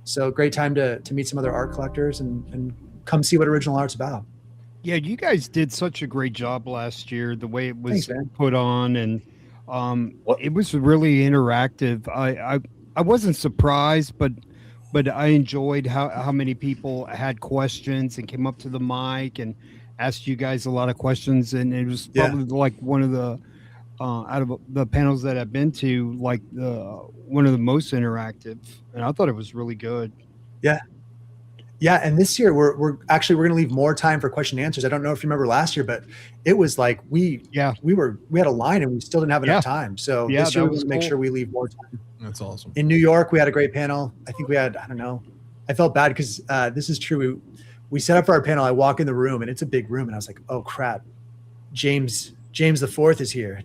So great time to meet some other art collectors and come see what original art's about. Yeah, you guys did such a great job last year, the way it was Thanks, man. put on, and it was really interactive. I wasn't surprised, but I enjoyed how many people had questions and came up to the mic and asked you guys a lot of questions, and it was probably like one of the out of the panels that I've been to, like one of the most interactive, and I thought it was really good. Yeah, and this year we're going to leave more time for question and answers. I don't know if you remember last year, but it was like we had a line and we still didn't have enough time. So this year we're going to make sure we leave more time. That's awesome. In New York, we had a great panel. I think we had, I don't know. I felt bad because this is true. We set up for our panel. I walk in the room and it's a big room, and I was like, oh crap, James the Fourth is here.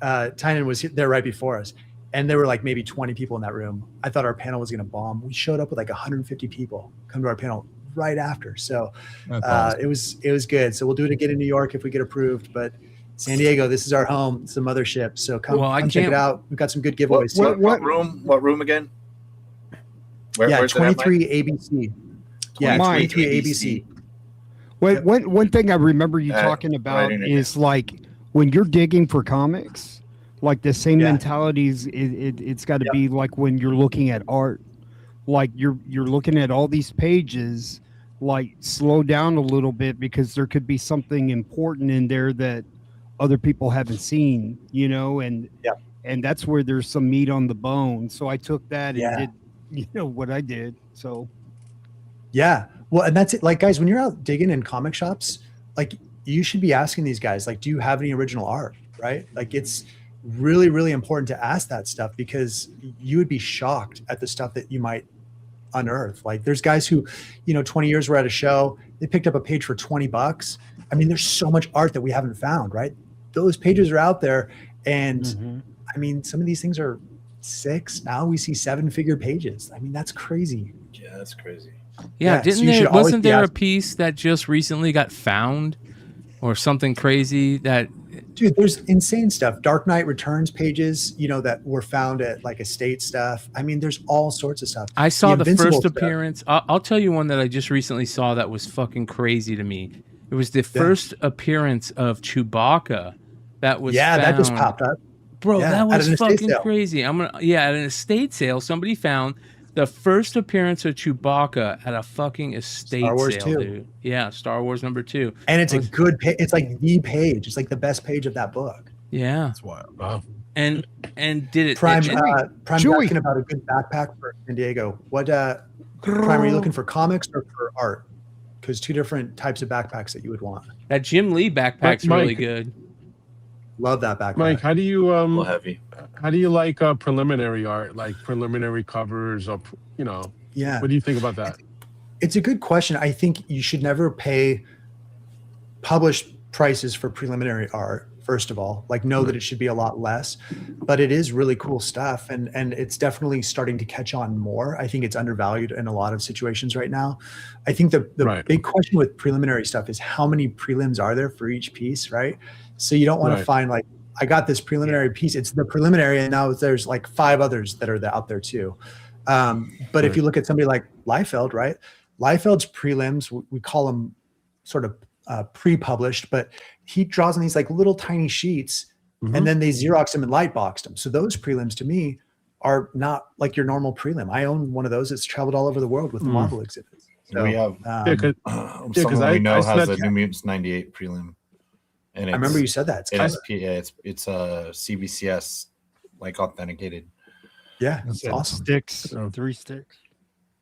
Tynan was there right before us. And there were like maybe 20 people in that room. I thought our panel was going to bomb. We showed up with like 150 people come to our panel right after. So awesome. it was good. So we'll do it again in New York if we get approved. But San Diego, this is our home. It's the mothership. So come check it out. We've got some good giveaways. What room again? Where's 23 that, ABC. Yeah, 23 ABC. One thing I remember you talking about is like when you're digging for comics, like the same mentalities, it's got to be like when you're looking at art, like you're looking at all these pages, like slow down a little bit because there could be something important in there that other people haven't seen, and that's where there's some meat on the bone. So I took that and did, what I did. So. Yeah. Well, and that's it. Like, guys, when you're out digging in comic shops, like you should be asking these guys, like, do you have any original art? Right. Like it's really, really important to ask that stuff because you would be shocked at the stuff that you might unearth. Like there's guys who, 20 years were at a show, they picked up a page for $20. I mean, there's so much art that we haven't found, right? Those pages are out there. And I mean, some of these things are 6. Now we see 7-figure pages. I mean, that's crazy. Yeah, that's crazy. Yeah, so wasn't there a piece that just recently got found or something crazy that dude, there's insane stuff. Dark Knight Returns pages, that were found at like estate stuff. I mean, there's all sorts of stuff. I saw the first stuff. appearance. I'll tell you one that I just recently saw that was fucking crazy to me. It was the first appearance of Chewbacca that was found. That just popped up. Bro, that was fucking sale. crazy. At an estate sale, somebody found the first appearance of Chewbacca at a fucking estate Star Wars sale, 2. dude. Yeah, Star Wars #2. And it's a good page. It's like the page. It's like the best page of that book. Yeah. That's wild. Wow. And did it Prime Chewy. asking about a good backpack for San Diego. What Prime, are you looking for comics or for art? Because two different types of backpacks that you would want. that Jim Lee backpack's Mike, really good. Love that backpack. Mike, how do you heavy. how do you like preliminary art, like preliminary covers, or Yeah. What do you think about that? It's a good question. I think you should never pay published prices for preliminary art. First of all, like know that it should be a lot less, but it is really cool stuff, and it's definitely starting to catch on more. I think it's undervalued in a lot of situations right now. I think the big question with preliminary stuff is how many prelims are there for each piece, right? So you don't want to find like, I got this preliminary piece, it's the preliminary, and now there's like 5 others that are out there too. But if you look at somebody like Liefeld, right? Liefeld's prelims, we call them sort of pre-published, but he draws on these like little tiny sheets, and then they Xerox them and lightboxed them. So those prelims to me are not like your normal prelim. I own one of those. It's traveled all over the world with the model exhibits. So, we have someone we know has a New Mutants 98 prelim. And I remember you said that. It's a CBCS like authenticated. Yeah, it's awesome. 3 sticks.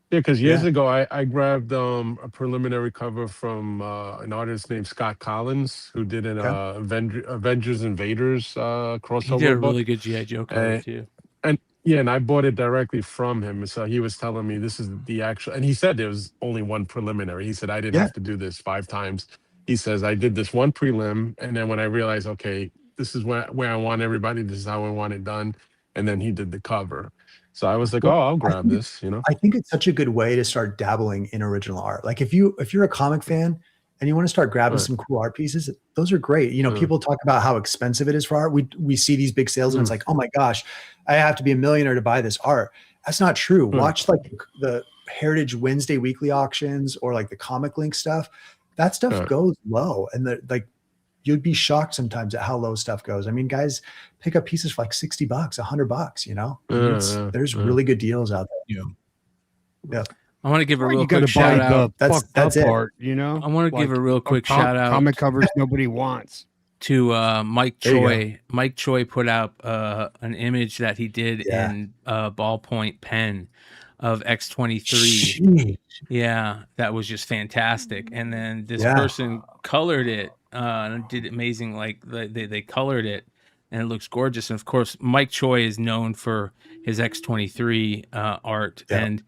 Yeah, because years ago I grabbed a preliminary cover from an artist named Scott Collins, who did an Avengers Invaders crossover. He did a book. really good G.I. Joe cover too. And I bought it directly from him. So he was telling me this is the actual, and he said there was only one preliminary. He said I didn't have to do this 5 times. He says I did this one prelim, and then when I realized, okay, this is where I want everybody, this is how I want it done, and then he did the cover. So I was like, I'll grab this, I think it's such a good way to start dabbling in original art. Like if you're a comic fan and you want to start grabbing some cool art pieces, those are great. People talk about how expensive it is for art. We see these big sales and it's like, oh my gosh, I have to be a millionaire to buy this art. That's not true. Watch like the Heritage Wednesday weekly auctions or like the Comic Link stuff. That stuff goes low, and you'd be shocked sometimes at how low stuff goes. I mean, guys pick up pieces for like $60, $100, there's really good deals out there. Yeah. I want to give a real quick shout out. That's it. Part, I want to give a real quick shout out. Comic covers nobody wants. To Mike Choi. Mike Choi put out an image that he did in ballpoint pen of X-23. Yeah, that was just fantastic. And then this person colored it and did amazing. Like they colored it, and it looks gorgeous. And of course, Mike Choi is known for his X-23 art. And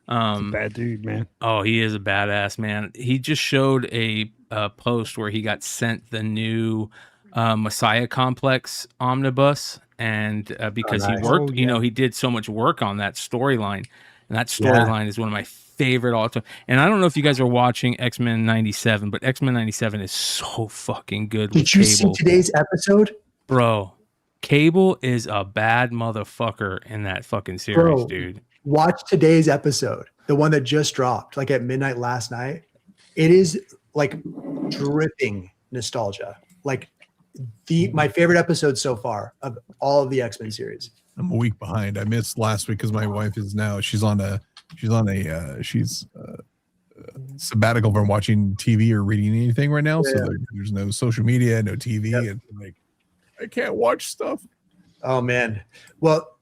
he's a bad dude, man. Oh, he is a badass, man. He just showed a post where he got sent the new Messiah Complex omnibus, and because he worked, he did so much work on that storyline, and that storyline is one of my favorite all time. And I don't know if you guys are watching X-Men 97, but X-Men 97 is so fucking good. Did you see today's episode? Bro, Cable is a bad motherfucker in that fucking series, dude. Watch today's episode, the one that just dropped, like at midnight last night. It is like dripping nostalgia. Like my favorite episode so far of all of the X-Men series. I'm a week behind. I missed last week because my wife is now she's sabbatical from watching TV or reading anything right now. So there's no social media, no TV, and like I can't watch stuff. Oh man. Well,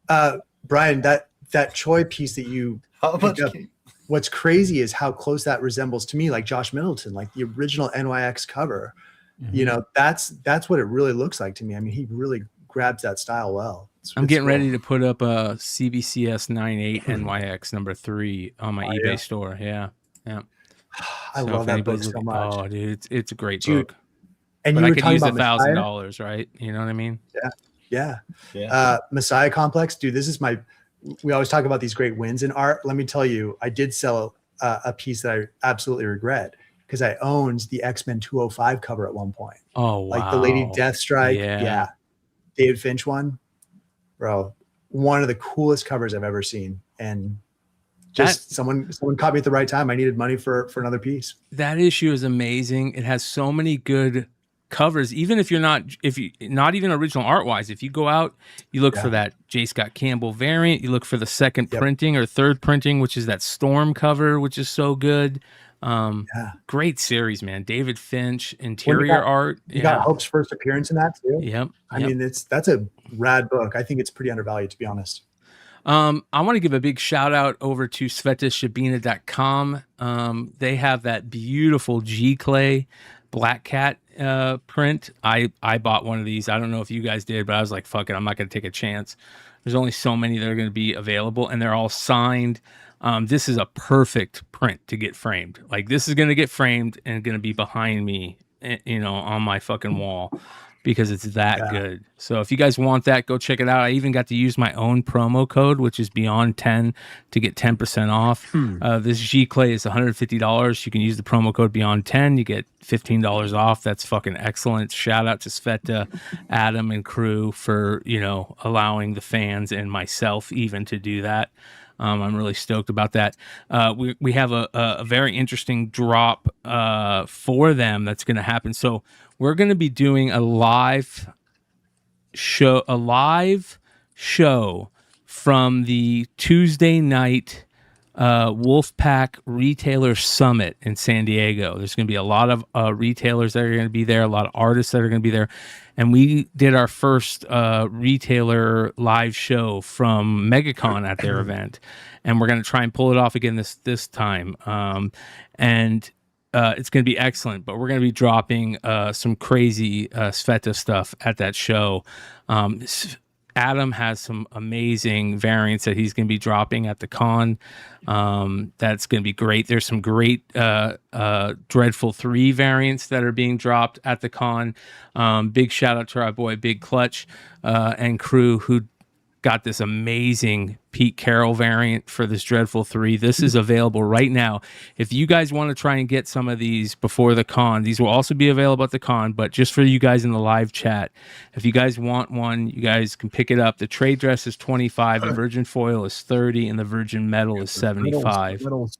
Brian, that Choi piece that you picked up, what's crazy is how close that resembles to me, like Josh Middleton, like the original NYX cover. That's what it really looks like to me. I mean, he really grabs that style well. I'm getting ready to put up a CBCS 98 NYX number 3 on my eBay store. Yeah. I love that book so much. Oh, dude, it's a great book. And but you I were could talking use about $1,000, right? You know what I mean? Yeah. Messiah Complex, dude. This is we always talk about these great wins in art. Let me tell you, I did sell a piece that I absolutely regret because I owned the X-Men 205 cover at one point. Oh, wow. Like the Lady Deathstrike. Yeah. David Finch one. Bro, one of the coolest covers I've ever seen. And just someone caught me at the right time. I needed money for another piece. That issue is amazing. It has so many good covers, even if you're not even original art wise. If you go out, you look for that J. Scott Campbell variant, you look for the second printing or third printing, which is that Storm cover, which is so good. Great series, man. David Finch, Well, interior art. You got Hope's first appearance in that too. Yep. I mean, that's a rad book. I think it's pretty undervalued, to be honest. I want to give a big shout out over to svetashabina.com. They have that beautiful G Clay Black Cat print. I bought one of these. I don't know if you guys did, but I was like, fuck it, I'm not going to take a chance. There's only so many that are going to be available, and they're all signed. This is a perfect print to get framed. Like, this is going to get framed and going to be behind me, on my fucking wall, because it's that good. So if you guys want that, go check it out. I even got to use my own promo code, which is Beyond 10, to get 10% off. This G Clay is $150. You can use the promo code Beyond 10. You get $15 off. That's fucking excellent. Shout out to Sveta, Adam, and crew for, allowing the fans and myself even to do that. I'm really stoked about that. We have a very interesting drop for them that's going to happen. So we're going to be doing a live show from the Tuesday night Wolfpack Retailer Summit in San Diego. There's going to be a lot of retailers that are going to be there, a lot of artists that are going to be there. And we did our first retailer live show from MegaCon at their event. And we're going to try and pull it off again this time. And it's going to be excellent, but we're going to be dropping some crazy Sveta stuff at that show. Adam has some amazing variants that he's going to be dropping at the con. That's going to be great. There's some great Dreadful 3 variants that are being dropped at the con. Big shout out to our boy Big Clutch and crew who got this amazing Pete Carroll variant for this Dreadful 3. This is available right now. If you guys want to try and get some of these before the con, these will also be available at the con, but just for you guys in the live chat, if you guys want one, you guys can pick it up. The trade dress is $25, the virgin foil is $30, and the virgin metal is $75.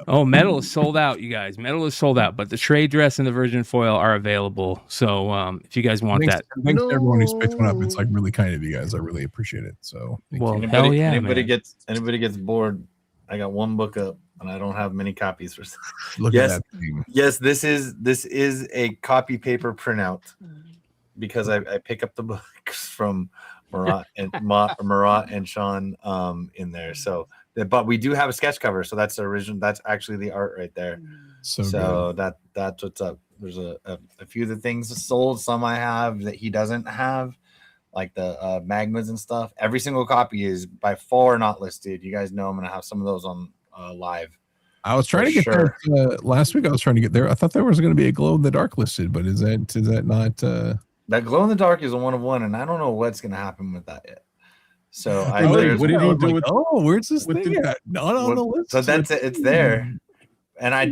Oh, metal is sold out, you guys. Metal is sold out, but the trade dress and the virgin foil are available. So if you guys want that. Thanks to everyone who's picked one up. It's like really kind of you guys. I really appreciate it. So hell yeah, anybody man. gets bored, I got one book up and I don't have many copies for Look at that thing. Yes, this is a copy paper printout because I pick up the books from Marat and Sean in there. So but we do have a sketch cover, so that's the original, that's actually the art right there. So that's what's up. There's a few of the things sold, some I have that he doesn't have, like the magmas and stuff. Every single copy is by far not listed. You guys know I'm gonna have some of those on live. I was trying to get there last week. I was trying to get there. I thought there was going to be a glow in the dark listed, but is that not? That glow in the dark is a 1 of 1, and I don't know what's going to happen with that yet. So what did he do with? Oh, where's this thing at? Not on the list. So that's it. It's there, and I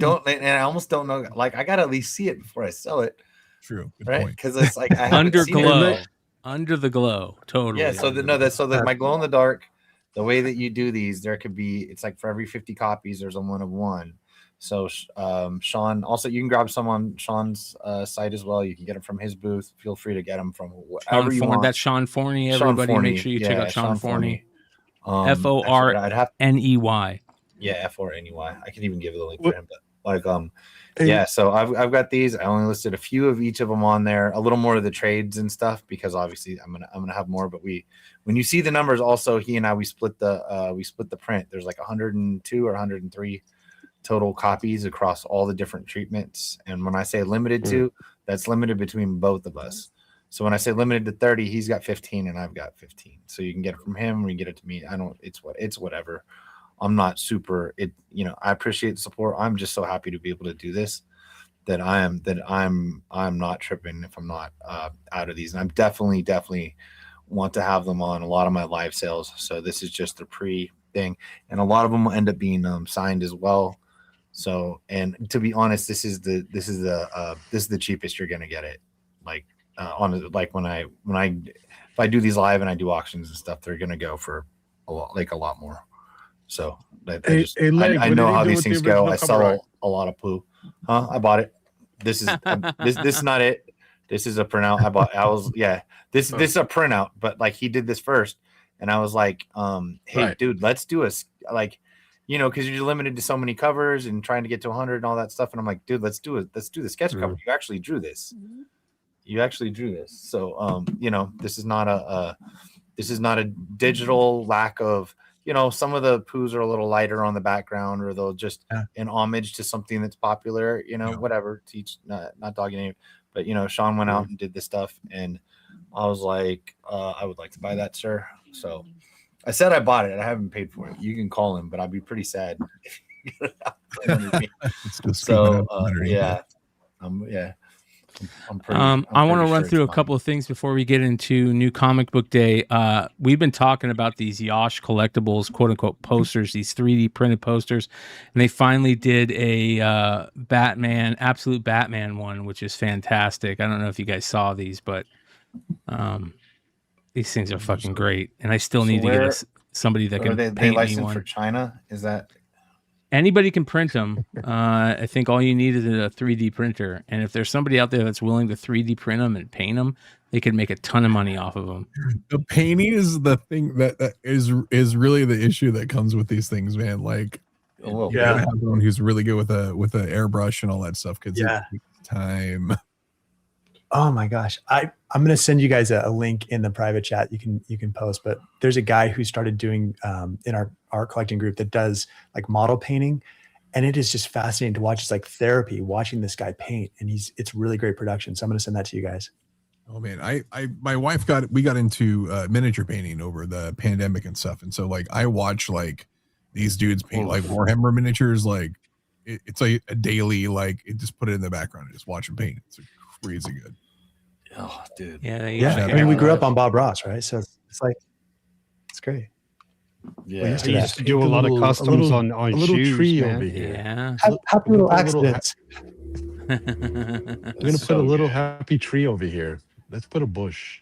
almost don't know. Like, I gotta at least see it before I sell it. True, good right? point. Because it's like I haven't seen it. Under the glow, totally. Yeah. So my glow in the dark, the way that you do these, there could be, it's like for every 50 copies, there's a 1 of 1. So Sean, also you can grab some on Sean's site as well. You can get them from his booth. Feel free to get them from wherever you want. That's Sean Forney. Everybody, make sure you check out Sean Forney. Forney. Yeah, Forney. I can even give the link for him, but yeah. So I've got these. I only listed a few of each of them on there. A little more of the trades and stuff because obviously I'm gonna have more. But when you see the numbers, also he and I we split the print. There's like 102 or 103 total copies across all the different treatments. And when I say limited to, that's limited between both of us. So when I say limited to 30, he's got 15 and I've got 15. So you can get it from him or you get it to me. It's whatever. I'm not super, I appreciate the support. I'm just so happy to be able to do this that I'm not tripping if I'm not out of these. And I'm definitely want to have them on a lot of my live sales. So this is just a pre thing. And a lot of them will end up being signed as well. So, and to be honest, this is the cheapest you're going to get it. Like, if I do these live and I do auctions and stuff, they're going to go for a lot more. So I know how these things go. I sell a lot of poo. I bought it. This is this is not it. This is a printout. This is a printout, but like he did this first, and I was like, hey, dude, let's do you know, because you're limited to so many covers and trying to get to 100 and all that stuff. And I'm like, dude, let's do it. Let's do the sketch cover. You actually drew this. So, you know, this is not a digital lack of, you know, some of the poos are a little lighter on the background, or they'll just an homage to something that's popular, you know, whatever. Teach, not dogging any, but you know, Sean went out and did this stuff, and I was like, I would like to buy that, sir. So I said I bought it. I haven't paid for it. You can call him, but I'd be pretty sad. So yeah, I want to run through a couple of things before we get into New Comic Book Day. We've been talking about these Yosh collectibles, quote unquote posters, these 3D printed posters, and they finally did a Absolute Batman one, which is fantastic. I don't know if you guys saw these, but these things are fucking great, and I still need to get somebody that can paint me one. For China? Is that? Anybody can print them. I think all you need is a 3D printer. And if there's somebody out there that's willing to 3D print them and paint them, they could make a ton of money off of them. The painting is the thing that is really the issue that comes with these things, man. Like, you gotta have someone who's really good with an airbrush and all that stuff, because it takes time. Oh my gosh. I'm going to send you guys a link in the private chat. You can post, but there's a guy who started doing in our art collecting group that does like model painting. And it is just fascinating to watch. It's like therapy watching this guy paint, and it's really great production. So I'm going to send that to you guys. Oh man. My wife we got into miniature painting over the pandemic and stuff. And so like, I watch like these dudes paint like Warhammer miniatures. Like it's like a daily, like it just put it in the background and just watch them paint. It's crazy good. Oh, dude. Yeah. I mean, we grew up on Bob Ross, right? So it's like, it's great. Yeah. I used to do a lot of customs on a little shoes, tree man. over here. Yeah. Happy little accidents. We're gonna put a little happy tree over here. Let's put a bush.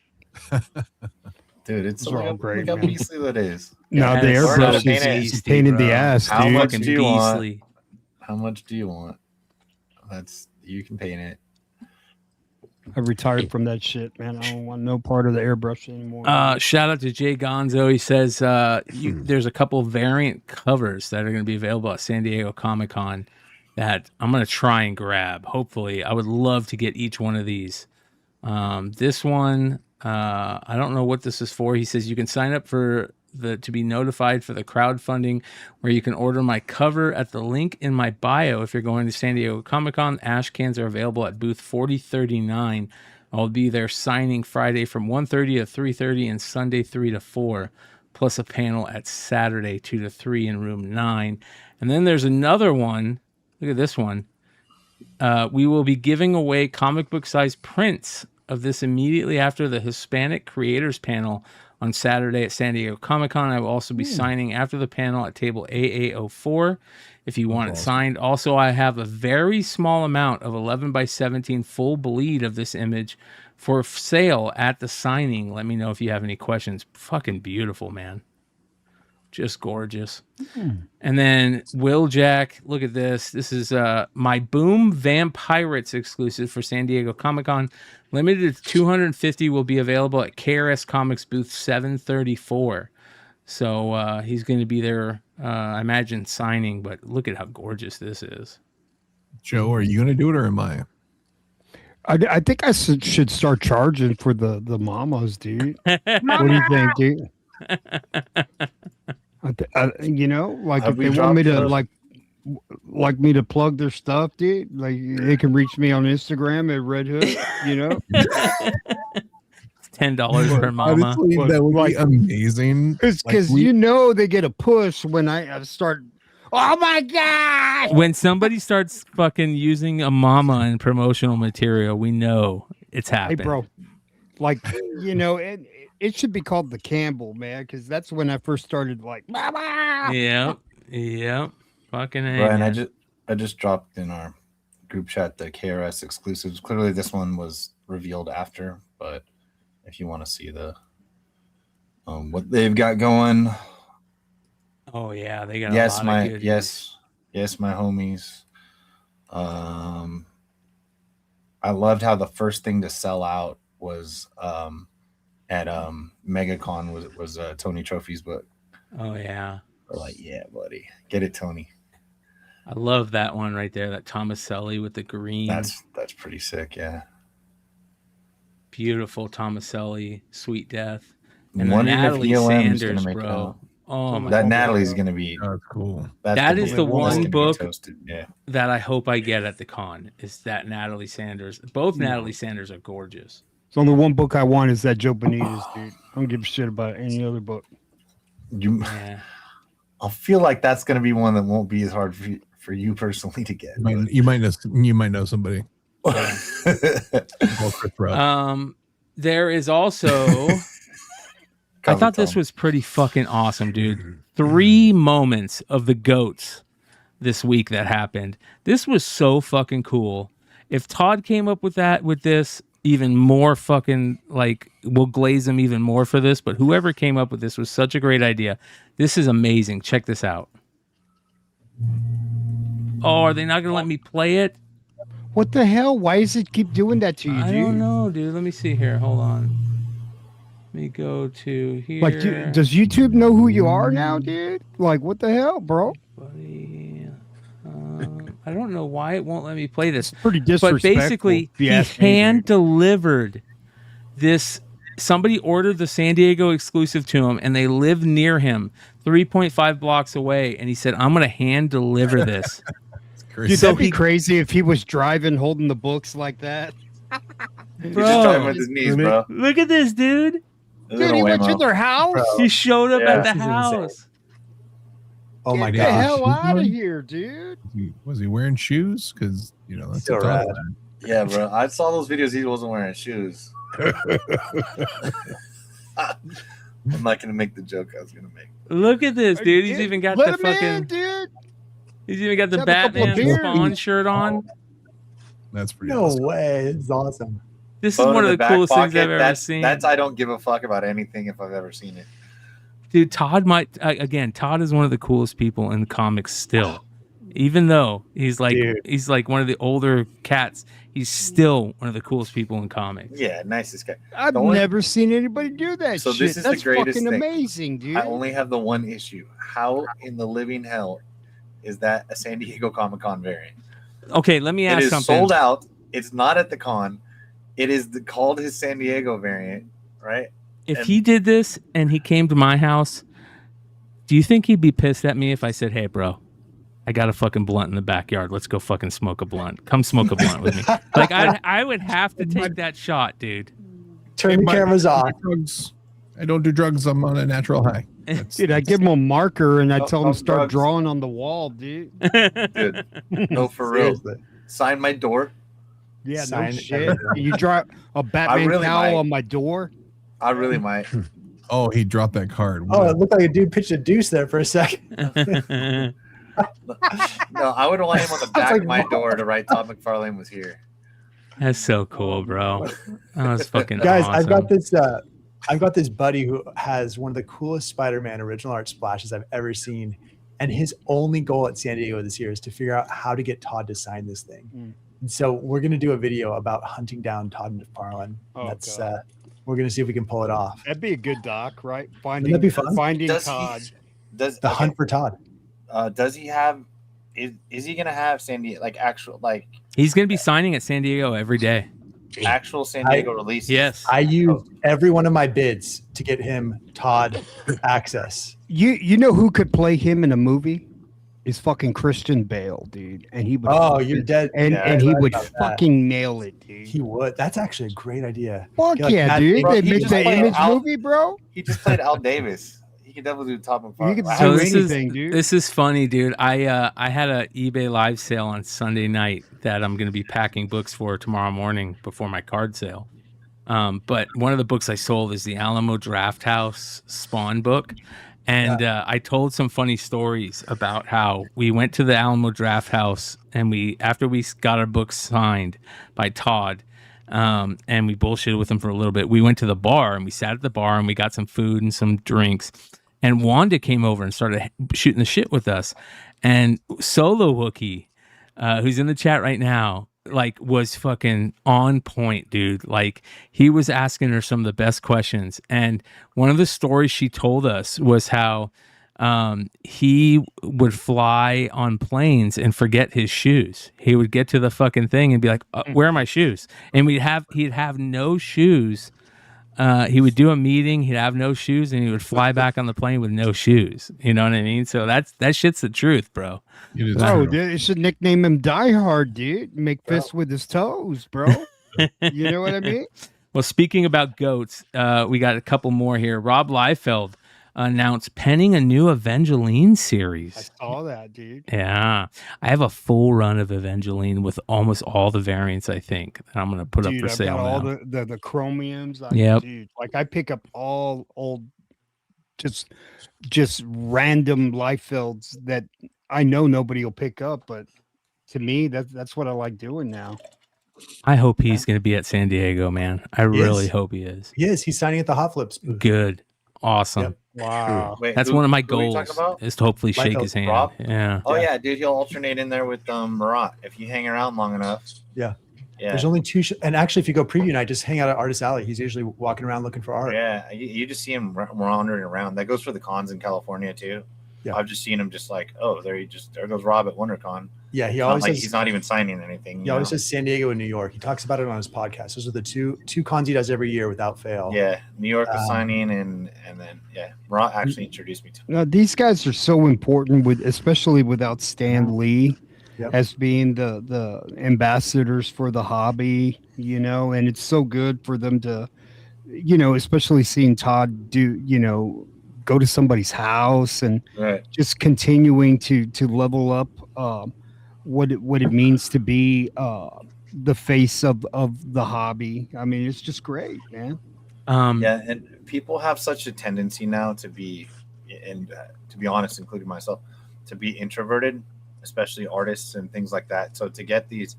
Dude, it's all great. Look how beastly that is. No, the airbrush is a pain in the ass, dude. How much do you want? How much do you want? You can paint it. I retired from that shit, man. I don't want no part of the airbrush anymore. Shout out to Jay Gonzo. He says there's a couple variant covers that are going to be available at San Diego Comic-Con that I'm going to try and grab. Hopefully, I would love to get each one of these. This one, I don't know what this is for. He says you can sign up to be notified for the crowdfunding, where you can order my cover at the link in my bio. If you're going to San Diego Comic-Con, ash cans are available at booth 4039. I'll be there signing Friday from 1:30 to 3:30 and Sunday 3 to 4, plus a panel at Saturday 2 to 3 in room 9. And then there's another one. Look at this one. We will be giving away comic book size prints of this immediately after the Hispanic Creators Panel on Saturday at San Diego Comic-Con. I will also be signing after the panel at table AA04 if you want it signed. Also, I have a very small amount of 11 by 17 full bleed of this image for sale at the signing. Let me know if you have any questions. Fucking beautiful, man. Just gorgeous. And then Will Jack, look at this. This is my Boom Vampirates exclusive for San Diego Comic-Con. Limited to 250 will be available at KRS Comics booth 734. So he's going to be there, I imagine, signing. But look at how gorgeous this is. Joe, are you going to do it or am I? I think I should start charging for the mamas, dude. What do you think, dude? You know, like if they want me to like me to plug their stuff, dude, like they can reach me on Instagram at Red Hood, you know. $10 per mama. Honestly, that would be amazing. Because you know they get a push when I start. Oh my god! When somebody starts fucking using a mama in promotional material, we know it's happening. Hey, bro, like you know it should be called the Campbell, man, because that's when I first started like mama. Yep. Fucking A. Brian, I just dropped in our group chat the KRS exclusives. Clearly, this one was revealed after, but if you want to see the what they've got going. Oh yeah, they got a lot of good yes, my homies. I loved how the first thing to sell out was at MegaCon was Tony Trophy's book. Oh yeah. We're like, yeah, buddy, get it, Tony. I love that one right there. That Tomaselli with the green. That's pretty sick. Yeah. Beautiful Tomaselli, Sweet Death, and Wonder if Natalie ELM is gonna Sanders, make it bro. out. Oh my That God. Natalie's gonna be. That's cool. That is the one book Yeah. that I hope I get at the con. Is that Natalie Sanders? Both Natalie Sanders are gorgeous. It's only one book I want is that Joe Benitez, dude. I don't give a shit about any other book. Yeah. I feel like that's gonna be one that won't be as hard for you personally to get. You might know somebody. There is also. I thought this was pretty fucking awesome, dude. 3 moments of the GOATs this week that happened. This was so fucking cool. If Todd came up with this, even more fucking, like, we'll glaze him even more for this, but whoever came up with this was such a great idea. This is amazing. Check this out. Oh, are they not going to let me play it? What the hell? Why does it keep doing that to you, I dude? don't know, dude. Let me see here. Hold on. Let me go to here. Like, does YouTube know who you are now, dude? Like, what the hell, bro? Buddy, I don't know why it won't let me play this. It's pretty disrespectful. But basically, he hand delivered this. Somebody ordered the San Diego exclusive to him, and they live near him, 3.5 blocks away. And he said, "I'm gonna hand deliver this." Dude, that'd be crazy if he was driving, holding the books like that. He's just driving with his knees, bro. Look at this, dude. Dude, he went to their house. Bro. He showed up Yeah, at the this is house. Oh my Get the gosh. hell out of here, dude. Was he wearing shoes? Because that's Still a tough rad. one. Yeah, bro. I saw those videos. He wasn't wearing shoes. I'm not gonna make the joke I was gonna make. Look at this, dude. He's even got Let the him fucking. in, dude. He's even got the Have a couple of Batman beers. Spawn shirt on. That's pretty No awesome. way. It's awesome. This is Phone one in of the back coolest things pocket, I've ever seen. That's I don't give a fuck about anything if I've ever seen it. Dude, Todd Todd is one of the coolest people in comics still. Even though he's like one of the older cats, he's still one of the coolest people in comics. Yeah, nicest guy. I've The only- never seen anybody do that So shit. this is the That's greatest fucking thing. amazing, dude. I only have the one issue. How in the living hell is that a San Diego Comic-Con variant? Okay, let me It ask is something. sold out. It's not at the con. It is called his San Diego variant, right? If And- he did this and he came to my house, do you think he'd be pissed at me if I said, "Hey, bro, I got a fucking blunt in the backyard. Let's go fucking smoke a blunt. Come smoke a blunt with me." Like I would have to take that shot, dude. Turn the cameras off. I don't do drugs. I'm on a natural high. Dude, I give him a marker and I tell him no to start drugs. drawing on the wall, dude. Dude, no, for real. Seriously. Sign my door. Yeah, no Sign shit. everything. You draw a Batman really cowl might. on my door. I really might. Oh, he dropped that card. Oh, it looked like a dude pitched a deuce there for a second. No, I would want him on the back like, of my what? door to write Todd McFarlane was here. That's so cool, bro. That was fucking Guys, awesome. I've got this buddy who has one of the coolest Spider-Man original art splashes I've ever seen. And his only goal at San Diego this year is to figure out how to get Todd to sign this thing. And so we're going to do a video about hunting down Todd McFarlane. Oh, That's God. we're going to see if we can pull it off. That'd be a good doc, right? Wouldn't that be fun? Finding Does Todd. Does The hunt for Todd. Does he have? Is he gonna have San Diego actual He's gonna be signing at San Diego every day. actual San Diego releases? Yes. I used every one of my bids to get him Todd access. You know who could play him in a movie? Is fucking Christian Bale, dude. And he would Oh, you're dead. and Yeah, and he right would about that. fucking nail it, dude. He would. That's actually a great idea. Fuck Get like yeah, Matt dude. Damon. They He made just the played Image Al- movie, bro. He just played Al Davis. He could definitely do Todd McFarlane. You could I do haven't this seen- anything, dude. This is funny, dude. I had a eBay live sale on Sunday night that I'm going to be packing books for tomorrow morning before my card sale. But one of the books I sold is the Alamo Drafthouse Spawn book. And I told some funny stories about how we went to the Alamo Drafthouse and after we got our books signed by Todd, and we bullshitted with him for a little bit, we went to the bar and we sat at the bar and we got some food and some drinks. And Wanda came over and started shooting the shit with us. And Solo Wookie, who's in the chat right now, was fucking on point, dude. He was asking her some of the best questions. And one of the stories she told us was how he would fly on planes and forget his shoes. He would get to the fucking thing and be like, "Where are my shoes?" And he'd have no shoes. He would do a meeting, he'd have no shoes, and he would fly back on the plane with no shoes. You know what I mean? So that shit's the truth, bro. Bro, they should nickname him Die Hard, dude. Make fists with his toes, bro. You know what I mean? Well, speaking about goats, we got a couple more here. Rob Liefeld announced penning a new Evangeline series. I saw that, dude. Yeah, I have a full run of Evangeline with almost all the variants. I think that I'm gonna put up for I've sale got all now. the chromiums. Yep. Dude, like I pick up all old, just random Liefelds that I know nobody will pick up, but to me, that's what I like doing now. I hope he's gonna be at San Diego, man. I really is. hope he is. He is. He's signing at the Hot Flips booth. Good, awesome. Yep. Wow. Wait, That's who- one of my who are you talking goals about? is to hopefully shake Liefeld. his hand. Rob? Yeah. Oh yeah, dude, he'll alternate in there with Marat if you hang around long enough. Yeah. Yeah. There's only two. And actually, if you go preview night, just hang out at Artist Alley. He's usually walking around looking for art. Yeah, you just see him wandering around. That goes for the cons in California too. Yeah. I've just seen him just like, oh, there goes Rob at WonderCon. Yeah, he It's not always like says, he's not even signing anything. he you always know? says San Diego and New York. He talks about it on his podcast. Those are the two cons he does every year without fail. Yeah, New York was signing, and then Marat actually introduced me to him. Now, these guys are so important especially without Stan Lee Yep. as being the ambassadors for the hobby, you know, and it's so good for them to, you know, especially seeing Todd go to somebody's house and Right. just continuing to level up what it means to be the face of the hobby. I mean, it's just great, man. Yeah, and people have such a tendency now to be, and to be honest, including myself, to be introverted, especially artists and things like that. So to get these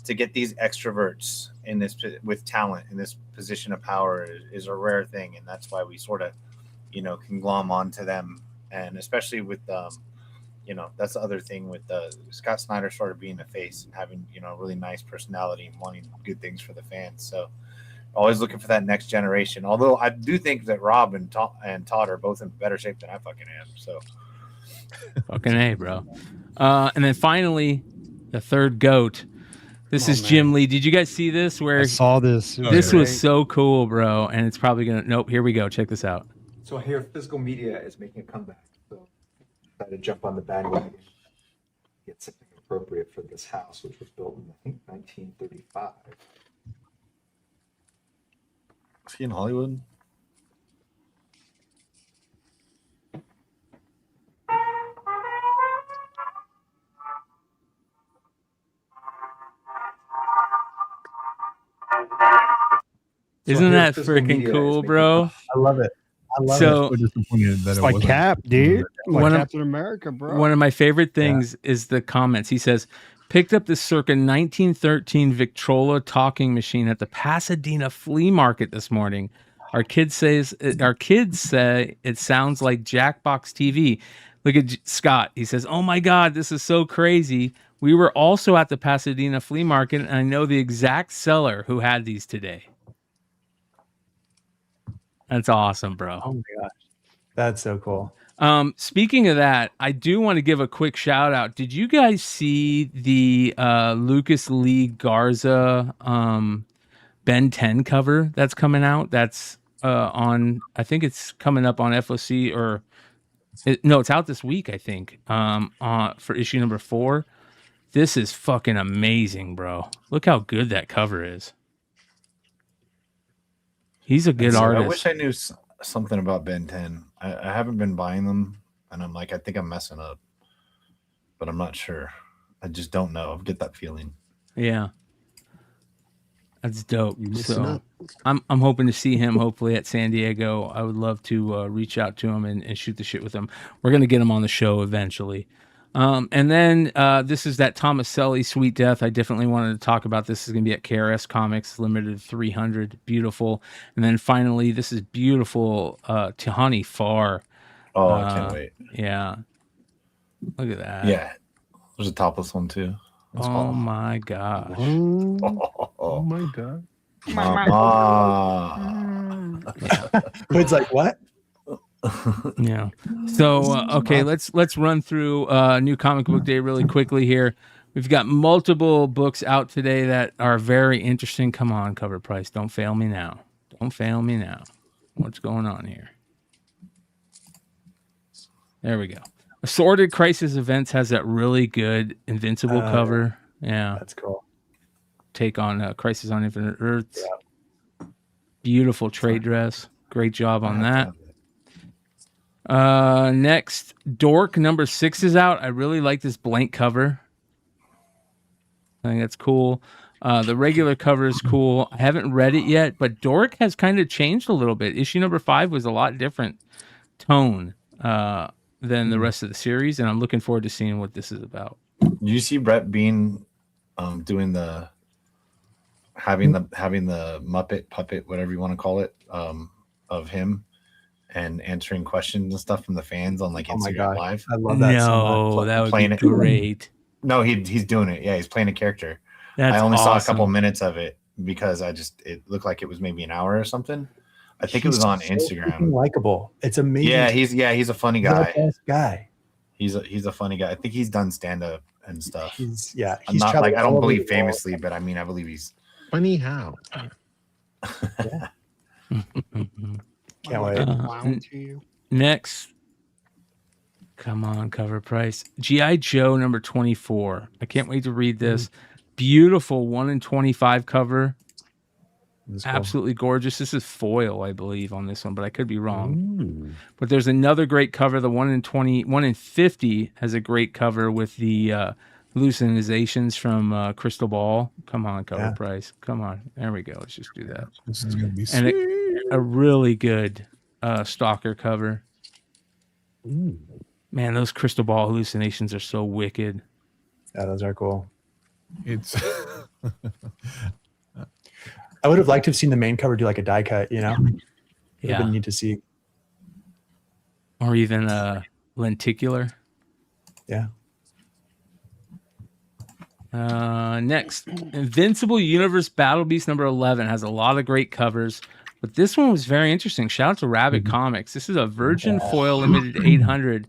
extroverts in this with talent in this position of power is a rare thing, and that's why we sort of, can glom onto them, and especially with that's the other thing with Scott Snyder sort of being a face and having a really nice personality and wanting good things for the fans. So always looking for that next generation. Although I do think that Rob and Todd are both in better shape than I fucking am. So Fucking A, bro. And then finally, the third goat. This is Jim Lee. Did you guys see this? Where I saw this. This was so cool, bro. And it's probably gonna. Nope. Here we go. Check this out. So I hear physical media is making a comeback. So I decided to jump on the bandwagon, get something appropriate for this house, which was built in I think 1935. is he in Hollywood? Isn't that freaking cool, bro? I love it. I love So- it. So disappointed that It's it like wasn't. Cap, dude. Like One of- Captain America, bro. One of my favorite things is the comments. He says, picked up the circa 1913 Victrola talking machine at the Pasadena flea market this morning. Our kids say it sounds like Jackbox TV. Look at Scott. He says, oh my God, this is so crazy. We were also at the Pasadena flea market, and I know the exact seller who had these today. That's awesome, bro. Oh my gosh. That's so cool. Speaking of that, I do want to give a quick shout out. Did you guys see the Lucas Lee Garza Ben 10 cover that's coming out? That's on, I think it's coming up on FOC no, it's out this week, I think, for issue number 4. This is fucking amazing, bro. Look how good that cover is. He's a good artist. I wish I knew something about Ben 10. I haven't been buying them, and I'm like, I think I'm messing up, but I'm not sure. I just don't know. I get that feeling. Yeah. That's dope. missing So out. I'm hoping to see him hopefully at San Diego. I would love to reach out to him and shoot the shit with him. We're going to get him on the show eventually. And then this is that Tomaselli Sweet Death. I definitely wanted to talk about this. This is going to be at KRS Comics, limited 300. Beautiful. And then finally, this is beautiful Tihani Farr. Oh, I can't wait. Yeah. Look at that. Yeah. There's a topless one too. Oh my gosh. Oh my God. Mama. Hood's like, what? Yeah. So okay, let's run through New Comic Book Day really quickly here. We've got multiple books out today that are very interesting. Come on, Cover Price. Don't fail me now. Don't fail me now. What's going on here? There we go. Assorted Crisis Events has that really good Invincible cover. Yeah. That's cool. Take on Crisis on Infinite Earths. Yeah. Beautiful trade dress. Great job on that. Next, Dork number 6 is out. I really like this blank cover. I think that's cool. The regular cover is cool. I haven't read it yet, but Dork has kind of changed a little bit. Issue number 5 was a lot different tone than the rest of the series, and I'm looking forward to seeing what this is about. Did you see Brett Bean doing having the Muppet puppet, whatever you want to call it, of him and answering questions and stuff from the fans on like Instagram Live? I love that. No, that would be great. No, he's doing it. Yeah, he's playing a character. That's I only saw a awesome. couple minutes of it because it looked like it was maybe an hour or something. I think it was on Instagram. Likable. It's amazing. He's a funny guy. He's the best guy. He's a funny guy. I think he's done stand up and stuff. He's I'm not like I don't believe famously, but I mean I believe he's funny. How? Can't wait. Next, come on, Cover Price. G.I. Joe number 24. I can't wait to read this. Beautiful 1/25 cover. Absolutely gorgeous. This is foil, I believe, on this one, but I could be wrong. But there's another great cover. The 1/50 has a great cover with the hallucinations from Crystal Ball. Come on, Cover Price. Come on. There we go. Let's just do that. This is gonna be and a really good Stalker cover. Man, those Crystal Ball hallucinations are so wicked. Yeah, those are cool. It's I would have liked to have seen the main cover do like a die cut, you know? Yeah. Been neat to see. Or even lenticular. Yeah. Next, Invincible Universe Battle Beast number 11 has a lot of great covers, but this one was very interesting. Shout out to Rabbit Comics. This is a Virgin Foil Limited 800.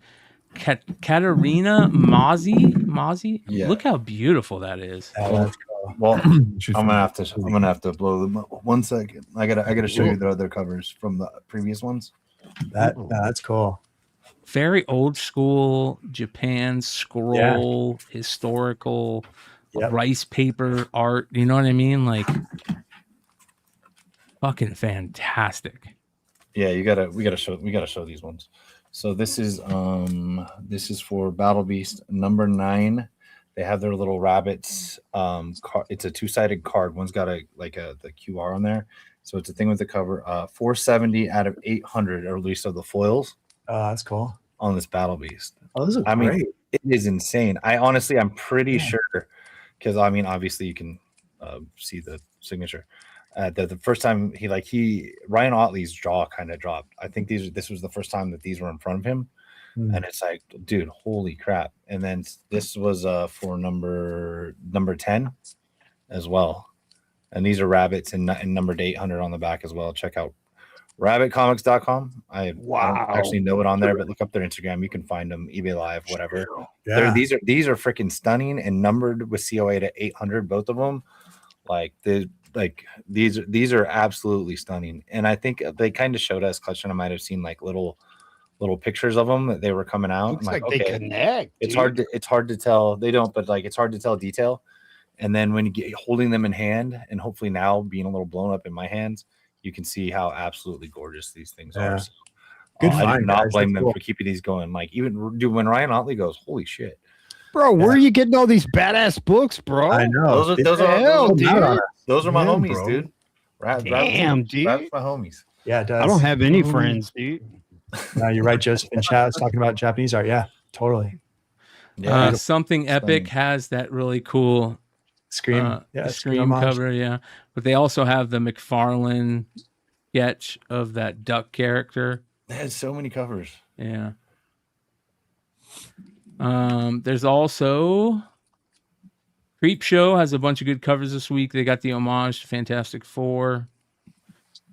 Katarina Mozzie. Yeah. Look how beautiful that is. Well, I'm gonna have to blow them up. 1 second. I gotta show you the other covers from the previous ones. That's cool. Very old school Japan scroll, historical rice paper art. You know what I mean? Like fucking fantastic. Yeah, we gotta show these ones. So this is for Battle Beast number 9. They have their little rabbits. It's a 2-sided card. One's got the QR on there. So it's a thing with the cover. 470 out of 800 are released of the foils. Oh, that's cool. On this Battle Beast. Oh, those are great. mean, it is insane. I'm pretty sure, because I mean, obviously you can see the signature. The first time Ryan Otley's jaw kind of dropped. I think this was the first time that these were in front of him. And it's like, dude, holy crap. And then this was for number 10 as well. And these are rabbits and numbered 800 on the back as well. Check out rabbitcomics.com. I don't actually know it on there, but look up their Instagram. You can find them, eBay Live, whatever. Yeah. These are freaking stunning and numbered with COA to 800, both of them. These are absolutely stunning. And I think they kind of showed us, Clutch and I might have seen like little pictures of them that they were coming out. Looks like they connect. It's hard to tell. They don't, but like it's hard to tell detail. And then when you get holding them in hand, and hopefully now being a little blown up in my hands, you can see how absolutely gorgeous these things are. So, Good I do find, not guys. blame That's them cool. for keeping these going. Like even when Ryan Otley goes, holy shit. Bro, where are you getting all these badass books, bro? I know. Those are my Yeah, homies, bro. dude. Damn, dude. Rabbit's my homies. Yeah, it does. I don't have any friends, dude. No, you're right. Joseph in chat was talking about Japanese art. Yeah, totally. Yeah. Something Epic has that really cool Scream. Scream homage. cover, yeah. But they also have the McFarlane sketch of that duck character. They had so many covers. Yeah. There's also Creep Show has a bunch of good covers this week. They got the homage to Fantastic Four.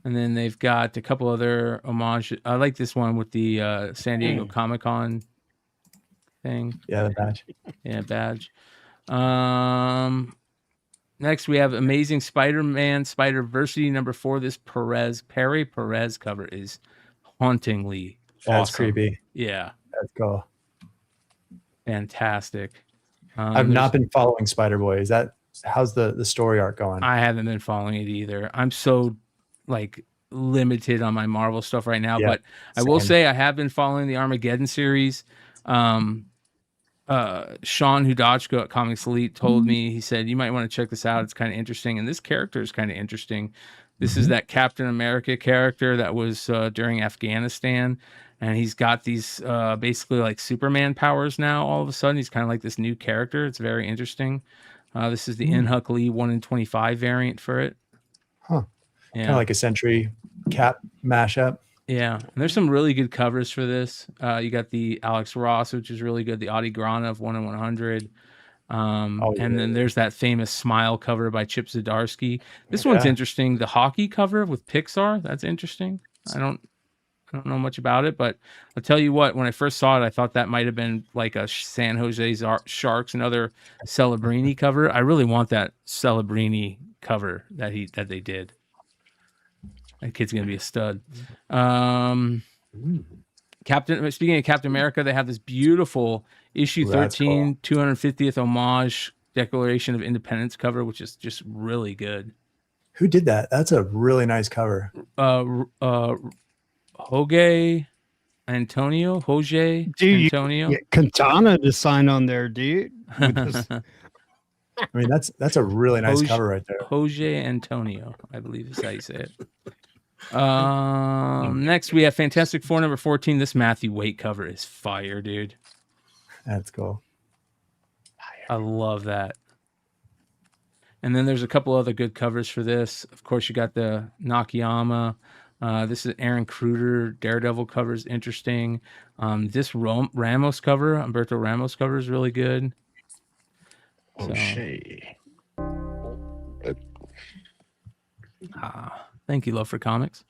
And then they've got a couple other homage. I like this one with the San Diego Comic-Con thing. Yeah, the badge. Yeah, badge. Next we have Amazing Spider-Man Spider-Versity #4. This Perez cover is hauntingly That's awesome. creepy. Yeah, That's cool. Fantastic. I've not been following Spider-Boy. How's the story arc going? I haven't been following it either. I'm so like limited on my Marvel stuff right now, Yeah, but I will same. say I have been following the Armageddon series. Sean Hudachko at Comics Elite told me, he said, you might want to check this out. It's kind of interesting. And this character is kind of interesting. This is that Captain America character that was during Afghanistan. And he's got these basically like Superman powers now. All of a sudden, he's kind of like this new character. It's very interesting. This is the Inhuck Lee 1 in 25 variant for it. Huh. Yeah. Kind of like a Sentry Cap mashup. Yeah, and there's some really good covers for this. You got the Alex Ross, which is really good. The Adi Grana of 1 in 100. And then there's that famous Smile cover by Chip Zdarsky. This one's interesting. The hockey cover with Pixar. That's interesting. I don't know much about it, but I'll tell you what. When I first saw it, I thought that might have been like a San Jose Sharks, another Celebrini cover. I really want that Celebrini cover that they did. That kid's gonna be a stud. Speaking of Captain America, they have this beautiful issue 13, cool. 250th homage Declaration of Independence cover, which is just really good. Who did that? That's a really nice cover. Hoge Antonio. Yeah, Katana to sign on there, dude. I mean, that's a really nice cover right there. Hoge Antonio, I believe is how you say it. Next we have Fantastic Four #14. This Matthew Waite cover is fire, dude. That's cool. I love that. And then there's a couple other good covers for this. Of course, you got the Nakayama. This is Aaron Kruger Daredevil cover is interesting. This Ramos cover, Humberto Ramos cover is really good. Thank you, Love for Comics.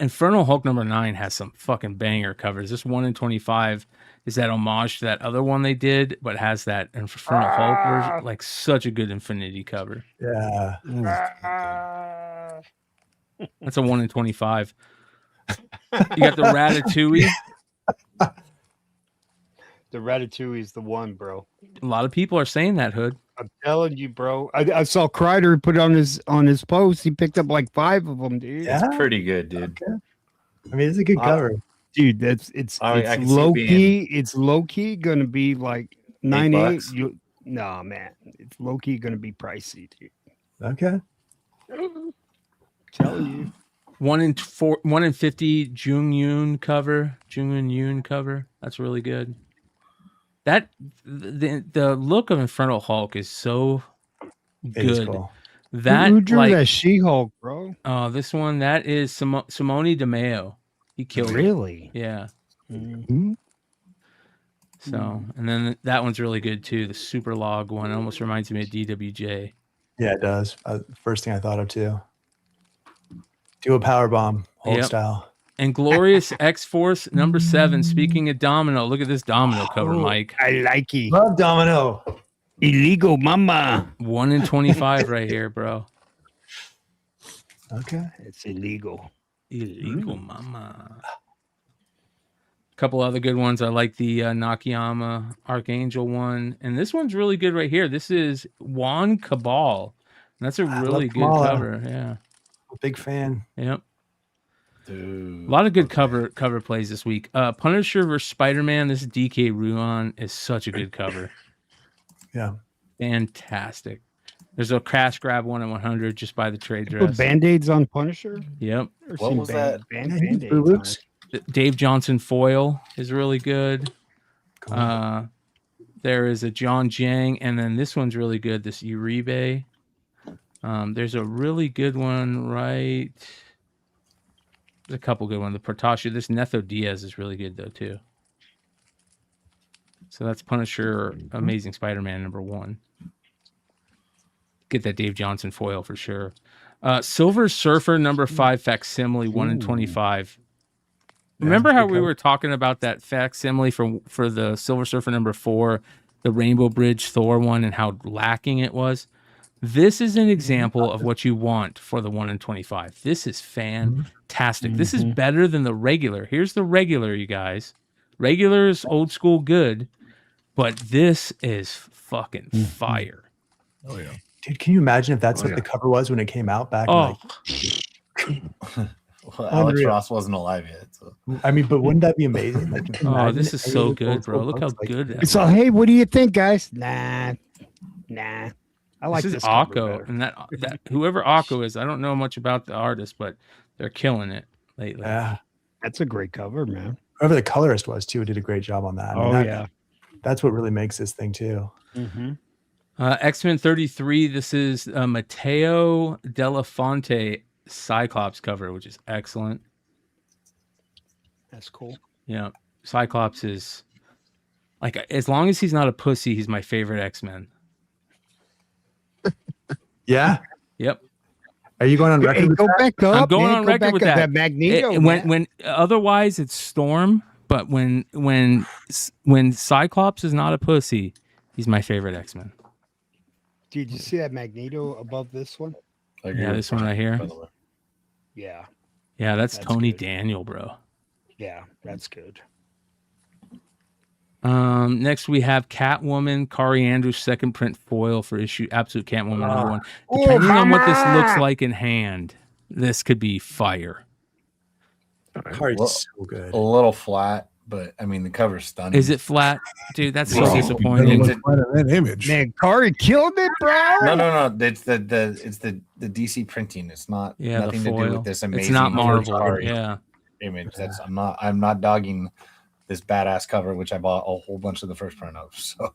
Infernal Hulk #9 has some fucking banger covers. This 1 in 25 is that homage to that other one they did, but has that Infernal Hulk version, like such a good Infinity cover. Yeah. That's a 1 in 25. You got the Ratatouille. The Ratatouille is the one, bro. A lot of people are saying that, Hood. I'm telling you, bro. I saw Kreider put it on his post. He picked up like 5 of them, dude. Yeah? It's pretty good, dude. Okay. I mean, it's a good cover, dude. It's low key. It's low key gonna be like $9.8. No, man, it's low key gonna be pricey, dude. Okay. Telling you. 1 in 50 Jung Yoon cover. That's really good. That the look of Infernal Hulk is so good. Cool. That who drew that She-Hulk, bro? Oh, this one that is Simone DeMeo. He killed really. It. Yeah. Mm-hmm. So, and then that one's really good too. The Super Log one almost reminds me of DWJ. Yeah, it does. First thing I thought of too. Do a power bomb, Hulk style. And Glorious X-Force #7. Speaking of Domino, look at this Domino cover, Mike. I like it. Love Domino. Illegal mama. 1 in 25 right here, bro. Okay. It's illegal. Illegal mama. A couple other good ones. I like the Nakayama Archangel one. And this one's really good right here. This is Juan Cabal. And that's a really good cover. Yeah. A big fan. Yep. Dude, a lot of good cover plays this week. Punisher vs. Spider-Man. This is DK Ruan is such a good cover. Yeah. Fantastic. There's a Crash Grab 1 in 100 just by the trade dress. Put Band-Aids on Punisher? Yep. What was that? Band-Aids. Dave Johnson foil is really good. Cool. There is a John Jang, and then this one's really good. This Uribe. There's a really good one, right? There's a couple good ones. The Portasha. This Netho Diaz is really good though too. So that's Punisher, Amazing Spider-Man #1. Get that Dave Johnson foil for sure. Silver Surfer number 5 facsimile 1 in 25. Remember how we were talking about that facsimile for the Silver Surfer number 4, the Rainbow Bridge Thor one, and how lacking it was? This is an example of what you want for the 1 in 25. This is fantastic. This is better than the regular. Here's the regular, you guys. Regular is old school good, but this is fucking fire. Oh yeah. Dude, can you imagine if that's what the cover was when it came out back? Well, Alex Ross wasn't alive yet. So. I mean, but wouldn't that be amazing? Like, this is so good, bro. Look how good that So, hey, what do you think, guys? Nah. I like this this is cover Akko, better. and that whoever Akko is, I don't know much about the artist, but they're killing it lately. Yeah, that's a great cover, man. Whoever the colorist was too did a great job on that. Oh, yeah. That's what really makes this thing too. X-Men 33. This is Matteo Delafonte Cyclops cover, which is excellent. That's cool. Yeah, Cyclops is like, as long as he's not a pussy, he's my favorite X-Men. Yeah. Yep. Are you going on record? Hey, with go that? back up. I'm going man. on Go record back with up. that. Magneto. When otherwise it's Storm, but when Cyclops is not a pussy, he's my favorite X-Men. Did you see that Magneto above this one? Yeah, this one right here. Yeah. Yeah, that's Tony good. Daniel, bro. Yeah, that's good. Next we have Catwoman, Kari Andrews second print foil for issue Absolute Catwoman number 1. Oh, Depending on what this mama! looks like in hand, this could be fire. Kari's so good. A little flat, but I mean the cover's stunning. Is it flat? Dude, that's so Bro, disappointing. That image. Man, Kari killed it, bro. No. It's the DC printing. It's not nothing to do with this amazing. It's not Marvel. Kari Yeah. image. That's I'm not dogging this badass cover, which I bought a whole bunch of the first print of. So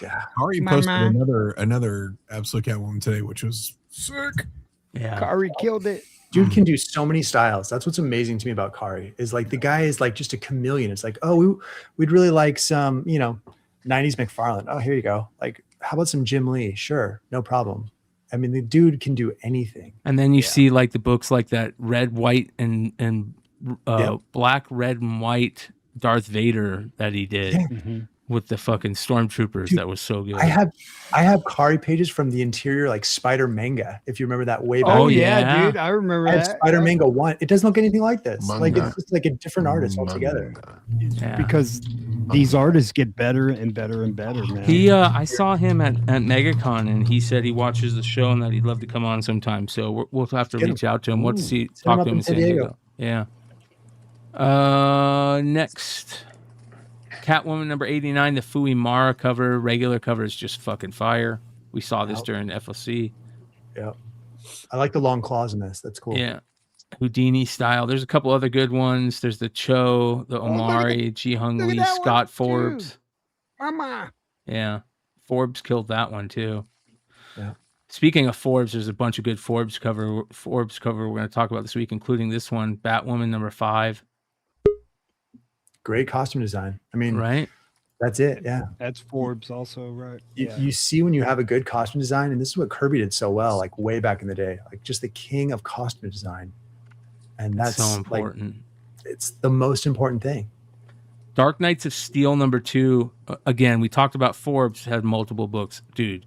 yeah, Kari posted another Absolute Catwoman today, which was sick. Yeah, Kari killed it. Dude can do so many styles. That's what's amazing to me about Kari is like the guy is like just a chameleon. It's like, oh, we'd really like some, 90s McFarlane. Oh, here you go. Like, how about some Jim Lee? Sure, no problem. I mean, the dude can do anything. And then you see like the books like that red, white, and black, red, and white Darth Vader that he did with the fucking stormtroopers. Dude, that was so good. I have Kari pages from the interior like Spider Manga. If you remember that way back. Oh yeah, dude, I remember I had that. Spider Manga 1. It doesn't look anything like this. Manga. Like it's just like a different artist altogether. Yeah. Because these artists get better and better and better, man. He, I saw him at MegaCon, and he said he watches the show and that he'd love to come on sometime. So we'll have to reach out to him. We'll see, talk to him in San Diego. Yeah. Next, Catwoman number 89, the Fui Mara cover. Regular cover is just fucking fire. We saw this during FLC. Yeah. I like the long claws in this. That's cool. Yeah. Houdini style. There's a couple other good ones. There's the Cho, the Omari, Ji Hung Lee, Scott Forbes. Mama. Yeah. Forbes killed that one too. Yeah. Speaking of Forbes, there's a bunch of good Forbes cover we're going to talk about this week, including this one, Batwoman number 5. Great costume design. I mean, right? That's it. Yeah. That's Forbes also, right? You see when you have a good costume design, and this is what Kirby did so well, like way back in the day, like just the king of costume design. And that's so important. Like, it's the most important thing. Dark Knights of Steel number 2. Again, we talked about Forbes had multiple books. Dude,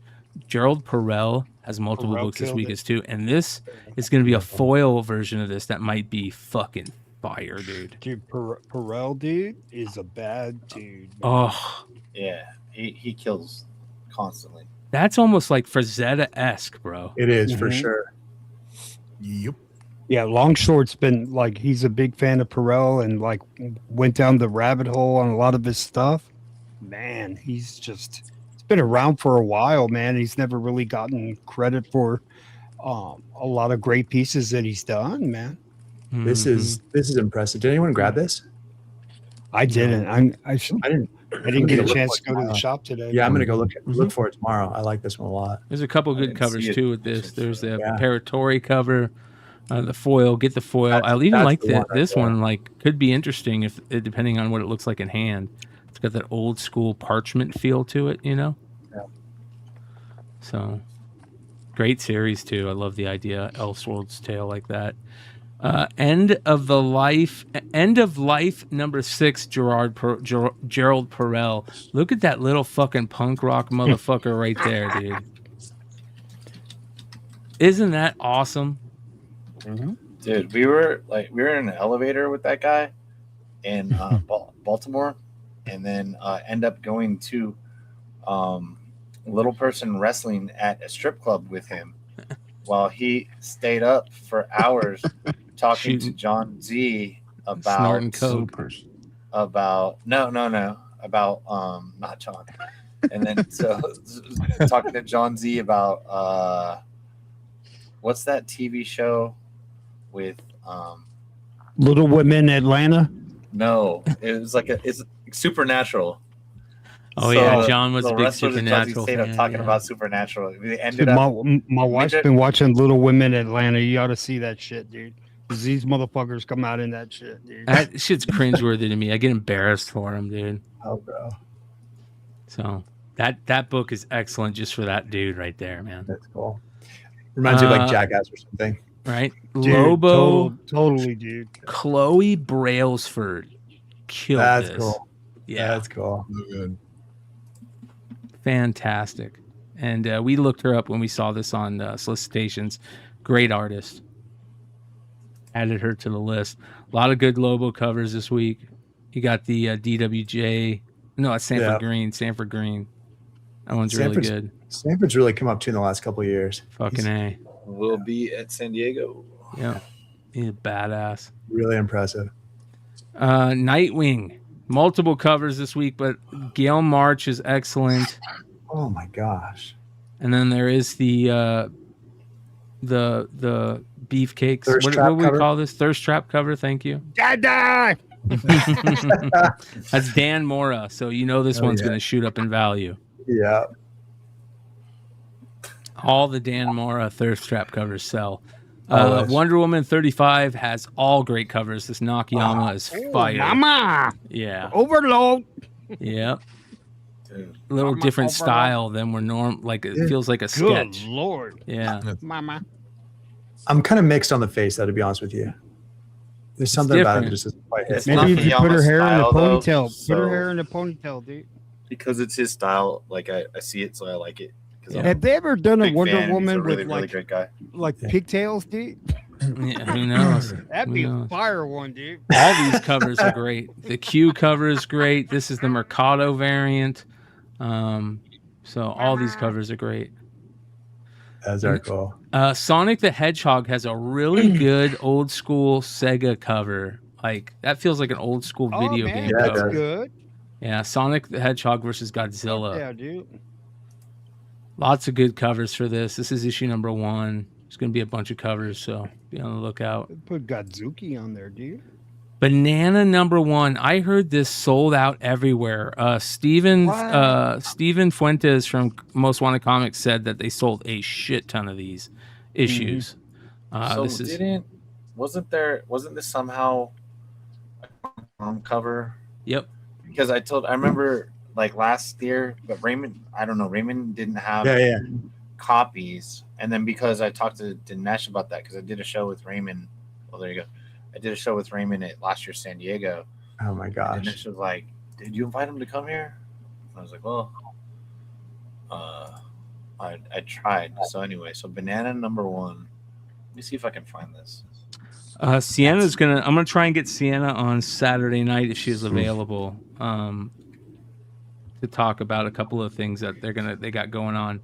Gerald Perel has multiple books this week as too. And this is going to be a foil version of this that might be fucking fire, dude. Dude, Perel, dude, is a bad dude. Man. Oh. Yeah, he kills constantly. That's almost like Frazetta-esque, bro. It is for sure. Yep. Yeah, Longshort's been like, he's a big fan of Perel and like went down the rabbit hole on a lot of his stuff. Man, he's been around for a while, man. He's never really gotten credit for a lot of great pieces that he's done, man. This is impressive. Did anyone grab this? I didn't. I didn't get a chance to go to the shop today. Yeah, I'm gonna go look for it tomorrow. I like this one a lot. There's a couple good covers too with this. There's the Paratori cover, the foil. Get the foil. I even like this one. Like, could be interesting if depending on what it looks like in hand. It's got that old school parchment feel to it, you know. Yeah. So, Great series too. I love the idea. Elseworlds Tale like that. End of Life number 6. Gerald Perel. Look at that little fucking punk rock motherfucker right there, dude. Isn't that awesome? Dude, we were in an elevator with that guy in Baltimore, and then end up going to Little Person Wrestling at a strip club with him, while he stayed up for hours talking to John Z about snorting coke. About not John, and then so talking to John Z about what's that TV show with Little Women Atlanta. No, it was like it's Supernatural. Oh yeah, John was a big Supernatural fan. Talking about Supernatural. They ended Dude, up. my wife's been watching Little Women Atlanta. You ought to see that shit, dude. 'Cause these motherfuckers come out in that shit, dude. That shit's cringeworthy to me. I get embarrassed for him, dude. Oh, bro. So that book is excellent just for that dude right there, man. That's cool. Reminds you of like Jackass or something. Right? Dude, Lobo. totally, dude. Chloe Brailsford killed That's this. cool. Yeah. That's cool. Good. Fantastic. And we looked her up when we saw this on solicitations. Great artist. Added her to the list. A lot of good Lobo covers this week. You got the DWJ. No, it's Sanford Green. Sanford Green. That one's really good. Sanford's really come up too in the last couple of years. Fucking A. Will be at San Diego. Yeah. He's a badass. Really impressive. Nightwing. Multiple covers this week, but Gail March is excellent. Oh my gosh. And then there is the beefcakes. Thirst What trap do we cover? call this? Thirst trap cover. Thank you. Dada! That's Dan Mora. So you know this one's going to shoot up in value. Yeah. All the Dan Mora thirst trap covers sell. Always. Wonder Woman 35 has all great covers. This Nakayama is fire. Mama! Yeah. Overload! Yep. Dude. A little Mama different overload. style than we're like it feels like a Good sketch. Lord. Yeah. Mama. I'm kind of mixed on the face, though, to be honest with you. There's something about it that different. just doesn't quite hit. It's Maybe not if you put her Nakayama's hair in a style, though, ponytail. Put her so- hair in a ponytail, dude. Because it's his style. Like I see it, so I like it. Because Have they ever done a Wonder He's Woman a really, with really great guy. like pigtails, dude? Yeah, who knows? That'd Who be a knows? fire one, dude. All these covers are great. The Q cover is great. This is the Mercado variant. So all these covers are great. Those are cool. Sonic the Hedgehog has a really good old school Sega cover. Like that feels like an old school video game Yeah, it cover. does. Good. Yeah, Sonic the Hedgehog versus Godzilla. Yeah, dude. Lots of good covers for this. This is issue number 1. There's going to be a bunch of covers, so be on the lookout. Put Godzuki on there, dude. Banana number 1. I heard this sold out everywhere. Steven Fuentes from Most Wanted Comics said that they sold a shit ton of these issues. So This is wasn't this somehow a cover? Yep. Because I remember like last year, but Raymond didn't have Yeah. copies, and then because I talked to Dinesh about that, because I did a show with Raymond. Well, there you go. I did a show with Raymond at last year's San Diego. Oh my gosh. Dinesh was like, "Did you invite him to come here?" And I was like, "Well, I tried." So anyway, so Banana number 1. Let me see if I can find this. Sienna's I'm gonna try and get Sienna on Saturday night if she's available. To talk about a couple of things that they got going on.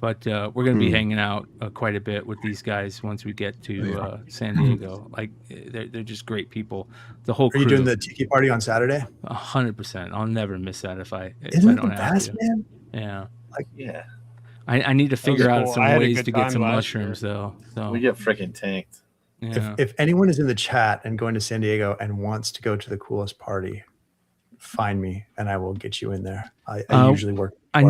But we're gonna be hanging out quite a bit with these guys once we get to San Diego. Like they're just great people. The whole Are crew. you doing the tiki party on Saturday? 100%. I'll never miss that if I Isn't it don't the have best, to. man? Yeah. Yeah, I need to figure out cool. some I had a ways good to get time some last mushrooms though. So we get freaking tanked. yeah. If anyone is in the chat and going to San Diego and wants to go to the coolest party, find me and I will get you in there. I usually work. We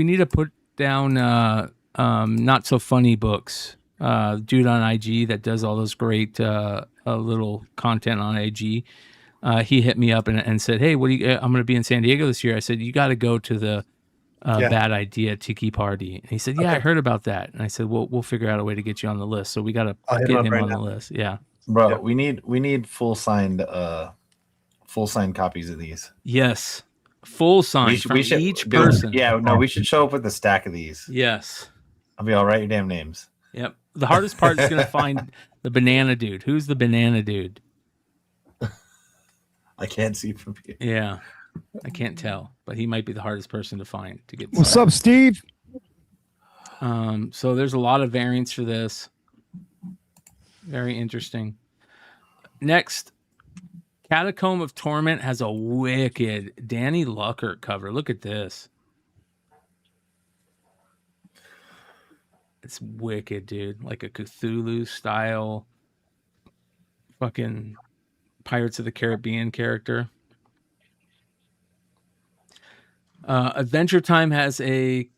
need to put down not so funny books. Dude on IG that does all those great little content on IG. He hit me up and said, "Hey, I'm going to be in San Diego this year." I said, "You got to go to the Yeah. bad idea tiki party. And he said, yeah, I Okay. heard about that. And I said, well, we'll figure out a way to get you on the list. So we got to I'll hit get him up him right on the now. list. Yeah. Bro, Yep. we need full signed copies of these. Yes. Full sign from each dude, person. Yeah, no, we should show up with a stack of these. Yes. I'll be all right. Your damn names. Yep. The hardest part is going to find the banana dude. Who's the banana dude? I can't see from here. Yeah. I can't tell, but he might be the hardest person to find to get. What's up, Steve? So there's a lot of variants for this. Very interesting. Next, Catacomb of Torment has a wicked Danny Luckert cover. Look at this. It's wicked, dude. Like a Cthulhu style fucking Pirates of the Caribbean character. Adventure Time has a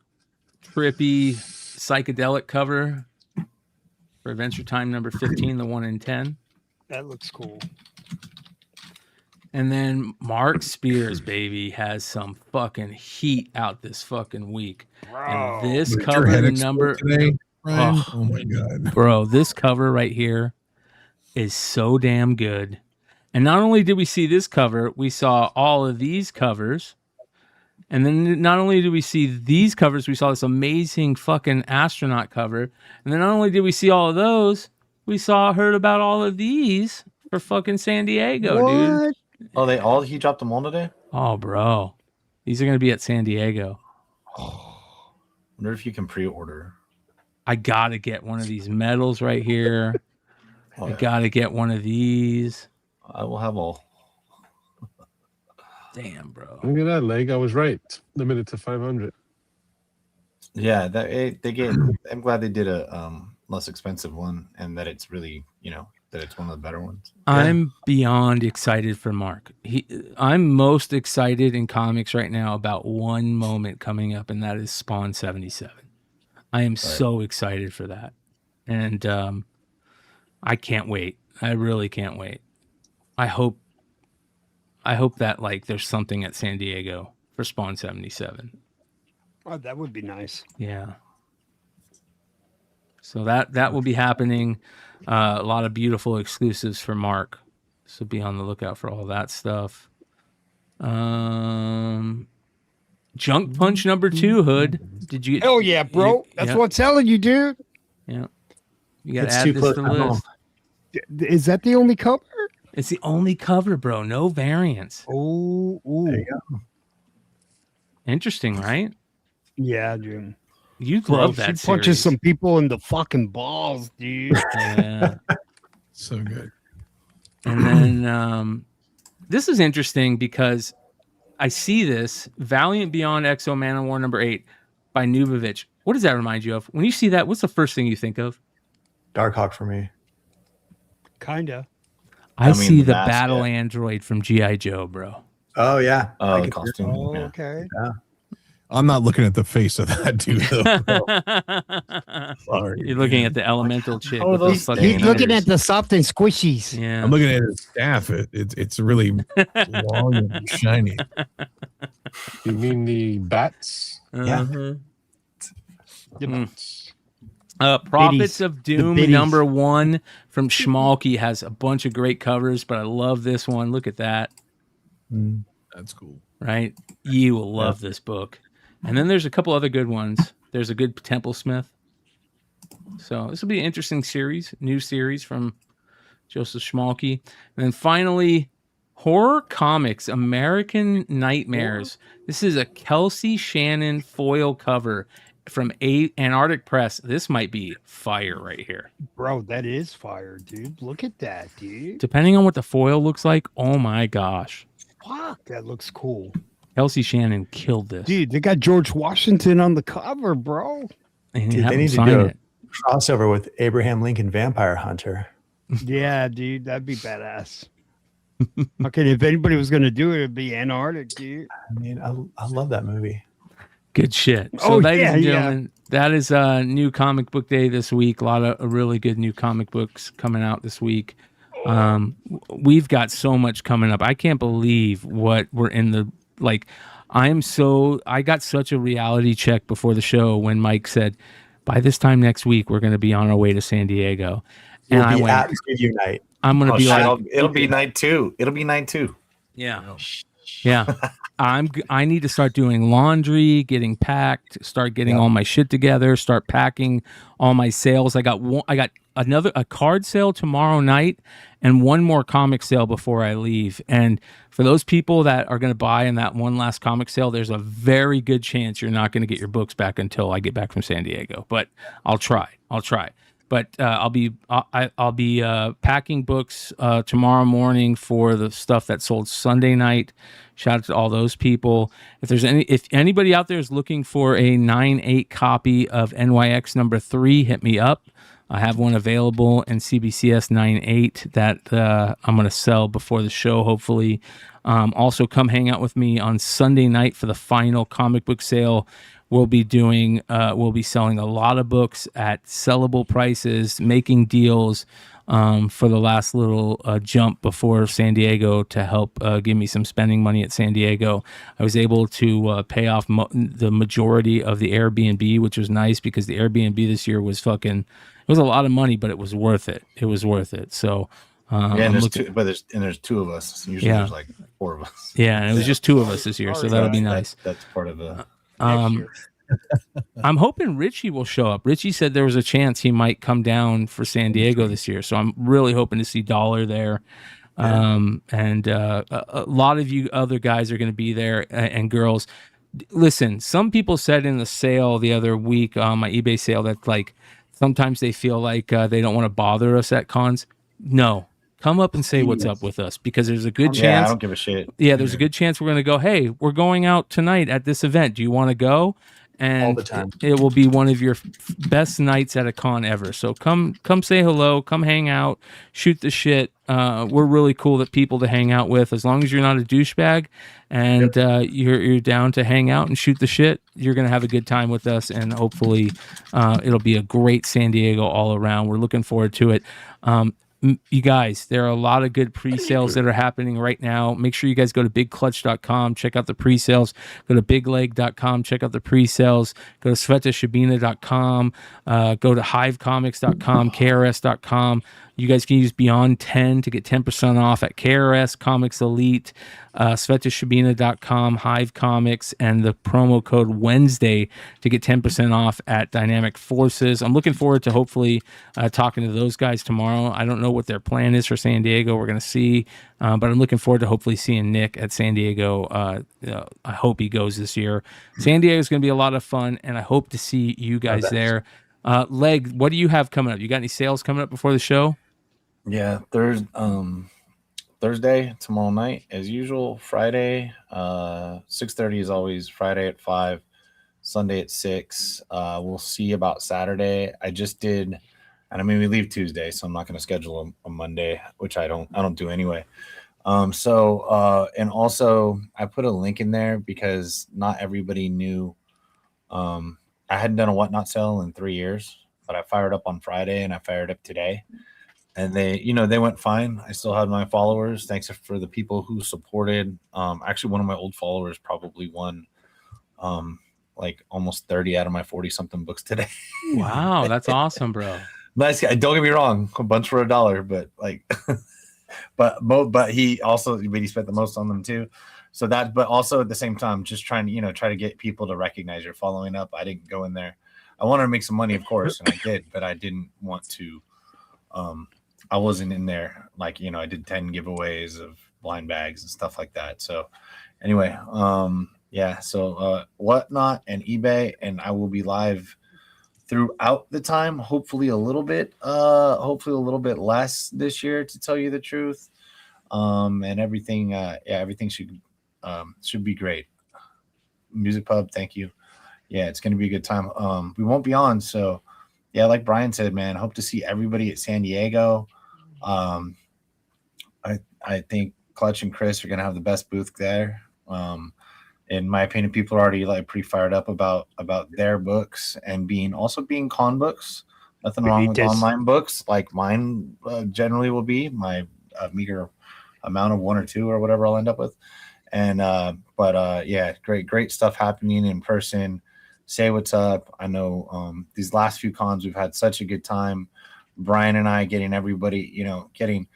trippy psychedelic cover for Adventure Time number 15, the 1 in 10. That looks cool. And then Mark Spears, baby, has some fucking heat out this fucking week. Bro. And this Did your cover head number, explode today, Ryan? Oh. Oh my god, bro, this cover right here is so damn good. And not only did we see this cover, we saw all of these covers. And then not only did we see these covers, we saw this amazing fucking astronaut cover. And then not only did we see all of those, we heard about all of these for fucking San Diego, dude. Oh, he dropped them all today? Oh, bro. These are going to be at San Diego. Wonder if you can pre-order. I got to get one of these medals right here. Oh, I yeah. got to get one of these. I will have all. Damn, bro. Look at that leg. I was right. Limited to 500. Yeah, I'm glad they did a less expensive one, and that it's really, that it's one of the better ones. I'm beyond excited for Mark. I'm most excited in comics right now about one moment coming up, and that is Spawn 77. I am so excited for that. And I can't wait. I really can't wait. I hope that like there's something at San Diego for Spawn 77. Oh, that would be nice. Yeah. So that will be happening. A lot of beautiful exclusives for Mark. So be on the lookout for all that stuff. Junk Punch number 2, Hood. Did you? Hell yeah, bro. That's what I'm telling you, dude. Yeah. You got to It's add too this close to the to home. list. Is that the only cover? It's the only cover, bro. No variants. Oh, There you go. Interesting, right? yeah, dude. You'd Bro, love that she punches series. some people in the fucking balls, dude. Yeah. so good. And then this is interesting because I see this Valiant Beyond Exo Man of War number 8 by Nubovich. What does that remind you of? When you see that, what's the first thing you think of? Darkhawk for me. Kinda. I mean, see the the mask, battle yeah. android from G.I. Joe, bro. Oh yeah. Oh, I the can- costume. Oh, Yeah. okay. I'm not looking at the face of that dude. Though. Sorry, You're looking man. at the elemental chick. How are With those those fucking stains? He's looking ears. at the soft and squishies. Yeah. I'm looking at his staff. It's really long and shiny. You mean the bats? Uh-huh. The Mm. Prophets Biddies. of The Doom biddies. number 1 from Schmalky has a bunch of great covers, but I love this one. Look at that. That's cool. Right? You will love this book. And then there's a couple other good ones. There's a good Temple Smith. So this will be an interesting series, new series from Joseph Schmalky. And then finally, Horror Comics, American Nightmares. This is a Kelsey Shannon foil cover from Antarctic Press. This might be fire right here. Bro, that is fire, dude. Look at that, dude. Depending on what the foil looks like, oh my gosh. Fuck, that looks cool. Kelsey Shannon killed this. Dude, they got George Washington on the cover, bro. And Dude, have they him need to sign do a it. crossover with Abraham Lincoln Vampire Hunter. Yeah, dude, that'd be badass. Okay, if anybody was gonna do it, it'd be Antarctic, dude. I mean, I love that movie. Good shit. So, Oh, ladies yeah, and yeah. gentlemen, that is new comic book day this week. A lot of really good new comic books coming out this week. We've got so much coming up. I can't believe what we're in the like. I got such a reality check before the show when Mike said, by this time next week, we're going to be on our way to San Diego. And We'll I be went, at preview night. I'm going to Oh, be shit, like, it'll be night 2. It'll be night 2. yeah. Yeah. I need to start doing laundry, getting packed, start getting all my shit together, start packing all my sales. I got a card sale tomorrow night and one more comic sale before I leave. And for those people that are going to buy in that one last comic sale, there's a very good chance you're not going to get your books back until I get back from San Diego. But I'll try. But I'll be packing books tomorrow morning for the stuff that sold Sunday night. Shout out to all those people. If anybody out there is looking for a 9/8 copy of NYX number 3, hit me up. I have one available in CBCS 9/8 that I'm going to sell before the show, hopefully. Also, come hang out with me on Sunday night for the final comic book sale. We'll be selling a lot of books at sellable prices, making deals for the last little jump before San Diego to help give me some spending money at San Diego. I was able to pay off the majority of the Airbnb, which was nice because the Airbnb this year was it was a lot of money, but it was worth it. It was worth it. So there's 2 of us. Usually there's like 4 of us. Yeah, and it was just 2 of us this year, so that'll be nice. That's part of the I'm hoping Richie will show up. Richie said there was a chance he might come down for San Diego this year, so I'm really hoping to see Dollar there. And a lot of you other guys are going to be there and girls. Listen, some people said in the sale the other week on my eBay sale that like sometimes they feel like they don't want to bother us at cons. No. Come up and say what's up with us because there's a good chance. Yeah, I don't give a shit. Yeah, there's a good chance we're going to go, hey, we're going out tonight at this event. Do you want to go? And all the time. It will be one of your best nights at a con ever. So come say hello, come hang out, shoot the shit. We're really cool people to hang out with. As long as you're not a douchebag and you're down to hang out and shoot the shit, you're going to have a good time with us. And hopefully it'll be a great San Diego all around. We're looking forward to it. You guys, there are a lot of good pre-sales that are happening right now. Make sure you guys go to bigclutch.com, check out the pre-sales. Go to bigleg.com, check out the pre-sales. Go to svetashabina.com, go to hivecomics.com, krs.com. You guys can use Beyond 10 to get 10% off at KRS, Comics Elite, svetashabina.com, Hive Comics, and the promo code Wednesday to get 10% off at Dynamic Forces. I'm looking forward to hopefully talking to those guys tomorrow. I don't know what their plan is for San Diego. We're going to see, but I'm looking forward to hopefully seeing Nick at San Diego. I hope he goes this year. San Diego is going to be a lot of fun, and I hope to see you guys there. Leg, what do you have coming up? You got any sales coming up before the show? Yeah, Thursday, tomorrow night, as usual. Friday, 6:30 is always. Friday at 5, Sunday at 6. We'll see about Saturday. I just did, and I mean we leave Tuesday, so I'm not going to schedule a Monday, which I don't do anyway. And also I put a link in there because not everybody knew. I hadn't done a Whatnot sale in 3 years, but I fired up on Friday and I fired up today. And they went fine. I still had my followers. Thanks for the people who supported. Actually, one of my old followers probably won like almost 30 out of my 40-something books today. Wow, that's awesome, bro. Nice guy. Don't get me wrong, a bunch for $1, but like, but he spent the most on them too. So but also at the same time, just trying to try to get people to recognize you're following up. I didn't go in there. I wanted to make some money, of course, and I did, but I didn't want to. I wasn't in there like I did 10 giveaways of blind bags and stuff like that. So anyway, so Whatnot and eBay, and I will be live throughout the time. Hopefully a little bit less this year, to tell you the truth. And everything, everything should be great. Music Pub, thank you. Yeah, it's gonna be a good time. We won't be on, so. Yeah, like Brian said, man, hope to see everybody at San Diego. I think Clutch and Chris are gonna have the best booth there. In my opinion, people are already like pretty fired up about their books and being con books. Nothing wrong with online books, like mine generally will be my meager amount of 1 or 2 or whatever I'll end up with. And yeah, great stuff happening in person. Say what's up. I know these last few cons we've had such a good time. Brian and I getting everybody, you know, getting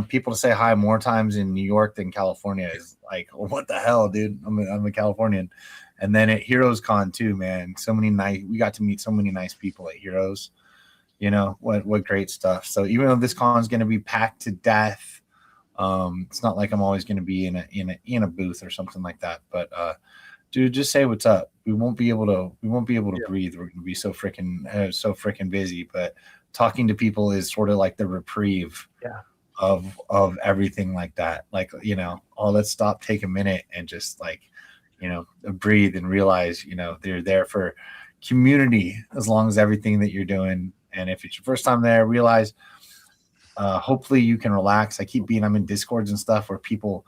people to say hi more times in New York than California is like, what the hell, dude? I'm a Californian. And then at Heroes Con too, man. We got to meet so many nice people at Heroes. You know, what great stuff. So even though this con is going to be packed to death, it's not like I'm always going to be in a booth or something like that. But dude, just say what's up. We won't be able to breathe. We're going to be so freaking busy. But talking to people is sort of like the reprieve of everything like that. Like, you know, let's stop, take a minute, and just like, you know, breathe and realize, you know, they're there for community as long as everything that you're doing. And if it's your first time there, realize hopefully you can relax. I'm in Discords and stuff where people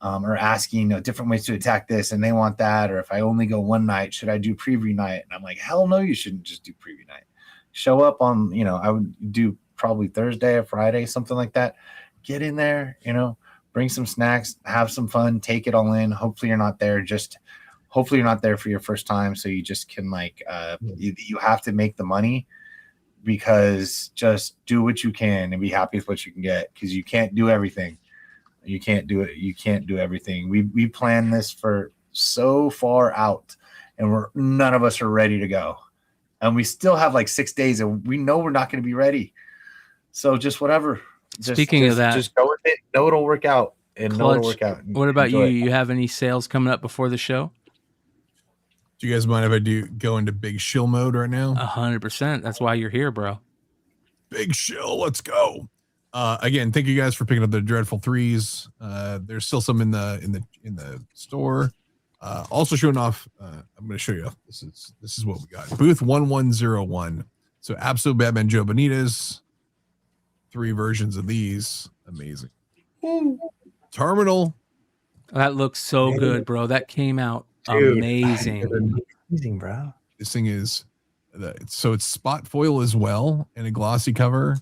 are asking, you know, different ways to attack this, and they want that. Or if I only go one night, should I do preview night? And I'm like, hell no, you shouldn't just do preview night. Show up on, you know, I would do probably Thursday or Friday, something like that. Get in there, you know, bring some snacks, have some fun, take it all in. Hopefully you're not there for your first time. So you just can like, you have to make the money, because just do what you can and be happy with what you can get, because you can't do everything. You can't do everything. We plan this for so far out, and none of us are ready to go. And we still have like 6 days, and we know we're not going to be ready. So just whatever. Speaking of that, just go with it. Know it'll work out, and know it'll work out. What about you? Enjoy it. You have any sales coming up before the show? Do you guys mind if I go into big shill mode right now? 100%. That's why you're here, bro. Big shill. Let's go. Again, thank you guys for picking up the Dreadful Threes. There's still some in the store. Also showing off. I'm going to show you. This is what we got. Booth 1101. So Absolute Batman Joe Benitez. 3 versions of these. Amazing. Terminal. That looks so good, bro. That came out amazing. Amazing, bro. This thing is so it's spot foil as well, and a glossy cover.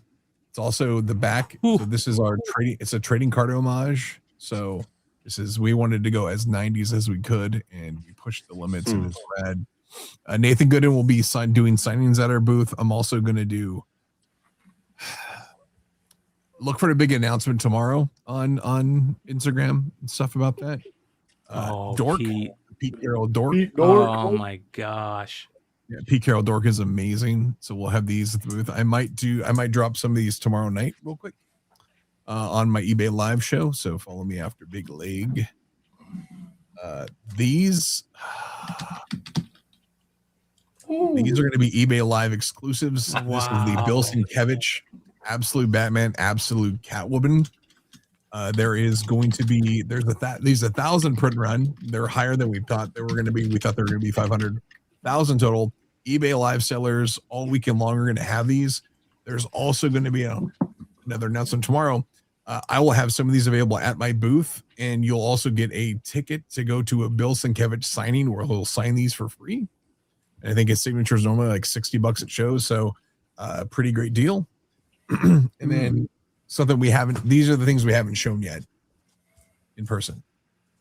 It's also the back. So this is our trading. It's a trading card homage. So we wanted to go as 90s as we could, and we pushed the limits in this red. Nathan Gooden will be doing signings at our booth. I'm also going to look for a big announcement tomorrow on Instagram and stuff about that. Dork, Pete Carroll Dork. Oh my gosh. Yeah, Pete Carroll Dork is amazing. So we'll have these at the booth. I might drop some of these tomorrow night real quick on my eBay live show. So follow me after Big Leg. These are going to be eBay live exclusives. Wow. This is the Bill Sienkiewicz Absolute Batman, Absolute Catwoman. There's 1,000 print run. They're higher than we thought they were going to be. We thought they were going to be 500,000 total. eBay live sellers all weekend long are going to have these. There's also going to be another announcement tomorrow. I will have some of these available at my booth, and you'll also get a ticket to go to a Bill Sienkiewicz signing where he'll sign these for free. And I think his signature is normally like $60 at shows, so pretty great deal. And then something these are the things we haven't shown yet in person.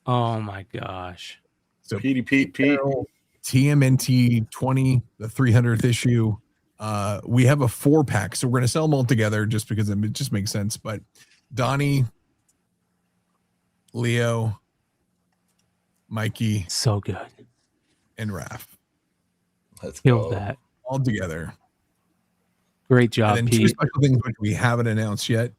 Oh my gosh. So Pete TMNT 20, the 300th issue. We have a 4-pack, so we're going to sell them all together just because it just makes sense. But Donnie, Leo, Mikey, so good, and Raph. Let's kill go. that all together. Great job, and then Pete. 2 special things which we haven't announced yet.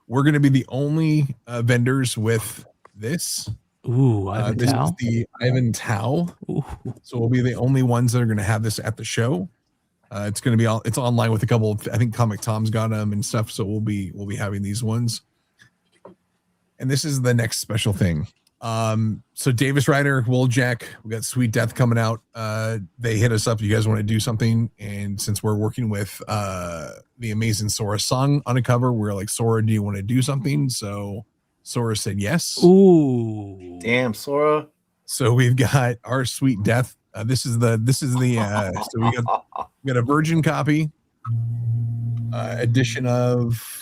We're going to be the only vendors with this. Ooh, Ivan this Tao. is the Ivan Tao. Ooh. So we'll be the only ones that are going to have this at the show. It's going to be it's online with a couple of, I think Comic Tom's got them and stuff. So we'll be having these ones. And this is the next special thing. So Davis Ryder, Bolerjack, we got Sweet Death coming out. They hit us up. You guys want to do something? And since we're working with the amazing Sora song on a cover, we're like, Sora, do you want to do something? So Sora said yes. Ooh, damn, Sora. So we've got our Sweet Death. This is the so we got a virgin copy edition of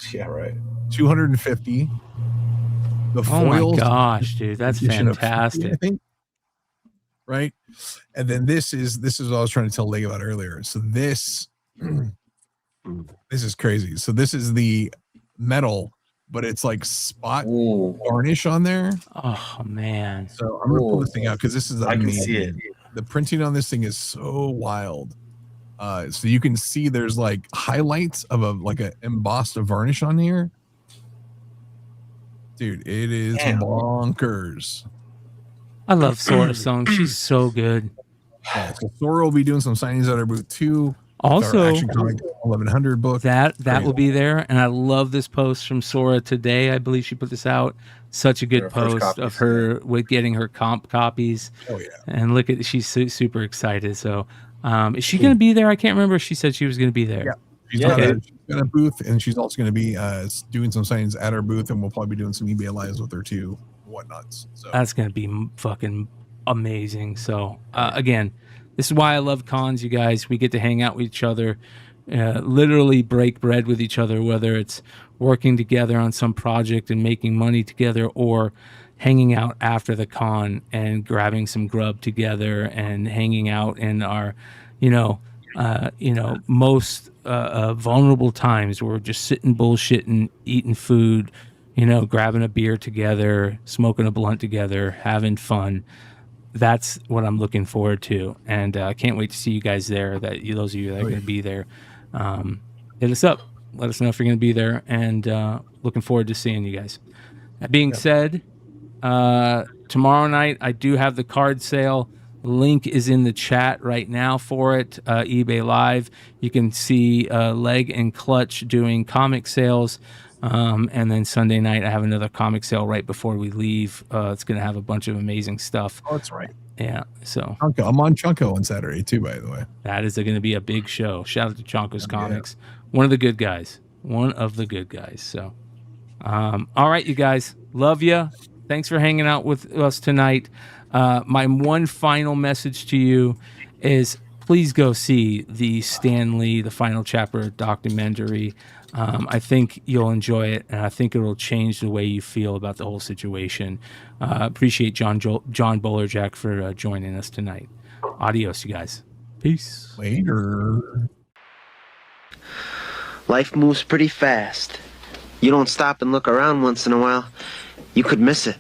250. the Oh my foils. gosh, dude, that's edition of 50, fantastic. I think. Right, and then this is what I was trying to tell Leg about earlier. So this is crazy. So this is the metal, but it's like spot varnish on there. Oh man. So I'm gonna pull this thing out because this is I can amazing. see it. The printing on this thing is so wild. So you can see there's like highlights of a embossed varnish on here. Dude, it is bonkers. I love Sora's song. She's so good. Yeah, so Sora will be doing some signings at our booth too. Also, Action Comic 1100 book. That will be there, and I love this post from Sora today. I believe she put this out. Such a good post of her with getting her comp copies. Oh yeah, and look at she's super excited. So, is she going to be there? I can't remember. She said she was going to be there. Yeah, she's got a booth, and she's also going to be doing some signings at our booth, and we'll probably be doing some eBay lives with her too, whatnots. So that's going to be fucking amazing. So again, this is why I love cons, you guys. We get to hang out with each other, literally break bread with each other, whether it's working together on some project and making money together, or hanging out after the con and grabbing some grub together and hanging out in our, most vulnerable times. We're just sitting bullshitting, eating food, grabbing a beer together, smoking a blunt together, having fun. That's what I'm looking forward to, and I can't wait to see you guys there. Those of you that are going to be there, hit us up. Let us know if you're going to be there, and looking forward to seeing you guys. That being said, tomorrow night I do have the card sale. Link is in the chat right now for it. eBay Live. You can see Leg and Clutch doing comic sales. And then Sunday night, I have another comic sale right before we leave. It's going to have a bunch of amazing stuff. Oh, that's right. Yeah. So I'm on Chunko on Saturday too, by the way. That is going to be a big show. Shout out to Chonko's Comics. One of the good guys. So, all right, you guys. Love you. Thanks for hanging out with us tonight. My one final message to you is please go see the Stan Lee, the final chapter documentary. I think you'll enjoy it, and I think it will change the way you feel about the whole situation. Appreciate Jon Bolerjack for joining us tonight. Adios, you guys. Peace. Later. Life moves pretty fast. You don't stop and look around once in a while, you could miss it.